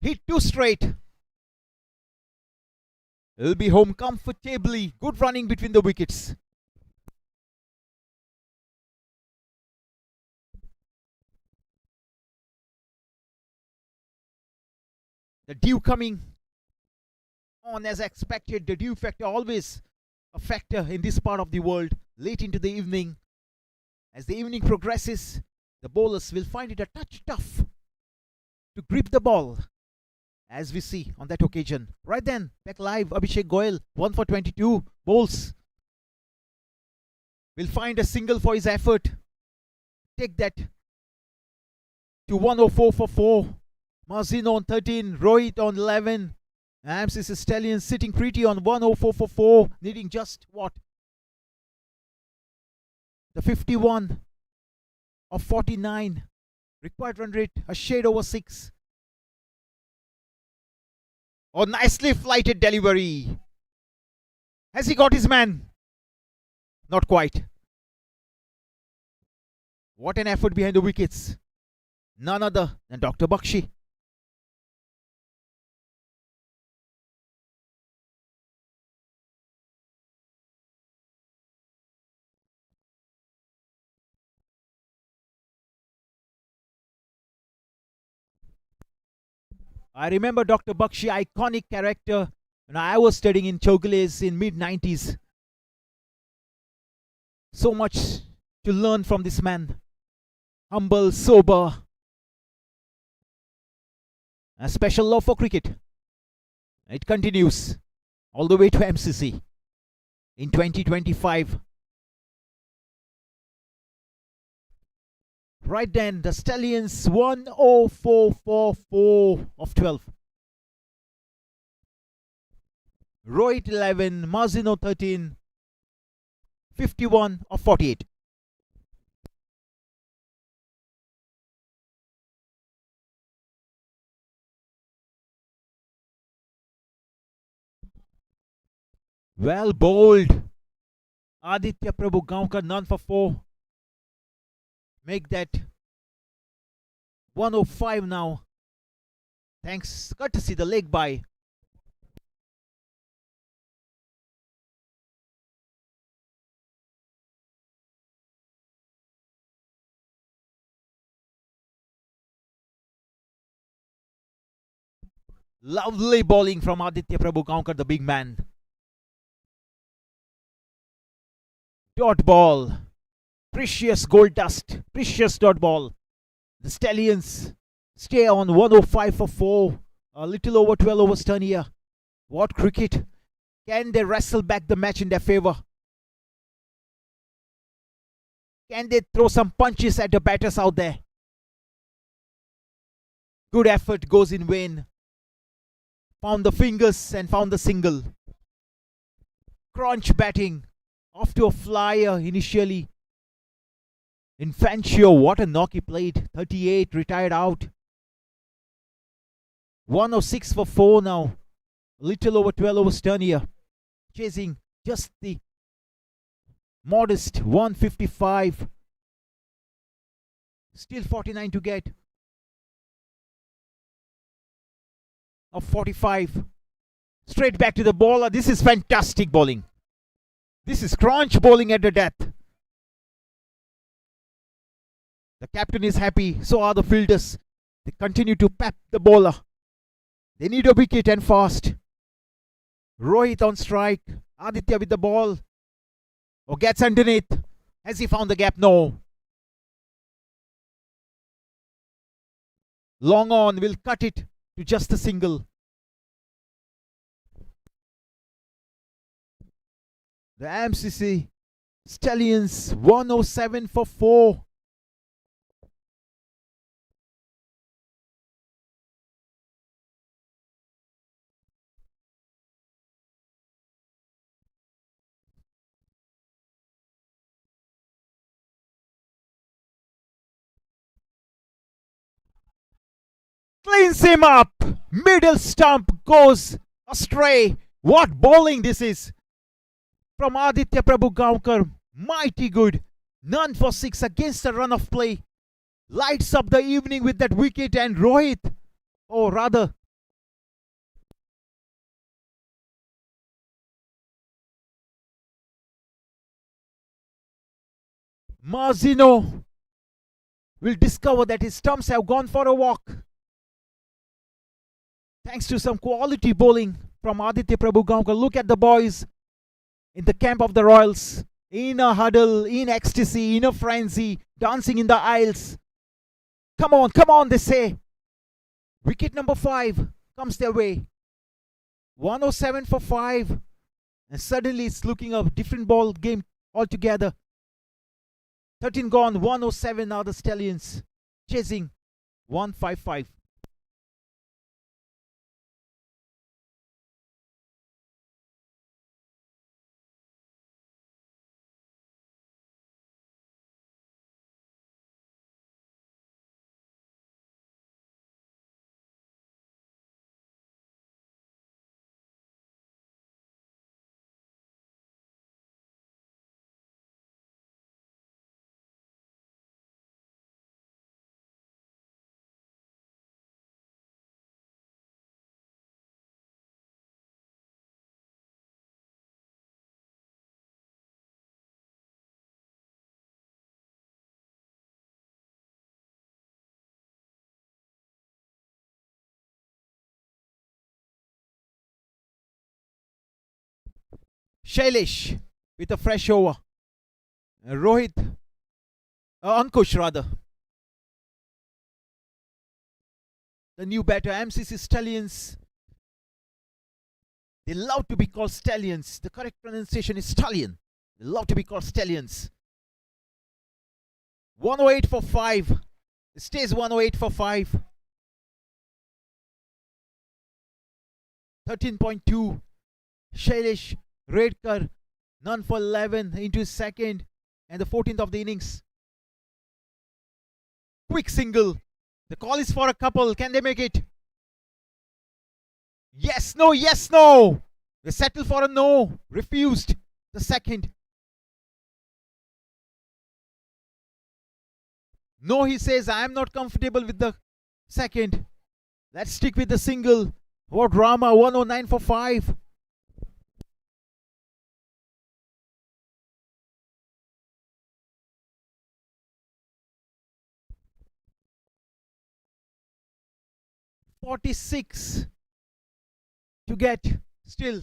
Hit 2 straight. He'll be home comfortably. Good running between the wickets. The dew coming on as expected. The dew factor always a factor in this part of the world. Late into the evening. As the evening progresses, the bowlers will find it a touch tough to grip the ball, as we see on that occasion. Right then, back live, Abhishek Goyal, 1 for 22, bowls. Will find a single for his effort. Take that to 104 for 4. Mazino on 13, Rohit on 11. MCC Stallions sitting pretty on 104 for 4, needing just what? The 51 of 49. Required run rate, a shade over 6. Oh, nicely flighted delivery. Has he got his man? Not quite. What an effort behind the wickets. None other than Dr. Bakshi. I remember Dr. Bakshi, iconic character, when I was studying in Chogles in mid-90s. So much to learn from this man. Humble, sober. A special love for cricket. It continues all the way to MCC in 2025. Right then, the Stallions 10444 of 12. Rohit 11, Mazino 13, 51 of 48. Well bowled. Aditya Prabhu Gaonkar, none for 4. Make that 105 now. Thanks, courtesy the leg by. Lovely bowling from Aditya Prabhu Gaonkar, the big man. Dot ball. Precious gold dust. Precious dot ball. The Stallions stay on 105 for 4. A little over 12 overs done here. What cricket. Can they wrestle back the match in their favour? Can they throw some punches at the batters out there? Good effort goes in vain. Found the fingers and found the single. Crunch batting. Off to a flyer initially. Infancio, what a knock he played. 38, retired out. 106 for 4 now. A little over 12 overs done here. Chasing just the modest 155. Still 49 to get. of 45. Straight back to the bowler. This is fantastic bowling. This is crunch bowling at the death. The captain is happy. So are the fielders. They continue to pep the bowler. They need a wicket and fast. Rohit on strike. Aditya with the ball. Or gets underneath. Has he found the gap? No. Long on will cut it to just a single. The MCC Stallions 107 for 4. Cleans him up. Middle stump goes astray. What bowling this is from Aditya Prabhu Gaonkar. Mighty good. None for 6 against a run of play. Lights up the evening with that wicket, and Rohit, or rather Marzino, will discover that his stumps have gone for a walk. Thanks to some quality bowling from Aditya Prabhu Gaonkar. Look at the boys in the camp of the Royals. In a huddle, in ecstasy, in a frenzy, dancing in the aisles. Come on, they say. Wicket number 5 comes their way. 107 for 5. And suddenly it's looking a different ball game altogether. 13 gone, 107 are the Stallions. Chasing 155. Shailesh with a fresh over. Rohit, Ankush rather. The new batter, MCC Stallions. They love to be called Stallions. The correct pronunciation is Stallion. They love to be called Stallions. 108 for 5. It stays 108 for 5. 13.2. Shailesh Redkar, none for 11 into his second and the 14th of the innings. Quick single. The call is for a couple. Can they make it? Yes, no, yes, no. They settle for a no. Refused the second. No, he says, I am not comfortable with the second. Let's stick with the single. What drama. 109 for 5. .46 to get still.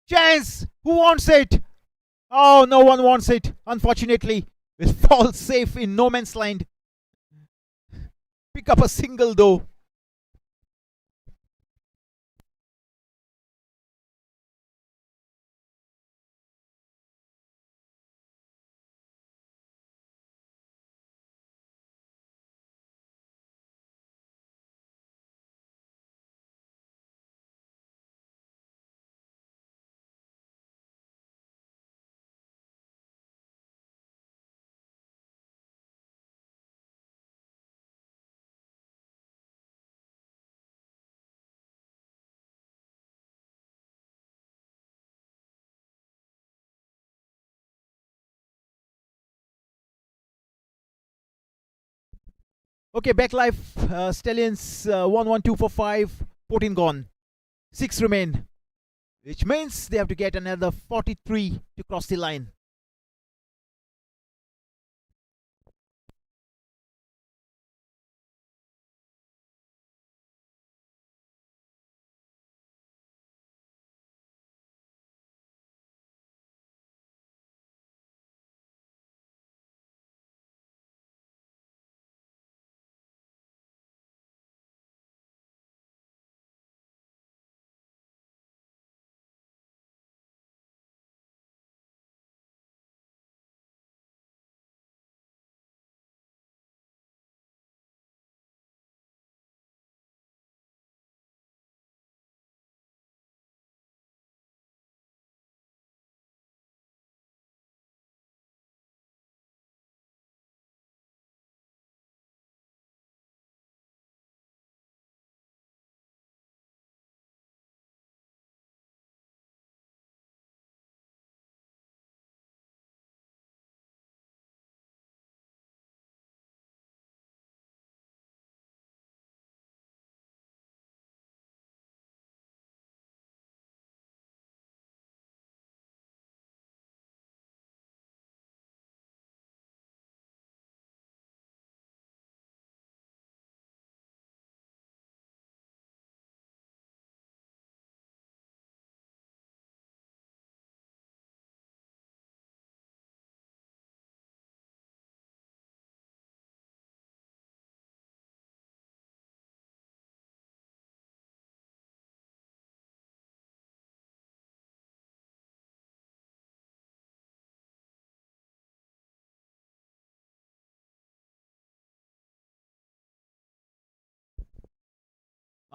Chance! Who wants it? Oh, no one wants it. Unfortunately, will fall safe in no man's land. Pick up a single though. Okay, back live. Stallions 112 for 5. 14 gone. 6 remain. Which means they have to get another 43 to cross the line.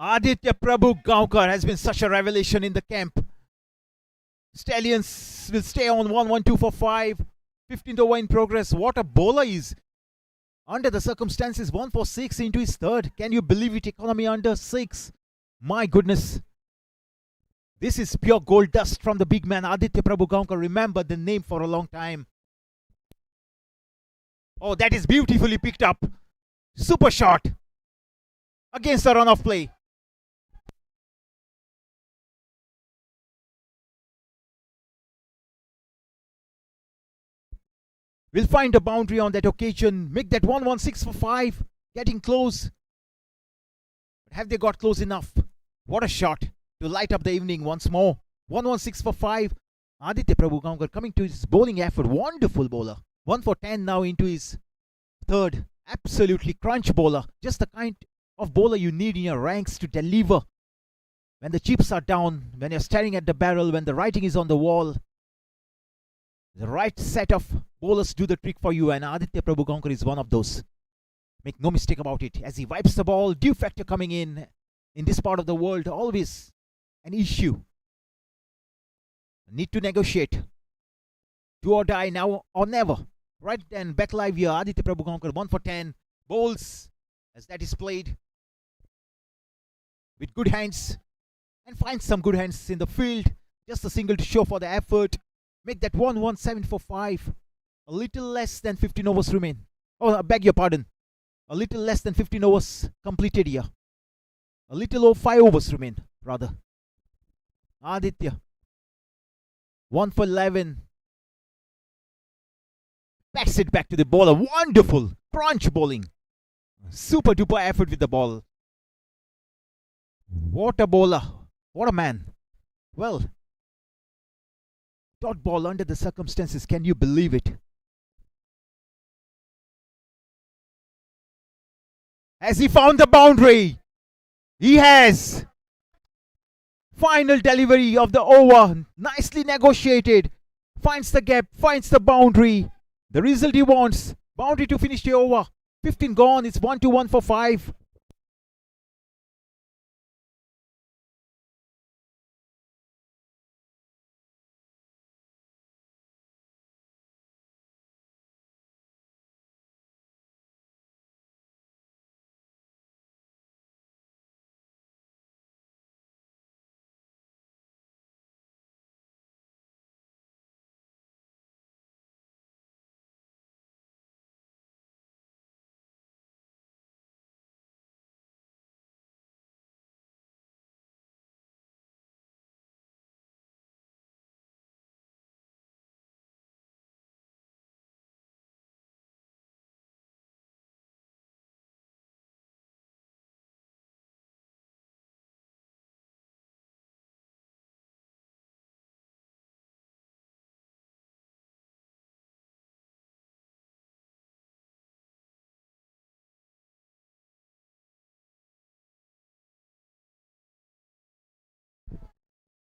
Aditya Prabhu Gaonkar has been such a revelation in the camp. Stallions will stay on 1-1-2 for 5. 15th over in progress. What a bowler he is. Under the circumstances, 1 for 6 into his third. Can you believe it? Economy under 6. My goodness. This is pure gold dust from the big man Aditya Prabhu Gaonkar. Remember the name for a long time. Oh, that is beautifully picked up. Super shot. Against the run of play. We'll find a boundary on that occasion. Make that 1-1-6 for 5. Getting close. But have they got close enough? What a shot to light up the evening once more. 1-1-6 for 5. Aditya Prabhu Gaonkar coming to his bowling effort. Wonderful bowler. 1 for 10 now into his third. Absolutely crunch bowler. Just the kind of bowler you need in your ranks to deliver. When the chips are down, when you're staring at the barrel, when the writing is on the wall. The right set of bowlers do the trick for you, and Aditya Prabhu Gaonkar is one of those. Make no mistake about it. As he wipes the ball, dew factor coming in this part of the world, always an issue. Need to negotiate. Do or die, now or never. Right then, back live here, Aditya Prabhu Gaonkar, 1 for 10. Bowls, as that is played. With good hands. And finds some good hands in the field. Just a single to show for the effort. Make that 1-1-7 for 5. A little less than 15 overs remain. Oh, I beg your pardon. A little less than 15 overs completed here. A little over 5 overs remain, rather. Aditya. 1 for 11. Backs it back to the bowler. Wonderful. Crunch bowling. Super duper effort with the ball. What a bowler. What a man. Well, dot ball under the circumstances. Can you believe it? Has he found the boundary? He has. Final delivery of the over. Nicely negotiated. Finds the gap. Finds the boundary. The result he wants. Boundary to finish the over. 15 gone. It's 1-1 for 5.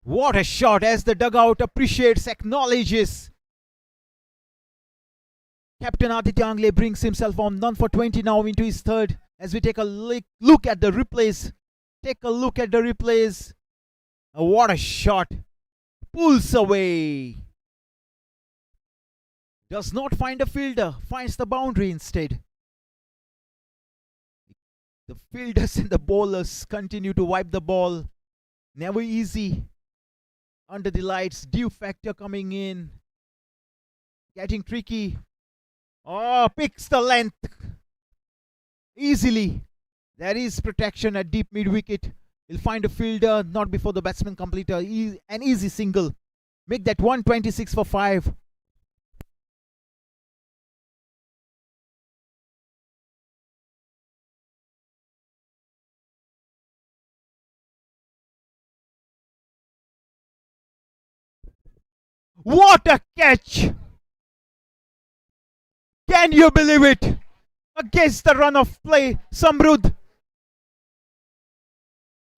What a shot as the dugout appreciates, acknowledges. Captain Aditya Angle brings himself on none for 20 now into his third. As we take a look at the replays. Take a look at the replays. What a shot. Pulls away. Does not find a fielder. Finds the boundary instead. The fielders and the bowlers continue to wipe the ball. Never easy. Under the lights. Dew factor coming in. Getting tricky. Oh, picks the length. Easily. There is protection at deep mid wicket. He'll find a fielder not before the batsman complete an easy single. Make that 126 for 5. What a catch! Can you believe it? Against the run of play, Samrud.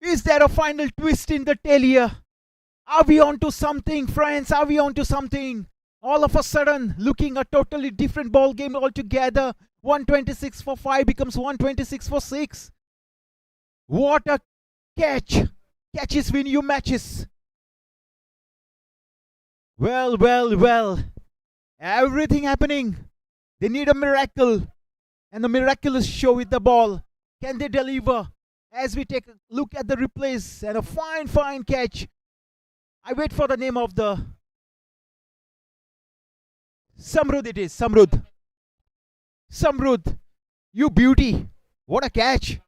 Is there a final twist in the tale here? Are we on to something, friends? Are we on to something? All of a sudden, looking a totally different ball game altogether. 126 for 5 becomes 126 for 6. What a catch! Catches win you matches. Well. Everything happening. They need a miracle. And a miraculous show with the ball. Can they deliver? As we take a look at the replays. And a fine catch. I wait for the name of the... Samrud it is. Samrud. You beauty. What a catch.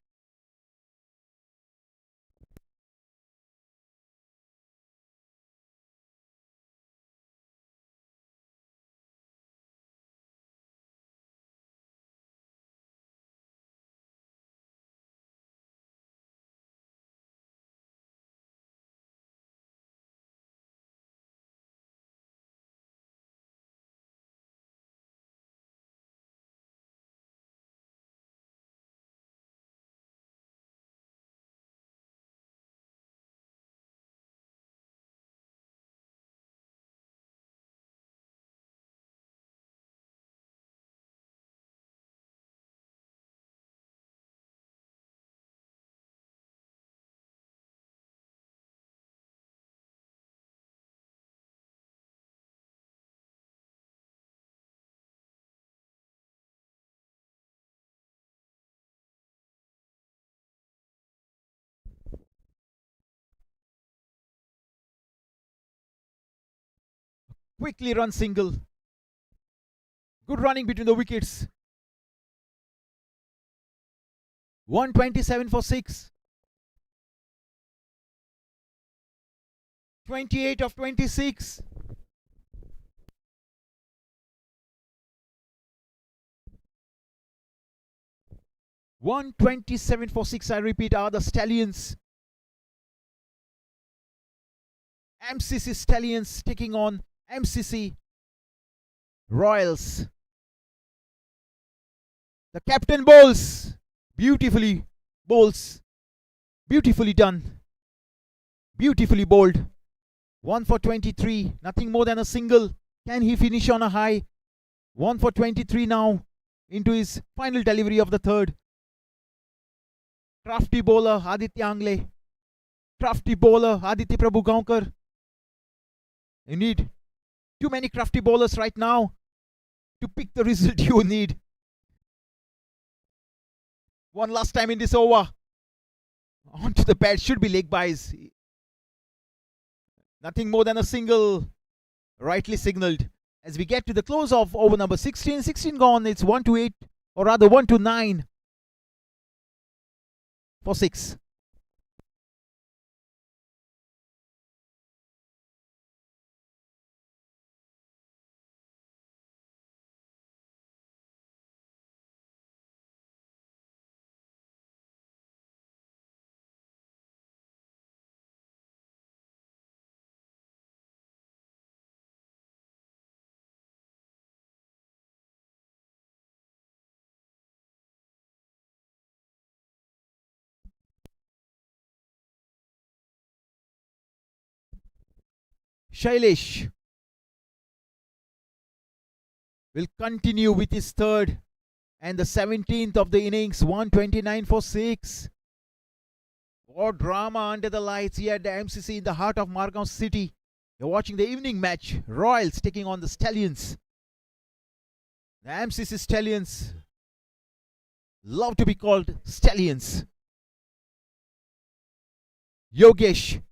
Quickly run single. Good running between the wickets. 127 for 6. 28 of 26. $127 for 6, I repeat, are the Stallions. MCC Stallions taking on MCC Royals. The captain bowls. Beautifully bowls. Beautifully done. Beautifully bowled. 1 for 23. Nothing more than a single. Can he finish on a high? 1 for 23 now. Into his final delivery of the third. Crafty bowler Aditya Angle. Crafty bowler Aditya Prabhu Gaonkar. You need too many crafty bowlers right now to pick the result you need. One last time in this over. Onto the pad, should be leg byes. Nothing more than a single, rightly signalled. As we get to the close of over number 16, 16 gone, it's 1 to 8, or rather 1 to 9 for 6. Shailesh will continue with his third and the 17th of the innings. 129 for 6. What drama under the lights here at the MCC in the heart of Margao City. You're watching the evening match. Royals taking on the Stallions. The MCC Stallions love to be called Stallions. Yogesh,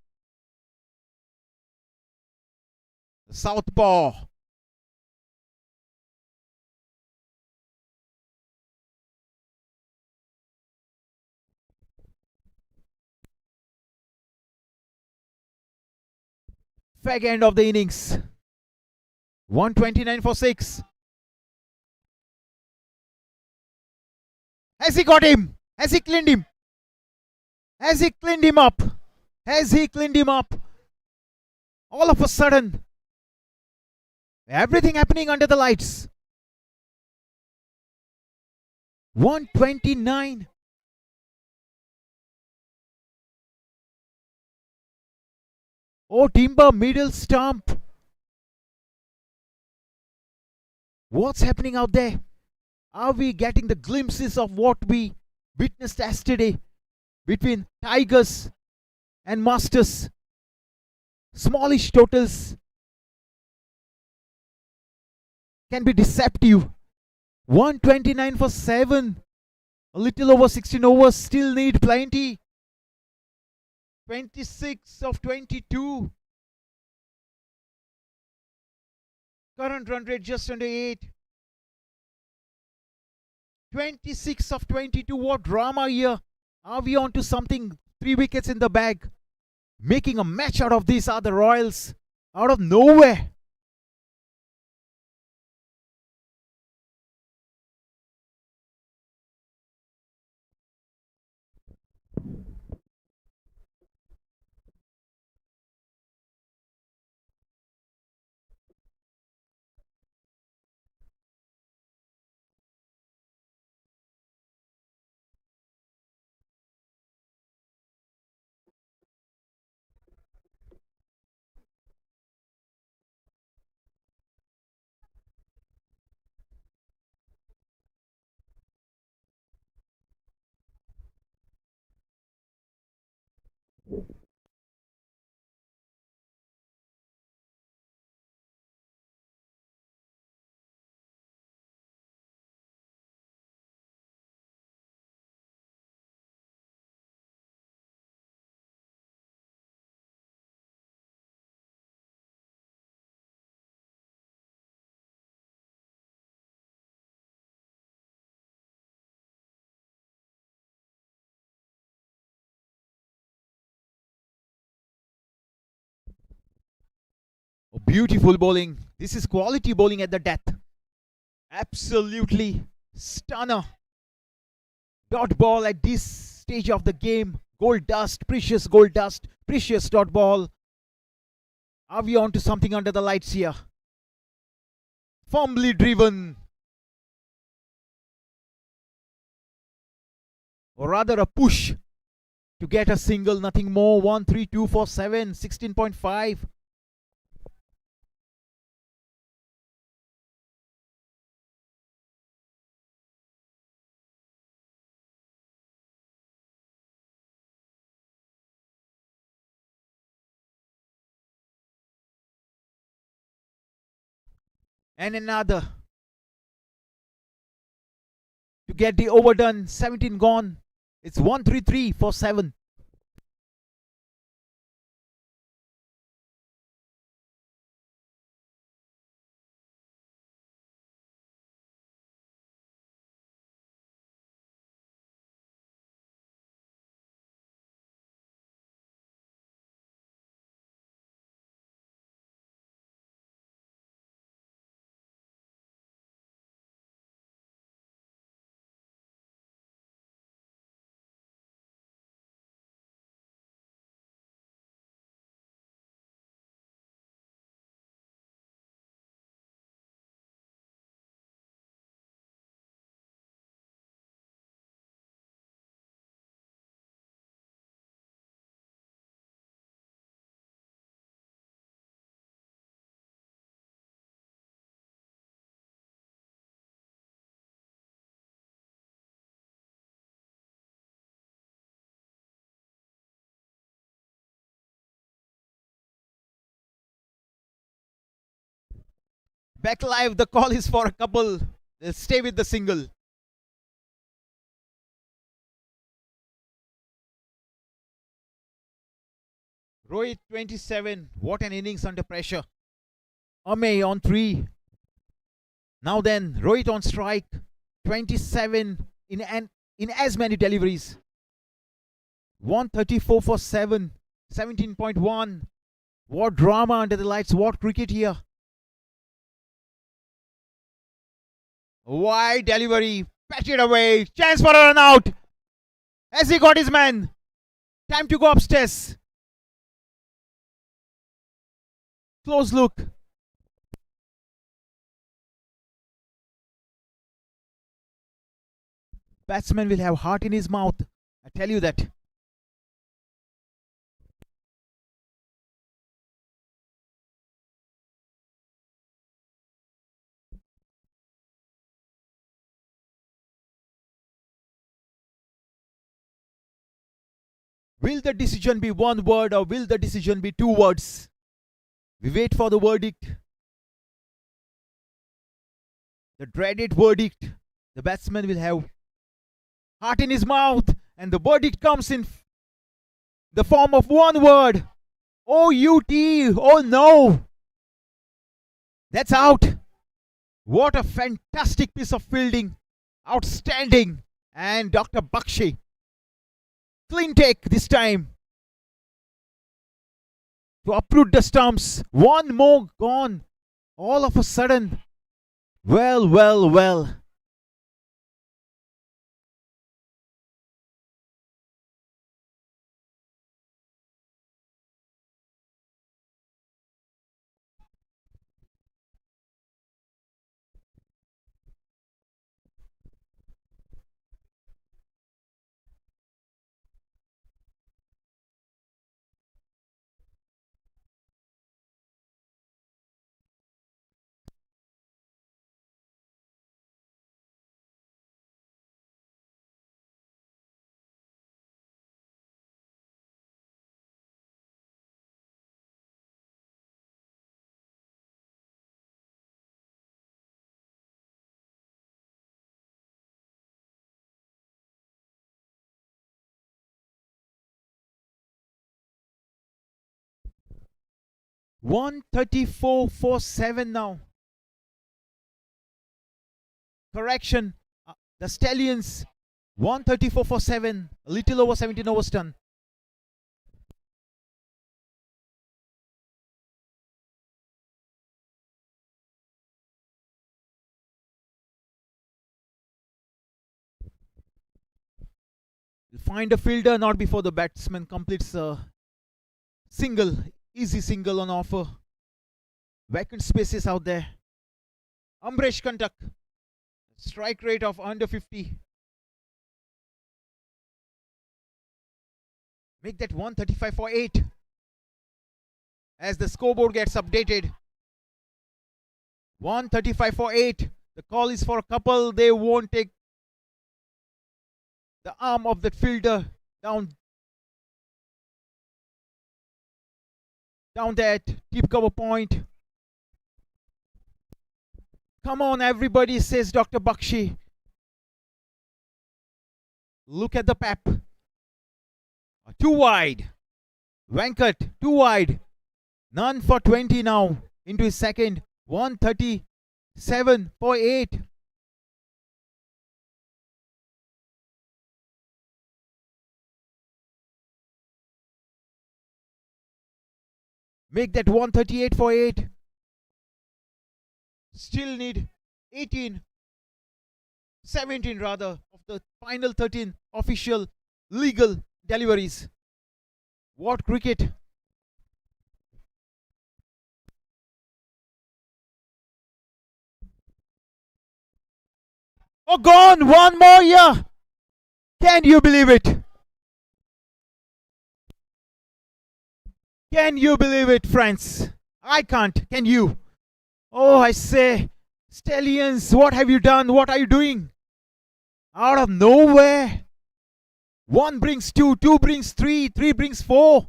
the southpaw. Fag end of the innings. 129 for 6. Has he got him? Has he cleaned him? Has he cleaned him up? Has he cleaned him up? All of a sudden, everything happening under the lights. 129. Oh, Timber middle stump. What's happening out there? Are we getting the glimpses of what we witnessed yesterday between Tigers and Masters? Smallish totals can be deceptive. 129 for 7. A little over 16 overs. Still need plenty. 26 of 22. Current run rate just under 8. 26 of 22. What drama here? Are we on to something? 3 wickets in the bag. Making a match out of this are the Royals. Out of nowhere. Oh, beautiful bowling. This is quality bowling at the death. Absolutely stunner. Dot ball at this stage of the game. Gold dust, precious gold dust, precious dot ball. Are we on to something under the lights here? Firmly driven. Or rather a push to get a single, nothing more. 1, 3, 2, 4, 7, 16.5. And another to get the overdone. 17 gone. It's 133 for 7. Back live, the call is for a couple. They'll stay with the single. Rohit 27. What an innings under pressure. Ame on 3. Now then, Rohit on strike. 27 in as many deliveries. 134 for 7. 17.1. What drama under the lights. What cricket here. Wide delivery. Patted away. Chance for a run out. Has he got his man? Time to go upstairs. Close look. Batsman will have heart in his mouth. I tell you that. Will the decision be one word or will the decision be 2 words? We wait for the verdict. The dreaded verdict. The batsman will have heart in his mouth and the verdict comes in the form of one word. O-U-T. Oh no. That's out. What a fantastic piece of fielding. Outstanding. And Dr. Bakshi. Clean take this time. To uproot the stumps. One more gone. All of a sudden. Well, well, well. $134 for 7 now. Correction. The Stallions 134 for 7. A little over 17 overs done. We'll find a fielder not before the batsman completes a single. Easy single on offer. Vacant spaces out there. Amresh Kantak. Strike rate of under 50. Make that 135 for 8. As the scoreboard gets updated. 135 for 8. The call is for a couple. They won't take the arm of that fielder down that deep cover point. Come on everybody, says Dr. Bakshi. Look at the pep. Too wide. Venkat, too wide. None for 20 now. Into his second. 137 for 8. Make that 138 for 8. Still need 18, 17 rather, of the final 13 official legal deliveries. What cricket. Oh, gone. One more year. Can you believe it? Can you believe it, friends? I can't. Can you? Oh, I say, Stallions, what have you done? What are you doing? Out of nowhere. 1 brings 2, 2 brings 3, 3 brings 4.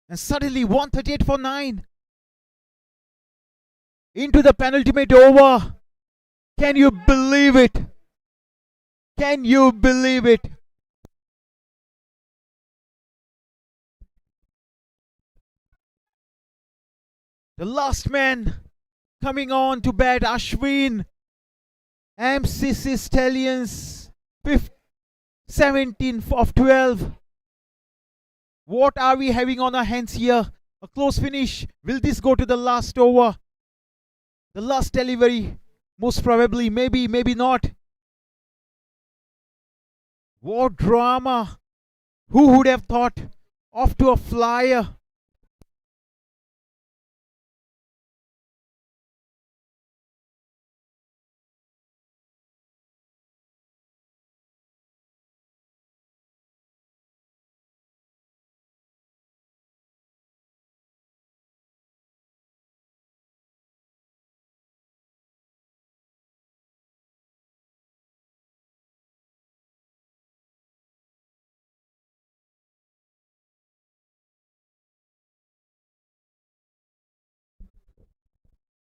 And suddenly 138 for 9. into the penultimate over. Can you believe it? Can you believe it? The last man coming on to bat, Ashwin. MCC Stallions, 17 of 12. What are we having on our hands here? A close finish. Will this go to the last over? The last delivery? Most probably, maybe, maybe not. What drama! Who would have thought? Off to a flyer.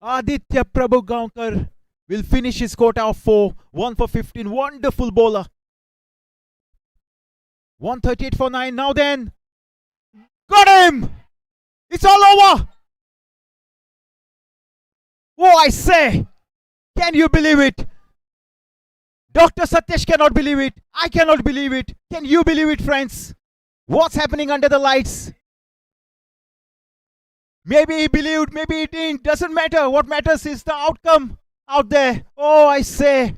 Aditya Prabhu will finish his quota of 4. 1 for 15. Wonderful bowler. 138 for 9. Now then. Got him! It's all over! Oh, I say! Can you believe it? Dr. Satyesh cannot believe it. I cannot believe it. Can you believe it, friends? What's happening under the lights? Maybe he believed, maybe he didn't. Doesn't matter. What matters is the outcome out there. Oh, I say.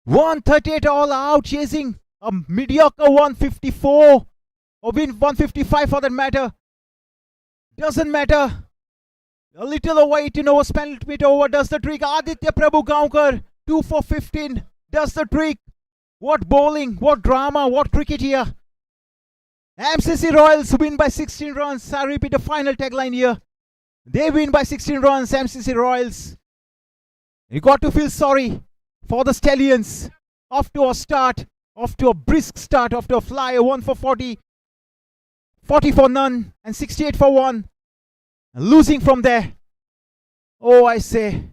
138 all out, chasing a mediocre 154. Or win 155 for that matter. Doesn't matter. A little over 18 overs, penalty over does the trick. Aditya Prabhu 2 for 15 does the trick. What bowling, what drama, what cricket here. MCC Royals win by 16 runs. I repeat the final tagline here. They win by 16 runs, MCC Royals. You got to feel sorry for the Stallions. Off to a start, off to a brisk start, off to a flyer. 1 for 40, 40 for none, and 68 for 1. Losing from there. Oh, I say.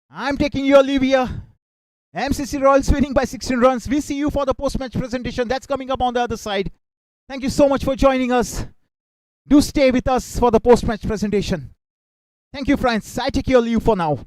I'm taking your leave here. MCC Royals winning by 16 runs. We see you for the post-match presentation. That's coming up on the other side. Thank you so much for joining us. Do stay with us for the post-match presentation. Thank you, friends. I take your leave for now.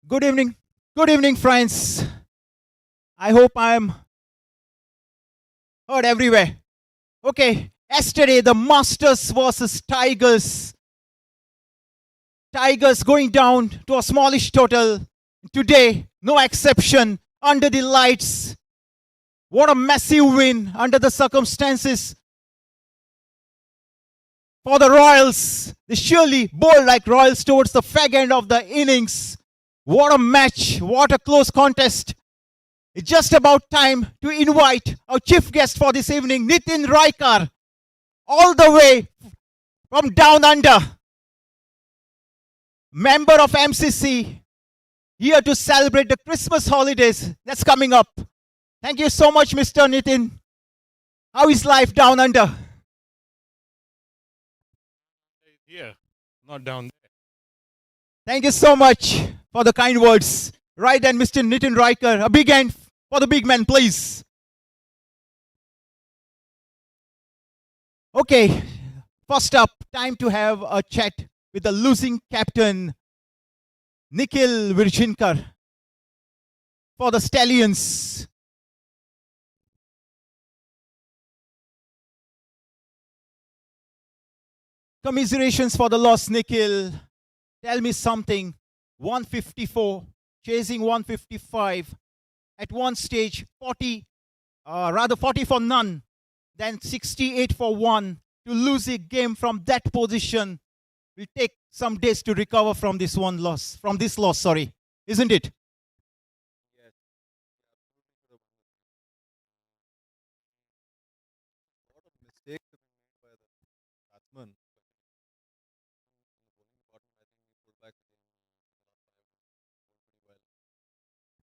Good evening. Good evening, friends. I hope I'm heard everywhere. Okay, yesterday the Masters versus Tigers. Tigers going down to a smallish total. Today, no exception. Under the lights. What a massive win under the circumstances for the Royals. They surely bowled like Royals towards the fag end of the innings. What a match. What a close contest. It's just about time to invite our chief guest for this evening, Nitin Raikar, all the way from down under. Member of MCC, here to celebrate the Christmas holidays that's coming up. Thank you so much, Mr. Nitin. How is life down under? Here, not down there. Thank you so much for the kind words. Right, and Mr. Nitin Raikar, a big hand for the big man, please. Okay, first up, time to have a chat with the losing captain, Nikhil Virjinkar, for the Stallions. Commiserations for the loss, Nikhil. Tell me something. 154, chasing 155. At one stage, 40 for none, then 68 for one. To lose a game from that position will take some days to recover from this loss, sorry. Isn't it? Yes. A lot of mistakes have been made by the batsman. In the bowling department, I think we pulled back the game in the last 5 overs, pretty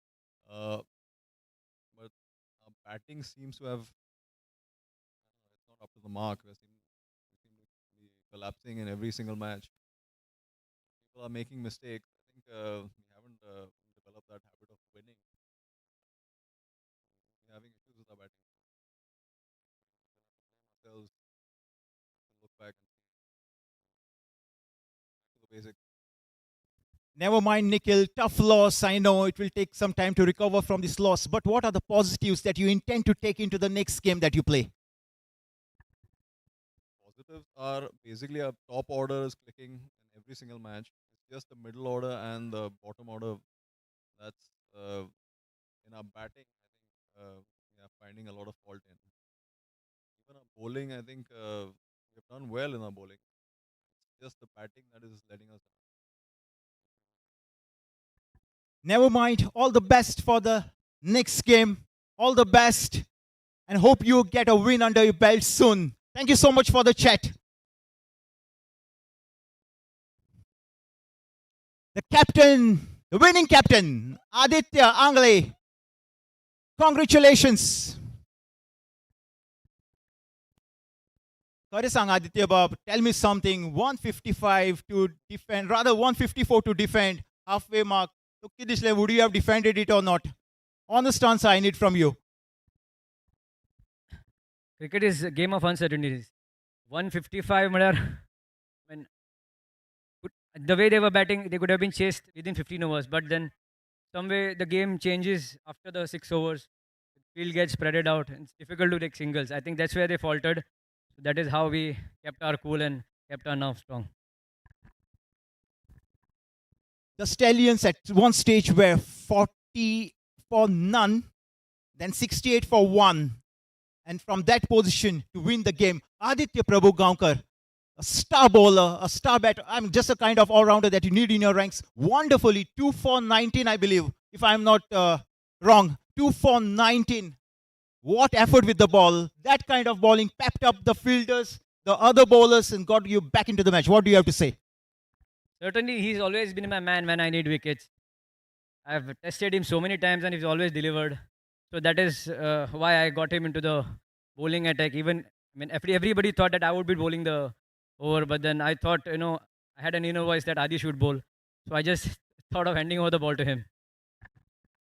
well. But our batting seems to have, it's not up to the mark. We seem to be collapsing in every single match. People are making mistakes. I think we haven't developed that habit of winning. We're having issues with our batting. We have to blame ourselves to look back and to the basics. Never mind, Nikhil. Tough loss. I know it will take some time to recover from this loss. But what are the positives that you intend to take into the next game that you play? Positives are basically our top order is clicking in every single match. It's just the middle order and the bottom order that's in our batting. I think we are finding a lot of fault in. Even our bowling, I think we have done well in our bowling. It's just the batting that is letting us down. Never mind. All the best for the next game. All the best. And hope you get a win under your belt soon. Thank you so much for the chat. The captain, the winning captain, Aditya Angle. Congratulations. Sorry, sang Aditya Bab. Tell me something. 155 to defend, rather 154 to defend. Halfway mark. So, Kidishle, would you have defended it or not? Honest answer I need from you. Cricket is a game of uncertainties. 155, when the way they were batting, they could have been chased within 15 overs. But then, some way the game changes after the 6 overs. The field gets spreaded out. And it's difficult to take singles. I think that's where they faltered. So that is how we kept our cool and kept our nerve strong. The Stallions at one stage were 40 for none, then 68 for one. And from that position to win the game, Aditya Prabhu Gaonkar, a star bowler, a star batter, I'm just a kind of all-rounder that you need in your ranks. Wonderfully, 2 for 19, I believe, if I'm not wrong. 2 for 19. What effort with the ball. That kind of bowling pepped up the fielders, the other bowlers, and got you back into the match. What do you have to say? Certainly, he's always been my man when I need wickets. I've tested him so many times and he's always delivered. So that is why I got him into the bowling attack. Even, I mean, everybody thought that I would be bowling the over, but then I thought, I had an inner voice that Adi should bowl. So I just thought of handing over the ball to him.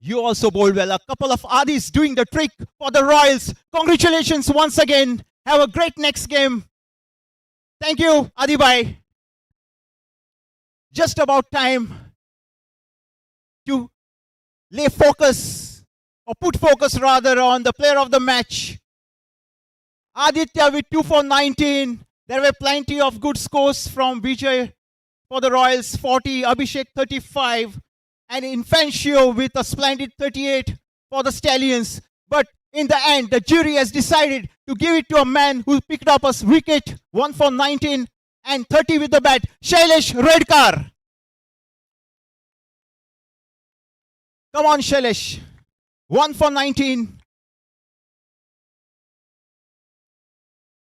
You also bowled well. A couple of Adis doing the trick for the Royals. Congratulations once again. Have a great next game. Thank you, Adi Bhai. Just about time to lay focus, or put focus rather, on the player of the match. Aditya with 2 for 19. There were plenty of good scores from Vijay for the Royals, 40, Abhishek 35, and Infancio with a splendid 38 for the Stallions. But in the end, the jury has decided to give it to a man who picked up a wicket, 1 for 19 and 30 with the bat, Shailesh Redkar. Come on, Shailesh. 1 for 19.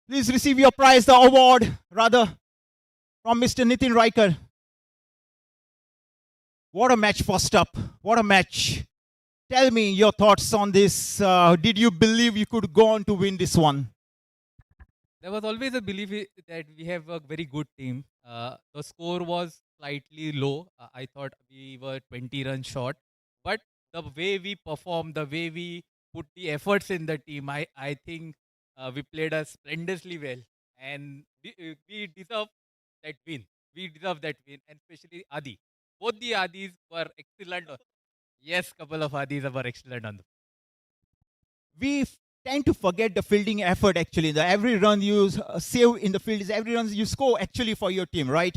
Please receive your prize, the award, rather, from Mr. Nitin Riker. What a match first up. What a match. Tell me your thoughts on this. Did you believe you could go on to win this one? There was always a belief that we have a very good team. The score was slightly low. I thought we were 20 runs short. But the way we performed, the way we put the efforts in the team, I think we played us splendidly well. And we deserve that win. We deserve that win, and especially Adi. Both the Adis were excellent. Yes, couple of Adis were excellent on the. We tend to forget the fielding effort actually. The every run you save in the field is every run you score actually for your team, right?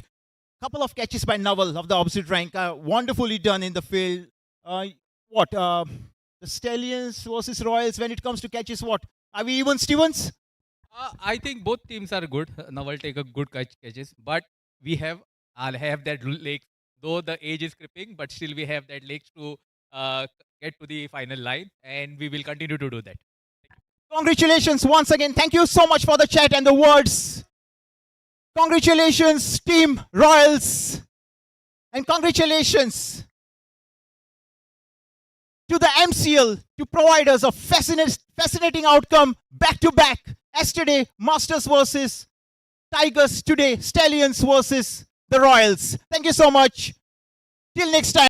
Couple of catches by Naval of the opposite rank, wonderfully done in the field. The Stallions versus Royals, when it comes to catches, what? Are we even, Stevens? I think both teams are good. Now will take a good catches, but we have I'll have that legs. Though the age is creeping, but still we have that legs to get to the final line, and we will continue to do that. Congratulations once again. Thank you so much for the chat and the words. Congratulations, Team Royals. And congratulations to the MCL to provide us a fascinating outcome back to back. Yesterday, Masters versus Tigers. Today, Stallions versus the Royals. Thank you so much. Till next time.